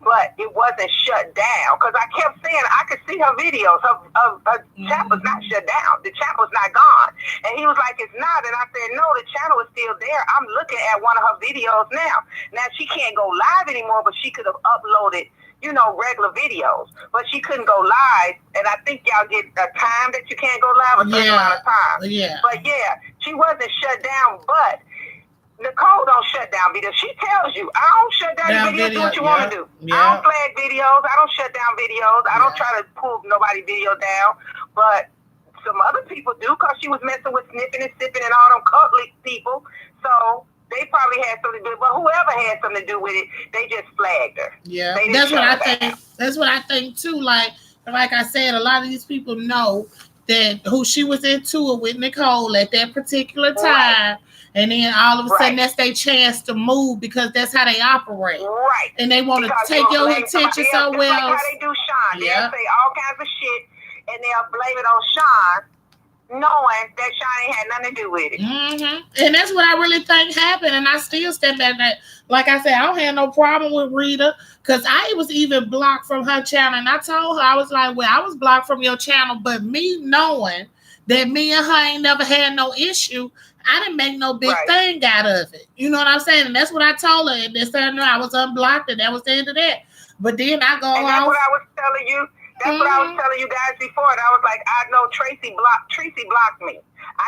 but it wasn't shut down, because I kept saying I could see her videos. Her channel was not shut down. The channel was not gone. And he was like, it's not. And I said, no, the channel is still there. I'm looking at one of her videos now. Now, she can't go live anymore, but she could have uploaded, you know, regular videos. But she couldn't go live. And I think y'all get a time that you can't go live, a certain amount of time. Yeah. But yeah, she wasn't shut down, but Nicole don't shut down videos. She tells you, I don't shut down videos. Do what you want to do. Yeah. I don't flag videos. I don't shut down videos. I don't try to pull nobody's video down. But some other people do, because she was messing with sniffing and sipping and all them cuddly people. So they probably had something to do. But whoever had something to do with it, they just flagged her. Yeah, that's what I think. That's what I think too. Like I said, a lot of these people know that who she was into it with Nicole at that particular time. Right. And then all of a sudden, that's their chance to move, because that's how they operate. Right. And they want to take your attention so well. Like how they do Sean. They'll say all kinds of shit, and they'll blame it on Sean, knowing that Sean ain't had nothing to do with it. Mm-hmm. And that's what I really think happened. And I still stand back that. Like I said, I don't have no problem with Rita, because I was even blocked from her channel. And I told her, I was like, well, I was blocked from your channel, but me knowing that me and her ain't never had no issue, I didn't make no big thing out of it. You know what I'm saying? And that's what I told her. And they said, no, I was unblocked, and that was the end of that. But then I go and that's what I was telling you. That's what I was telling you guys before. And I was like, I know Tracy blocked me.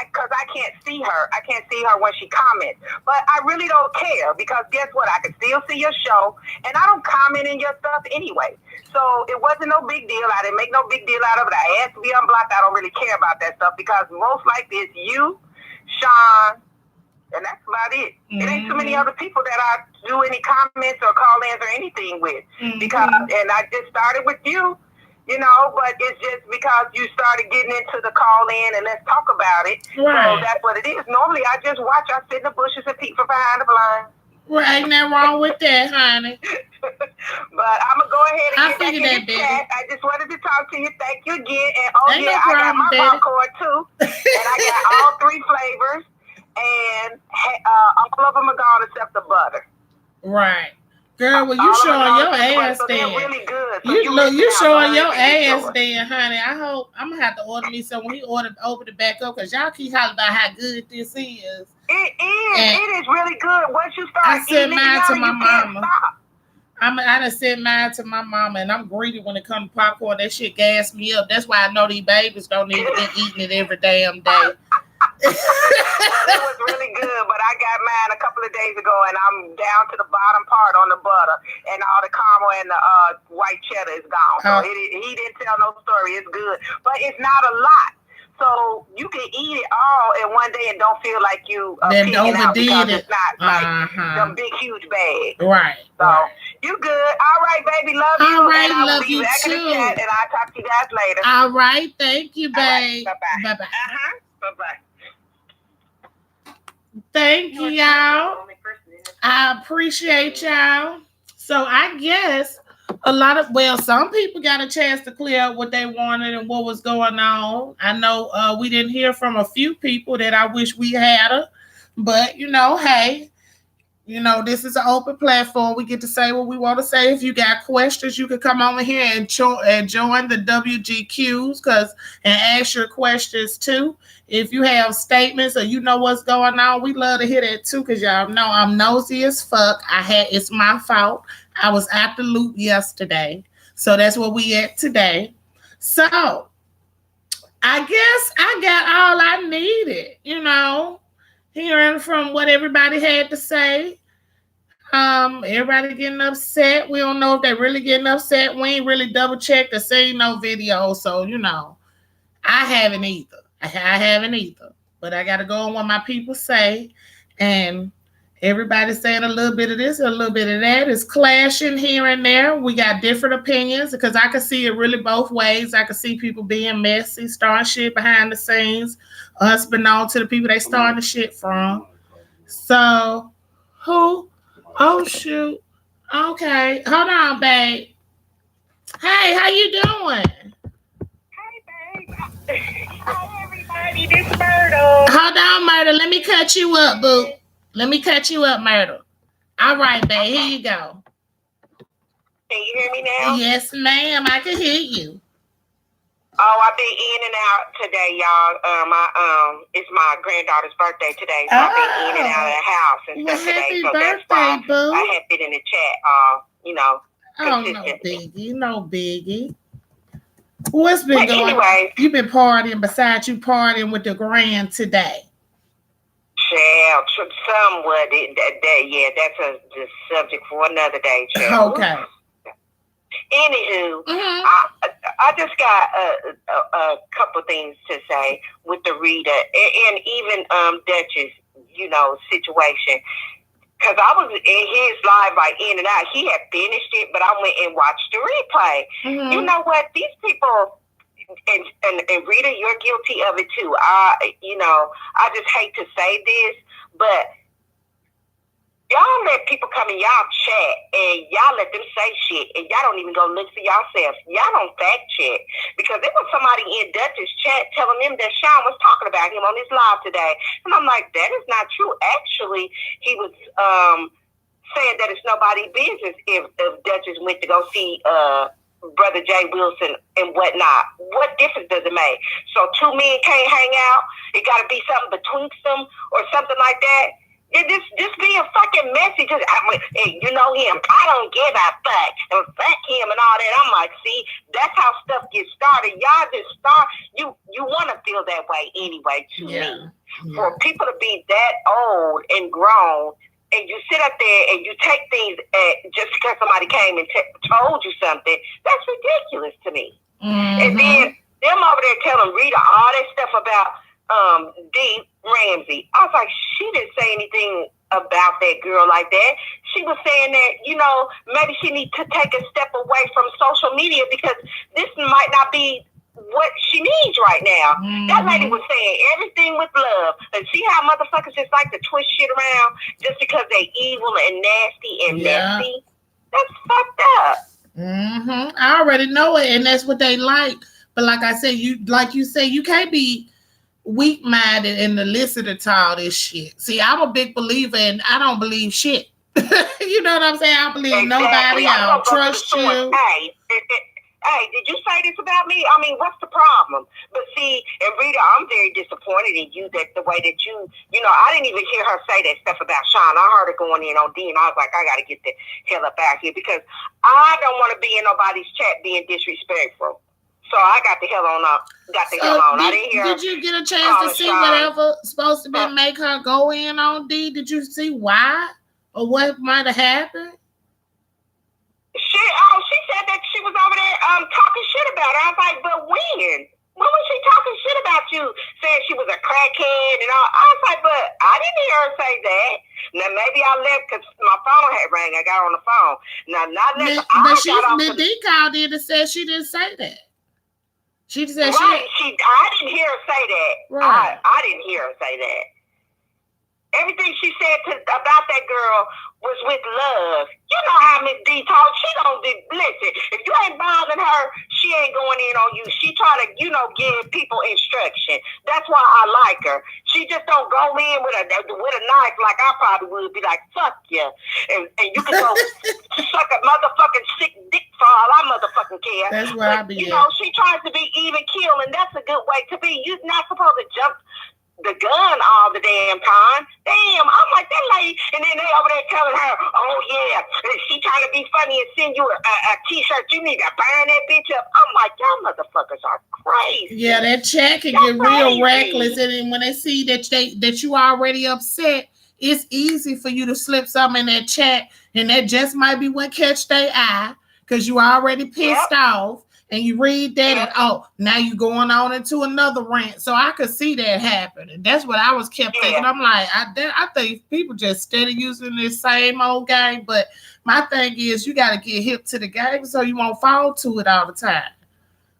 Because I can't see her. I can't see her when she comments. But I really don't care, because guess what? I can still see your show, and I don't comment in your stuff anyway. So it wasn't no big deal. I didn't make no big deal out of it. I asked to be unblocked. I don't really care about that stuff, because most likely it's you, Sean, and that's about it. It ain't too many other people that I do any comments or call-ins or anything with. Because, and I just started with you, you know, but it's just because you started getting into the call-in and let's talk about it. Right. So that's what it is. Normally, I just watch. I sit in the bushes and peek from behind the blinds. Well, ain't nothing wrong with that, honey. But I'm going to go ahead and get back in the chat. I just wanted to talk to you. Thank you again. And I got my popcorn too. And I got all 3 flavors. And all of them are gone except the butter. Right. Girl, well, you showing your ass so then. Really good. So you showing your ass then, honey. I hope I'm going to have to order me some when he open it back up, because y'all keep hollering about how good this is. It is. And it is really good. Once you start I sent mine to my mama. I done sent mine to my mama, and I'm greedy when it comes to popcorn. That shit gas me up. That's why I know these babies don't need to be eating it every damn day. It was really good, but I got mine a couple of days ago, and I'm down to the bottom part on the butter, and all the caramel and the white cheddar is gone. So he didn't tell no story. It's good, but it's not a lot. So you can eat it all in one day and don't feel like you then overdid it. It's not like some big, huge bag. Right. So you good. All right, baby. Love you. All right, and I love will be you back too. In the chat, and I'll talk to you guys later. All right. Thank you, babe. Right, bye-bye. Bye-bye. Bye-bye. Thank you, y'all. I appreciate y'all. So I guess some people got a chance to clear up what they wanted and what was going on. I know we didn't hear from a few people that I wish we had, but hey, this is an open platform. We get to say what we want to say. If you got questions, you can come over here and join the WGQs and ask your questions too. If you have statements or you know what's going on, we love to hear that too, because y'all know I'm nosy as fuck. It's my fault. I was out the loop yesterday. So that's where we at today. So I guess I got all I needed, hearing from what everybody had to say. Everybody getting upset. We don't know if they're really getting upset. We ain't really double checked to see no video. So, I haven't either. I haven't either. But I got to go on what my people say. And everybody's saying a little bit of this, a little bit of that. It's clashing here and there. We got different opinions because I can see it really both ways. I can see people being messy, starting shit behind the scenes, unbeknown to the people they starting the shit from. So, who? Oh, shoot. Okay. Hold on, babe. Hey, how you doing? Hi, everybody. This Myrtle. Hold on, Myrtle. Let me cut you up, boo. Let me cut you up, Myrtle. All right, babe. Here you go. Can you hear me now? Yes, ma'am. I can hear you. Oh, I've been in and out today, y'all. It's my granddaughter's birthday today, so I've been in and out of the house and Well, stuff today. happy So that's birthday, why boo. I have been in the chat, Oh, no consistently. biggie. No biggie. What's been But going on? anyway, You've been partying besides you partying with the grand today. child, somewhat. Yeah, that's the subject for another day, child. Okay. Anywho, Mhm. I just got a couple things to say with the Rita and even Dutch's, situation. Because I was in his live like in and out. He had finished it, but I went and watched the replay. Mhm. You know what? These people, and Rita, you're guilty of it too. I just hate to say this, but y'all let people come in y'all chat and y'all let them say shit and y'all don't even go look for yourself. Y'all don't fact check. Because there was somebody in Dutch's chat telling them that Sean was talking about him on his live today. And I'm like, that is not true. Actually, he was saying that it's nobody's business if Dutchess went to go see Brother Jay Wilson and whatnot. What difference does it make? So two men can't hang out? It got to be something betwixt them or something like that? Just being fucking messy. Hey, you know him. I don't give a fuck. And fuck him and all that. I'm like, see, that's how stuff gets started. Y'all just start. You want to feel that way anyway, to me. For people to be that old and grown, and you sit up there and you take things just because somebody came and told you something, that's ridiculous to me. Mm-hmm. And then them over there telling Rita all that stuff about D. Ramsey. I was like, she didn't say anything about that girl like that. She was saying that, maybe she needs to take a step away from social media because this might not be what she needs right now. Mm-hmm. That lady was saying everything with love. And see how motherfuckers just like to twist shit around just because they evil and nasty and messy? That's fucked up. Mm-hmm. I already know it, and that's what they like. But like I said, you say, you can't be weak-minded and to listen to all this shit. See, I'm a big believer, and I don't believe shit. You know what I'm saying? I don't believe nobody. I don't trust you. Hey, did you say this about me? I mean, what's the problem? But see, and Rita, I'm very disappointed in you that the way that you I didn't even hear her say that stuff about Sean. I heard her going in on D, and I was like, I got to get the hell up out here because I don't want to be in nobody's chat being disrespectful. So I got the hell on up. I didn't hear. Did you get a chance to see whatever supposed to be make her go in on D? Did you see why or what might have happened? She said that she was over there talking shit about her. I was like, but when? When was she talking shit about you? Saying she was a crackhead and all. I was like, but I didn't hear her say that. Now maybe I left because my phone had rang. I got on the phone. Now not left. But D called in and said she didn't say that. She said I didn't hear her say that. Right. I didn't hear her say that. Everything she said about that girl was with love. You know how Miss D talks. She don't listen. If you ain't bothering her, she ain't going in on you. She try to, give people instruction. That's why I like her. She just don't go in with a knife like I probably would. Be like, fuck you, and you can go suck a motherfucking sick dick for all I motherfucking care. That's where I be. She tries to be even keel, and that's a good way to be. You're not supposed to jump the gun all the damn time. Damn, I'm like that lady, and then they over there telling her, oh yeah, she trying to be funny and send you a t-shirt. You need to burn that bitch up. I'm like, y'all motherfuckers are crazy. Yeah, that chat can get real reckless, and then when they see that you already upset, it's easy for you to slip something in that chat, and that just might be what catch their eye because you already pissed off. and you read that, and now you going on into another rant. So I could see that happening. That's what I was kept thinking. I'm like, I think people just steady using this same old game. But my thing is, you got to get hip to the game so you won't fall to it all the time.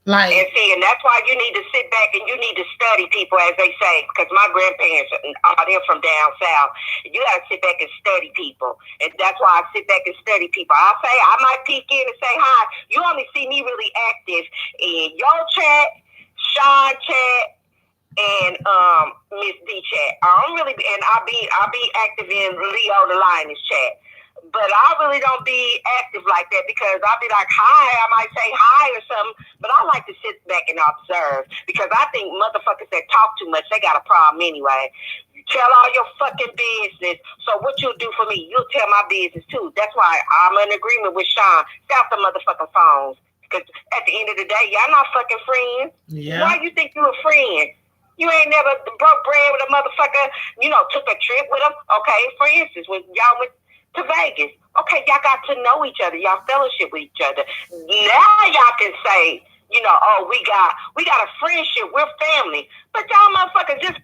Like, and that's why you need to sit back and you need to study people, as they say, because my grandparents are they're from down south. You got to sit back and study people, and that's why I sit back and study people. I might peek in and say hi. You only see me really active in your chat, Sean chat, and Miss D chat. I don't really, and I'll be active in Leo the Lioness chat. But I really don't be active like that because I'll be like, hi, I might say hi or something. But I like to sit back and observe because I think motherfuckers that talk too much, they got a problem anyway. You tell all your fucking business. So what you'll do for me, you'll tell my business too. That's why I'm in agreement with Sean. Stop the motherfucking phones. Because at the end of the day, y'all not fucking friends. Yeah. Why you think you a friend? You ain't never broke bread with a motherfucker, took a trip with him. Okay, for instance, when y'all went to Vegas. Okay, y'all got to know each other. Y'all fellowship with each other. Now y'all can say, we got a friendship. We're family. But y'all motherfuckers just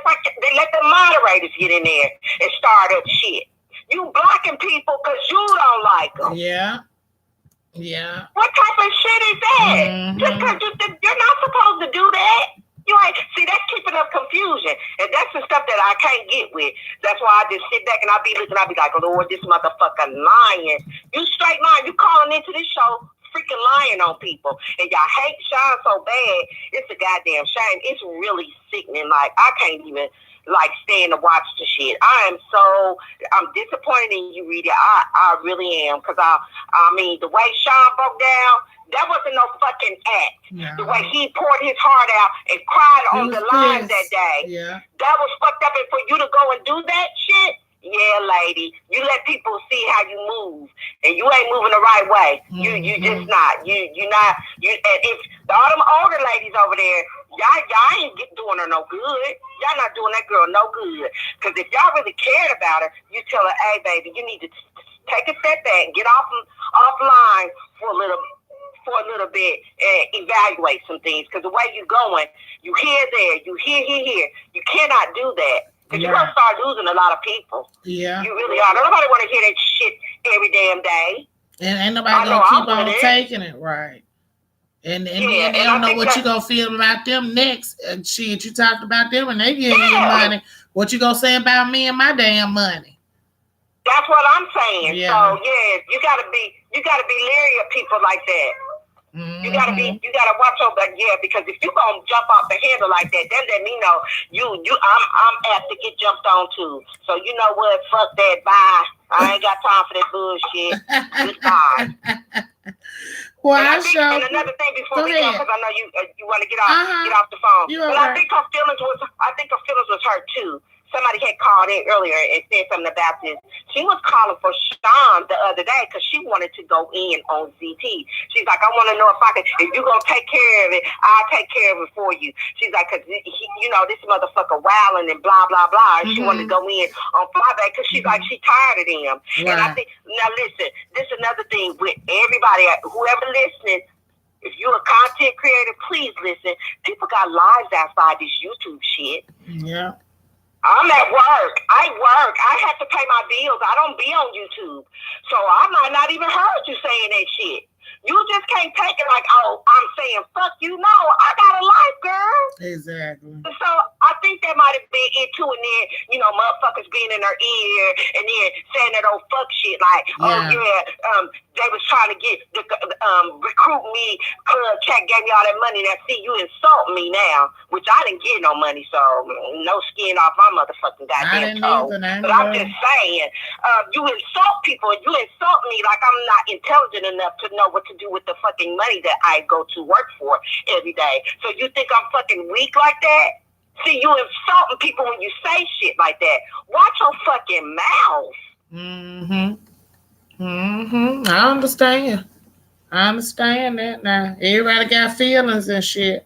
like they let the moderators get in there and start up shit. You blocking people because you don't like them. Yeah. Yeah. What type of shit is that? Mm-hmm. Just because you're not supposed to do that. You ain't see that's keeping up confusion, and that's the stuff that I can't get with. That's why I just sit back and I be looking. I be like, Lord, this motherfucker lying. You straight lying. You calling into this show, freaking lying on people, and y'all hate Sean so bad. It's a goddamn shame. It's really sickening. Like I can't even stand to watch the shit. I'm disappointed in you, Rita. I really am because I mean the way Sean broke down. That wasn't no fucking act. No. The way he poured his heart out and cried on the line that day. Yeah. That was fucked up. And for you to go and do that shit, yeah, lady, you let people see how you move, and you ain't moving the right way. Mm-hmm. You just not. You're not. And if all them older ladies over there, y'all ain't doing her no good. Y'all not doing that girl no good. Because if y'all really cared about her, you tell her, hey, baby, you need to take a step back, get offline for a little bit and evaluate some things. Because the way you're going, you here, there, you here. You cannot do that. Because you're going to start losing a lot of people. Yeah. You really are. Nobody want to hear that shit every damn day. And ain't nobody going to keep on taking it, right. And then they don't know what you going to feel about them next. And shit, you talked about them and they give you your money. What you going to say about me and my damn money? That's what I'm saying. Yeah. So, you got to be leery of people like that. Mm-hmm. You gotta watch over that, because if you gonna jump off the handle like that, then let me know I'm apt to get jumped on too. So you know what? Fuck that. Bye. I ain't got time for that bullshit. Goodbye. Well, and another thing before we go, because I know you want to get off the phone. I think her feelings was hurt too. Somebody had called in earlier and said something about this. She was calling for Sean the other day because she wanted to go in on ZT. She's like, I want to know if you're going to take care of it, I'll take care of it for you. She's like, because, this motherfucker wilding and blah, blah, blah. And she wanted to go in on flyback because she's like, she tired of them. Right. And I think, now listen, this is another thing with everybody, whoever listening, if you're a content creator, please listen. People got lives outside this YouTube shit. Yeah. I'm at work. I work. I have to pay my bills. I don't be on YouTube. So I might not even heard you saying that shit. You just can't take it like, oh, I'm saying, fuck you. No, I got a life, girl. Exactly. So I think that might have been it too. And then, motherfuckers being in her ear and then saying that old fuck shit like, they was trying to get recruit me. Club Check gave me all that money. Now, see, you insult me now, which I didn't get no money. So no skin off my motherfucking goddamn toe. But I'm just saying, you insult people. You insult me like I'm not intelligent enough to know what to do with the fucking money that I go to work for every day. So you think I'm fucking weak like that? See, you insulting people when you say shit like that. Watch your fucking mouth. I understand that now. Everybody got feelings and shit.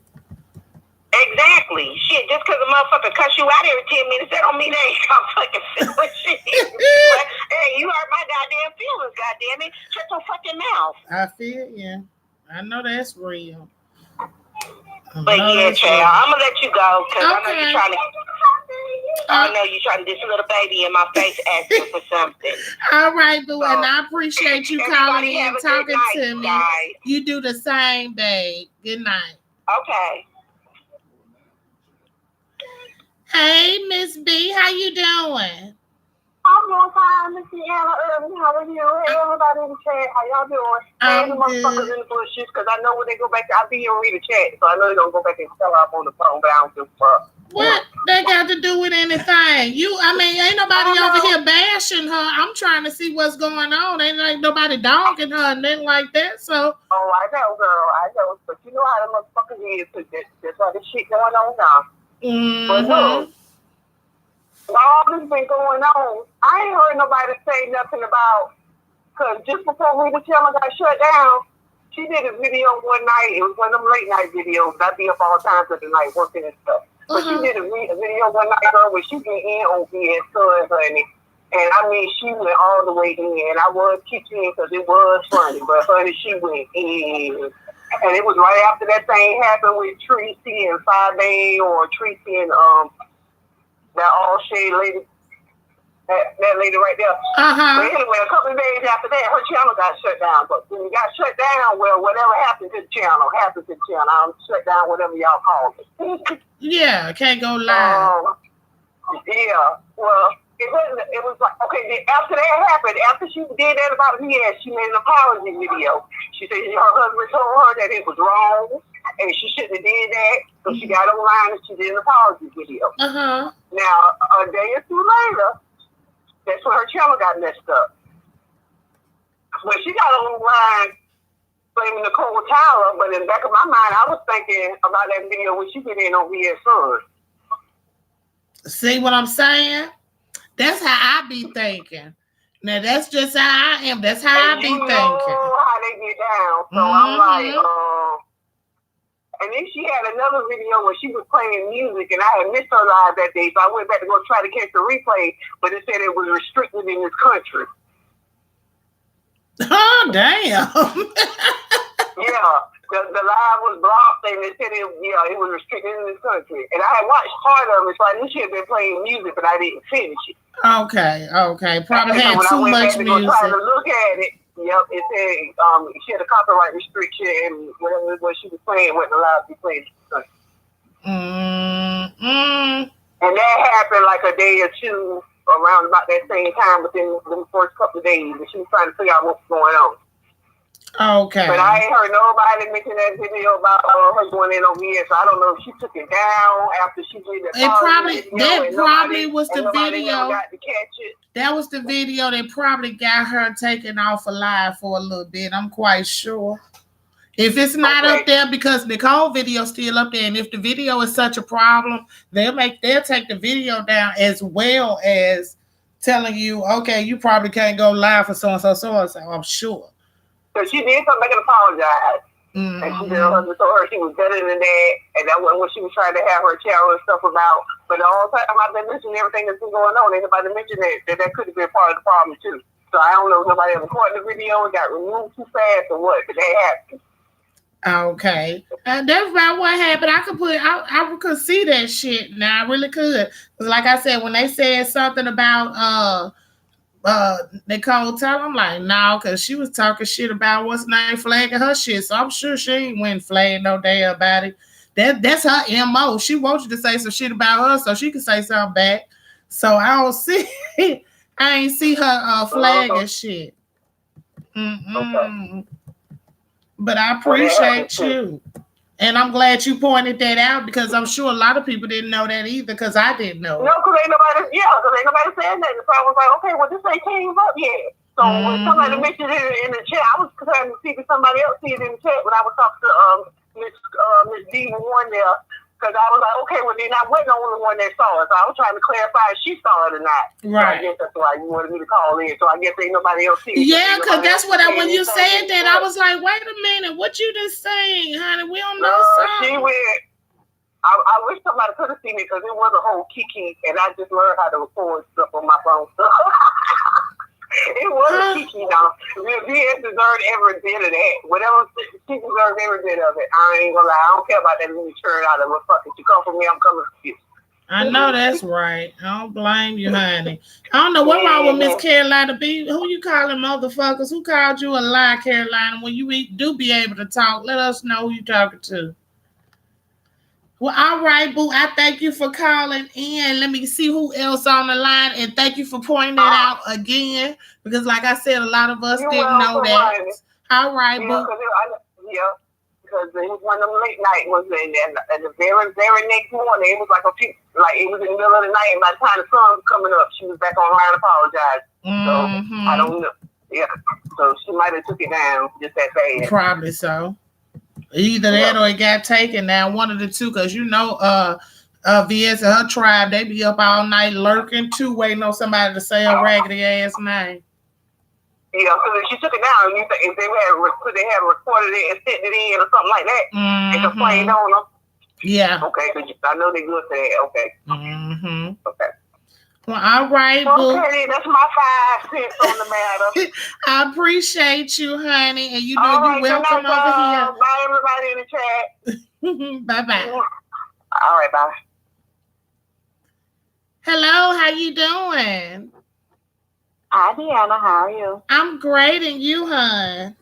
Exactly. Shit, just because a motherfucker cuss you out every 10 minutes, that don't mean they ain't got fucking feelings. Shit. Hey, you hurt my goddamn feelings, goddamn it. Shut your fucking mouth. I feel you. I know that's real. But yeah, child, I'm gonna let you go because I know Okay. you're trying to. I know you're trying to this little baby in my face asking for something. All right, boo, So, and I appreciate you calling everybody in have and a good talking night, to me. guys. You do the same, babe. Good night. Okay. Hey, Miss B, how you doing? I'm doing fine, Miss Deanna Irving. How are you? Hey, everybody in the chat. How y'all doing? I'm the motherfuckers good. in the bushes, because I know when they go back, I'll be here and read the chat, so I know they're going to go back and tell up on the phone, but I don't give a fuck. What they got to do with anything? Ain't nobody over here bashing her. I'm trying to see what's going on. Ain't like nobody dogging her and nothing like that. So, Oh, I know, girl. I know. But you know how the motherfuckers is, because there's all this shit going on now. But look, all this been going on, I ain't heard nobody say nothing about, because just before Rita Channel got shut down, she did a video one night. It was one of them late night videos. I be up all times of the night working and stuff. But she did a video one night, girl, where she been in on being son, honey. And I mean, she went all the way in. I was kicking because it was funny, but honey, she went in. And it was right after that thing happened with Tracy and 5A, or Tracy and that all shade lady, that lady right there. But anyway, a couple of days after that, her channel got shut down. But when it got shut down, well, whatever happened to the channel happened to the channel. I'll shut down whatever y'all call it. yeah, can't go live. Yeah, well, it was like, okay, after that happened, after she did that about a year, she made an apology video. She said her husband told her that it was wrong and she shouldn't have did that. So she got online and she did an apology video. Now, a day or two later, that's when her channel got messed up. When she got online blaming Nicole Tyler, but in the back of my mind, I was thinking about that video when she did in on VS Son. See what I'm saying? That's how I be thinking. Now that's just how I am. That's how I be thinking. How they get down. So I'm like, and then she had another video where she was playing music, and I had missed her live that day, so I went back to go try to catch the replay, but it said it was restricted in this country. Oh, damn. Yeah, the live was blocked, and they said it was restricted in this country. And I had watched part of it, so I knew she had been playing music, but I didn't finish it. Okay. Probably had too much music. When I went back to go try to look at it, it said she had a copyright restriction, and whatever it was she was playing wasn't allowed to be played. And that happened like a day or two around about that same time within the first couple of days, and she was trying to figure out what was going on. Okay. But I ain't heard nobody mention that video about her going in on VS. So I don't know if she took it down after she did that. That probably was the video. Got to catch it. That was the video that probably got her taken off alive for a little bit. I'm quite sure. If it's not up there, because Nicole's video still up there, and if the video is such a problem, they'll take the video down, as well as telling you, okay, you probably can't go live for so and so. I'm sure. So she did come back and apologize. And she said her husband told her she was better than that, and that wasn't what she was trying to have her channel and stuff about. But the whole time I've been mentioning everything that's been going on, ain't nobody mentioned that could have been part of the problem too. So I don't know if nobody ever caught the video and got removed too fast or what, but that happened. Okay, that's about what happened. I could see that shit now. I really could. Like I said, when they said something about Nicole Tyler, I'm like, no, because she was talking shit about what's name flagging her shit. So I'm sure she ain't went flagging no damn about it. That's her MO. She wants you to say some shit about her so she can say something back. So I don't see, I ain't see her flagging shit. But I appreciate you. And I'm glad you pointed that out, because I'm sure a lot of people didn't know that either, because I didn't know. No, because ain't nobody saying that. So I was like, okay, well, this ain't came up yet. So when somebody mentioned it in the chat, I was trying to see if somebody else see it in the chat when I was talking to Miss Diva one there, because I was like, okay, well, then I wasn't the only one that saw it. So I was trying to clarify if she saw it or not. Right. So I guess that's why you wanted me to call in. So I guess ain't nobody else see it. Yeah, because that's what when you said that, I was like, wait a minute, what you just saying, honey? We don't know something. She went. I wish somebody could have seen it, because it was a whole kiki, and I just learned how to record stuff on my phone. It was Kiki, though. VS deserved every bit of that. Whatever, she deserved every bit of it. I ain't gonna lie. I don't care about that when you turn out of what fuck. If you come for me, I'm coming for you. I know that's right. I don't blame you, honey. I don't know what wrong with Miss Carolina B. Who you calling motherfuckers? Who called you a lie, Carolina? When you do be able to talk, let us know who you talking to. Well, all right, boo. I thank you for calling in. Let me see who else on the line, and thank you for pointing that out again. Because, like I said, a lot of us didn't know that. Right. All right, boo. Because it was one of them late night ones, and the very, very next morning, it was like it was in the middle of the night, and by the time the sun was coming up, she was back online apologizing. So, I don't know. Yeah, so she might have took it down just that fast. Probably so. Either that or it got taken down, one of the two, because VS and her tribe, they be up all night lurking too, waiting on somebody to say a raggedy ass name. Yeah, because if she took it down, if they had recorded it and sent it in or something like that, and complained on them. Yeah. Okay, I know they good for that. Okay. Okay. Well, all right, boo. Okay, that's my 5 cents on the matter. I appreciate you, honey, and you know you're welcome over here. Bye, everybody in the chat. Bye-bye. All right, bye. Hello, how you doing? Hi, Deanna. How are you? I'm great, and you, hon?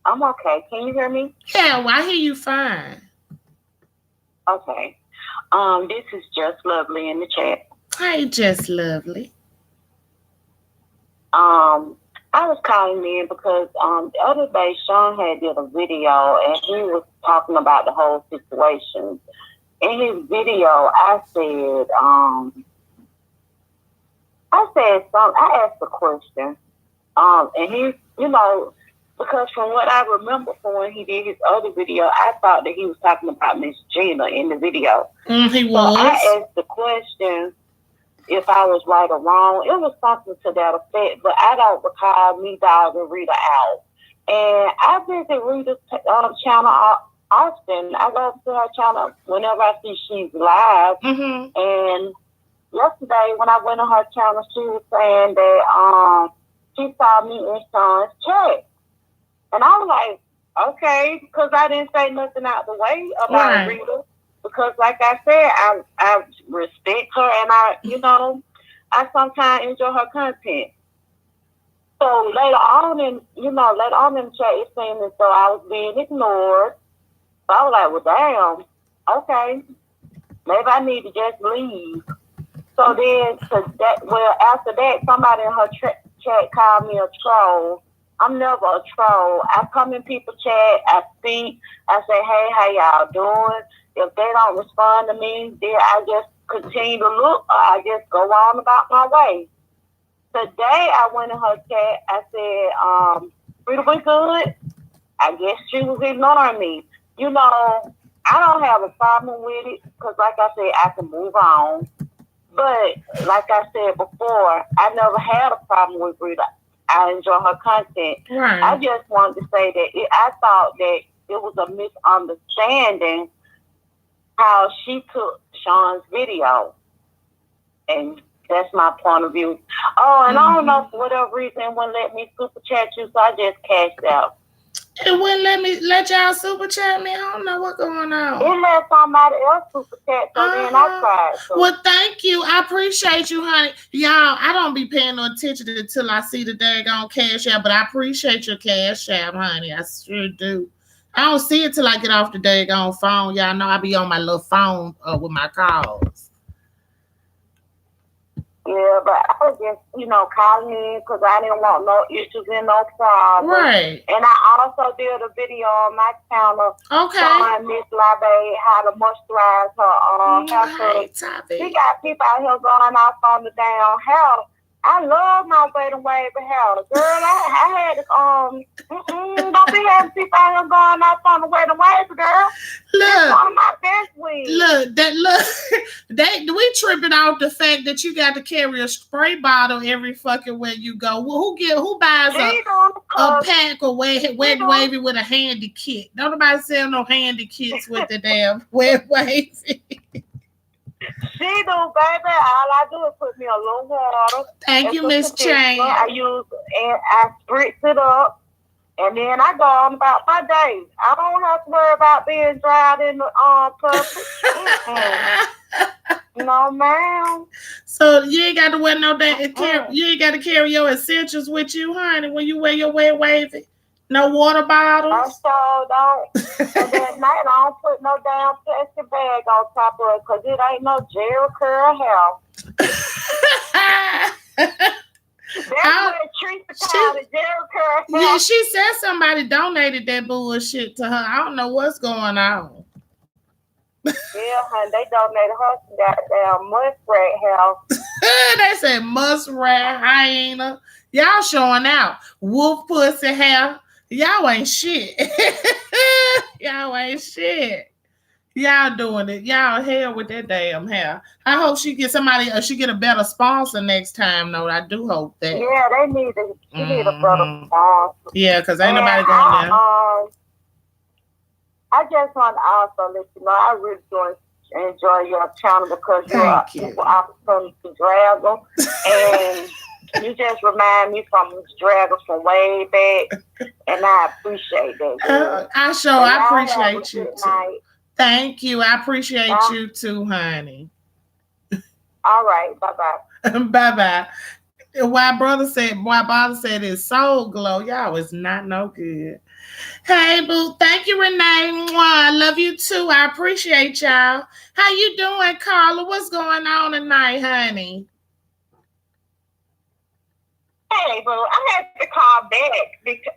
I'm okay. Can you hear me? Yeah, well, I hear you fine. Okay. This is Just Lovely in the chat. Hey, Just Lovely. I was calling in because the other day Sean had did a video and he was talking about the whole situation. In his video, I asked a question. And he, because from what I remember from when he did his other video, I thought that he was talking about Miss Gina in the video. He was. So I asked the question if I was right or wrong. It was something to that effect, but I don't recall me dogging Rita out. And I visit Rita's channel often. I go to her channel whenever I see she's live. And yesterday when I went on her channel, she was saying that she saw me in Sean's chat. And I was like, okay, because I didn't say nothing out the way about Rita. Because like I said, I respect her and I sometimes enjoy her content. So later on in the chat, it seemed as though I was being ignored. So I was like, well, damn, okay, maybe I need to just leave. So then, after that, somebody in her chat called me a troll. I'm never a troll. I come in people's chat, I speak, I say, hey, how y'all doing? If they don't respond to me, then I just continue to look, or I just go on about my way. Today, I went in her chat, I said, Rita, we good? I guess she was ignoring me. I don't have a problem with it, because like I said, I can move on. But like I said before, I never had a problem with Rita. I enjoy her content. Right. I just wanted to say that I thought that it was a misunderstanding how she took Sean's video. And that's my point of view. Oh, and I don't know, for whatever reason, it wouldn't let me super chat you, so I just cashed out. It wouldn't let y'all super chat me. I don't know what's going on. It let somebody else super chat, so then I tried. So. Well, thank you. I appreciate you, honey. Y'all, I don't be paying no attention until I see the daggone cash app, but I appreciate your cash app, honey. I sure do. I don't see it till I get off the daggone phone. Y'all know I be on my little phone with my calls. Yeah, but I was just, calling in because I didn't want no issues and no problems. Right. And I also did a video on my channel showing Miss Labe how to moisturize her hair. She got people out here going off on the damn hair. I love my wet and wavy hair. Girl, I had don't be having people out here going off on the wet and wavy, girl. Look, that's one of my best wigs. We tripping off the fact that you got to carry a spray bottle every fucking where you go. Well, who buys a pack of wet and wavy with a handy kit? Don't nobody sell no handy kits with the damn wet wavy. She do, baby. All I do is put me a little water. Thank you, Miss Chan. I use and I spritz it up, and then I go on about my day. I don't have to worry about being dried in the public. No, ma'am. So you ain't got to wear no damn. You ain't got to carry your essentials with you, honey, when you wear your wet wavy. No water bottles. I sure don't. And that night I don't put no damn plastic bag on top of it because it ain't no Jerry curl hair. That's what Teresa called it, Jerry curl hair. Yeah, she said somebody donated that bullshit to her. I don't know what's going on. Yeah, honey, they donated her some goddamn muskrat hair. They said muskrat, hyena. Y'all showing out. Wolf pussy hair. Y'all ain't shit. Y'all ain't shit. Y'all doing it. Y'all hell with that damn hair. I hope she get somebody. She get a better sponsor next time. though. I do hope that. Yeah, they need a. She need a better sponsor. Yeah, because ain't nobody going there. I just want to also let you know I really do enjoy your channel because you are people opportunity to drag them, and you just remind me from draggers from way back, and I appreciate that. I appreciate you too. Night. Thank you. I appreciate you too, honey. All right. Bye-bye. Bye-bye. Why Father said it's soul glow. Y'all is not no good. Hey, boo. Thank you, Renee. I love you too. I appreciate y'all. How you doing, Carla? What's going on tonight, honey? Hey, boo. I had to call back because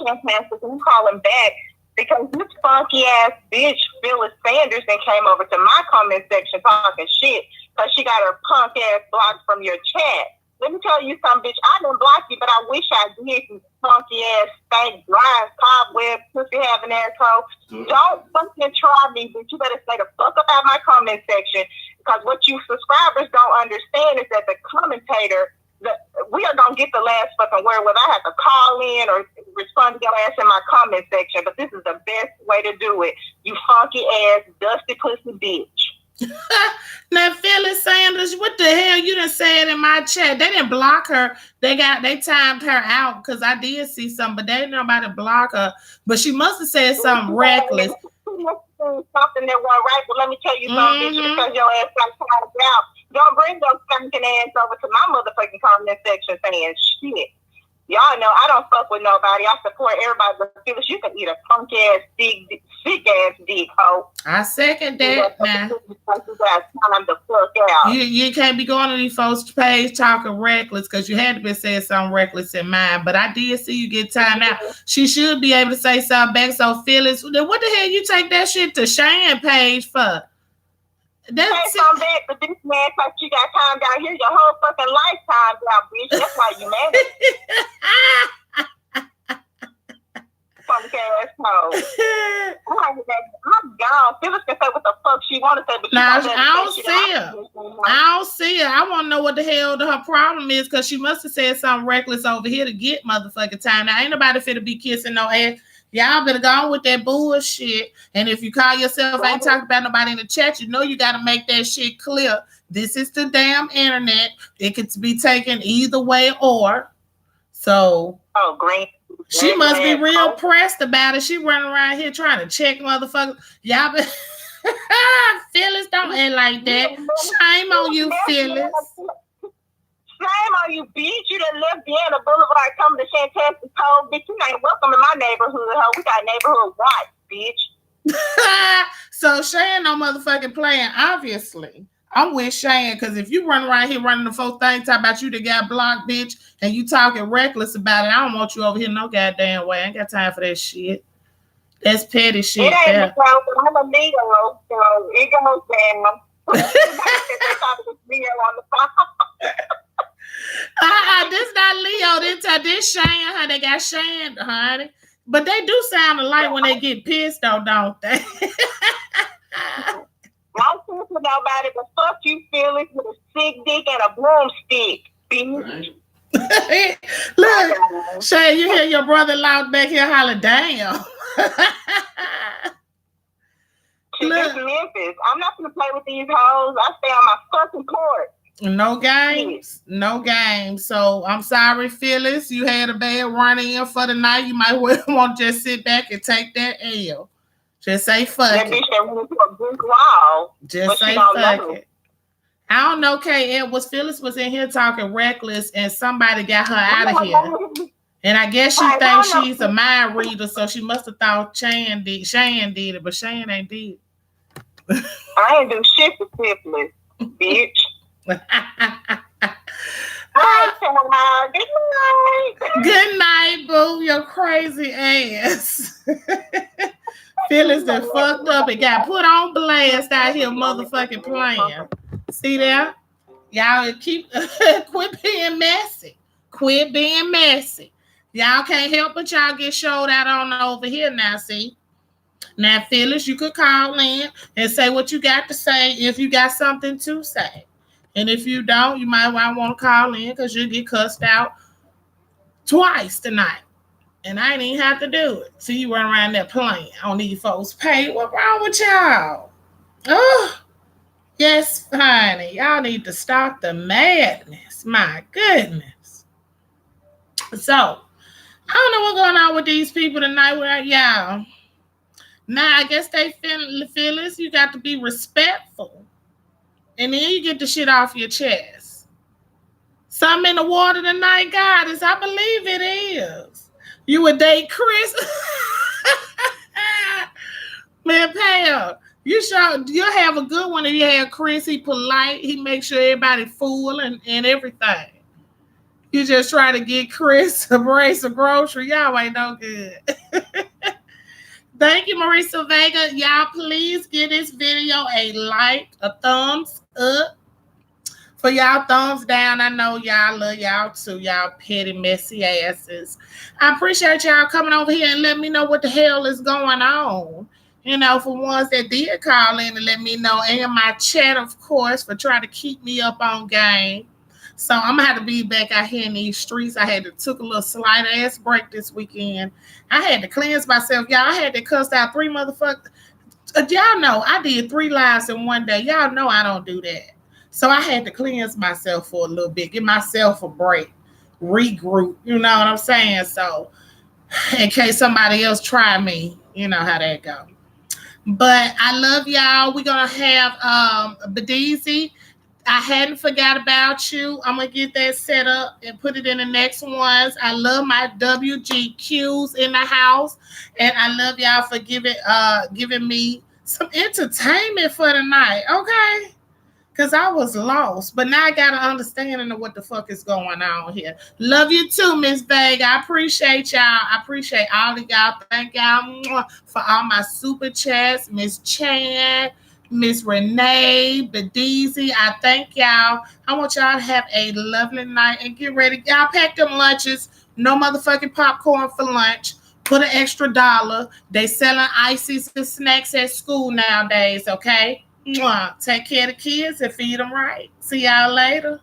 I'm calling back because this funky ass bitch, Phyllis Sanders, then came over to my comment section talking shit because she got her punk ass blocked from your chat. Let me tell you something, bitch. I didn't block you, but I wish I did, you funky ass, stank, blind, cobweb, pussy having asshole. Don't fucking try me, bitch. You better stay the fuck up out my comment section because what you subscribers don't understand is that the commentator, we are going to get the last fucking word whether I have to call in or respond to your ass in my comment section, but this is the best way to do it. You funky ass, dusty pussy bitch. Now, Phyllis Sanders, what the hell? You done said in my chat. They didn't block her. They timed her out because I did see something, but they didn't nobody block her. But she must have said something reckless. Something that wasn't right, but let me tell you something, bitch, because your ass got timed out. Don't bring those stinking ass over to my motherfucking comment section saying shit. Y'all know I don't fuck with nobody. I support everybody. But Phyllis, you can eat a punk ass, sick ass dick, hoe. I second that. Now you can't be going to these folks' page talking reckless because you had to be saying something reckless in mine. But I did see you get timed out. She should be able to say something back. So Phyllis, what the hell you take that shit to Cheyenne page for? That's something back, but this man thought you got time down here your whole fucking lifetime down, bitch. That's why you mad. Funky asshole. I'm gone. Phyllis can say what the fuck she want to say, but I don't see her. I don't see her. I want to know what the hell her problem is because she must have said something reckless over here to get motherfucking time. Now ain't nobody finna be kissing no ass. Y'all better go on with that bullshit. And if you call yourself ain't talking about nobody in the chat, you know you got to make that shit clear. This is the damn internet. It could be taken either way or. So. Oh, great. She must be real pressed about it. She running around here trying to check motherfuckers. Y'all better. Phyllis, don't act like that. Shame on you, Phyllis. Shame on you, bitch. You done left Vienna Boulevard coming to Fantastic Cove. Bitch, you ain't welcome in my neighborhood, ho. We got neighborhood watch, bitch. So Cheyenne no motherfucking playing, obviously. I'm with Cheyenne, because if you run around here running the folks thing, talk about you that got blocked, bitch, and you talking reckless about it, I don't want you over here no goddamn way. I ain't got time for that shit. That's petty shit. It ain't the problem. I'm a Leo, so it goes down. Leo on the phone. This not Leo. This Cheyenne, honey. They got Cheyenne, honey. But they do sound alike when they get pissed, though, don't they? Don't talk to nobody, but fuck you, Phyllis, with a sick dick and a broomstick, bitch. Look, Shay, you hear your brother loud back here holler, damn. It's Memphis. I'm not gonna play with these hoes. I stay on my fucking court. No games. No games. So I'm sorry, Phyllis. You had a bad run in for the night. You might well want to just sit back and take that L. Just say fuck that it. Bitch that went into a brick wall. Just say fuck it. I don't know, KL. Phyllis was in here talking reckless and somebody got her out of here. And I guess she thinks she's a mind reader, so she must have thought Shan did it, but Shan ain't did. I ain't do shit for syphilis, bitch. Good night, boo. Your crazy ass. Phyllis that fucked up and got put on blast out here motherfucking playing. See there? Y'all quit being messy. Quit being messy. Y'all can't help but y'all get showed out on over here now, see? Now, Phyllis, you could call in and say what you got to say if you got something to say. And if you don't, you might want to call in because you'll get cussed out twice tonight. And I didn't even have to do it. So you run around there playing. I don't need folks paid. What's wrong with y'all? Oh, yes, honey. Y'all need to stop the madness. My goodness. So, I don't know what's going on with these people tonight with y'all. Now, I guess they Phyllis, you got to be respectful. And then you get the shit off your chest. Something in the water tonight, Goddess. I believe it is. You would date Chris? Man, Pam, you'll have a good one if you have Chris. He polite. He makes sure everybody full and everything. You just try to get Chris a brace of grocery. Y'all ain't no good. Thank you, Marisa Vega. Y'all, please give this video a like, a thumbs up. For y'all, thumbs down. I know y'all love y'all too. Y'all petty, messy asses. I appreciate y'all coming over here and let me know what the hell is going on. You know, for ones that did call in and let me know. And my chat, of course, for trying to keep me up on game. So I'm going to have to be back out here in these streets. I had to took a little slight ass break this weekend. I had to cleanse myself. Y'all, I had to cuss out 3 motherfuckers. Y'all know I did 3 lives in one day. Y'all know I don't do that. So I had to cleanse myself for a little bit, give myself a break, regroup. You know what I'm saying? So in case somebody else try me, you know how that go. But I love y'all. We're going to have Bedizi. I hadn't forgot about you. I'm going to get that set up and put it in the next ones. I love my WGQs in the house. And I love y'all for giving me some entertainment for the night. Okay? Because I was lost. But now I got an understanding of what the fuck is going on here. Love you too, Miss Vega. I appreciate y'all. I appreciate all of y'all. Thank y'all for all my super chats. Miss Chan, Miss Renee, Bedizi. I thank y'all. I want y'all to have a lovely night and get ready. Y'all pack them lunches. No motherfucking popcorn for lunch. Put an extra $1. They selling ices and snacks at school nowadays, okay? Take care of the kids and feed them right. See y'all later.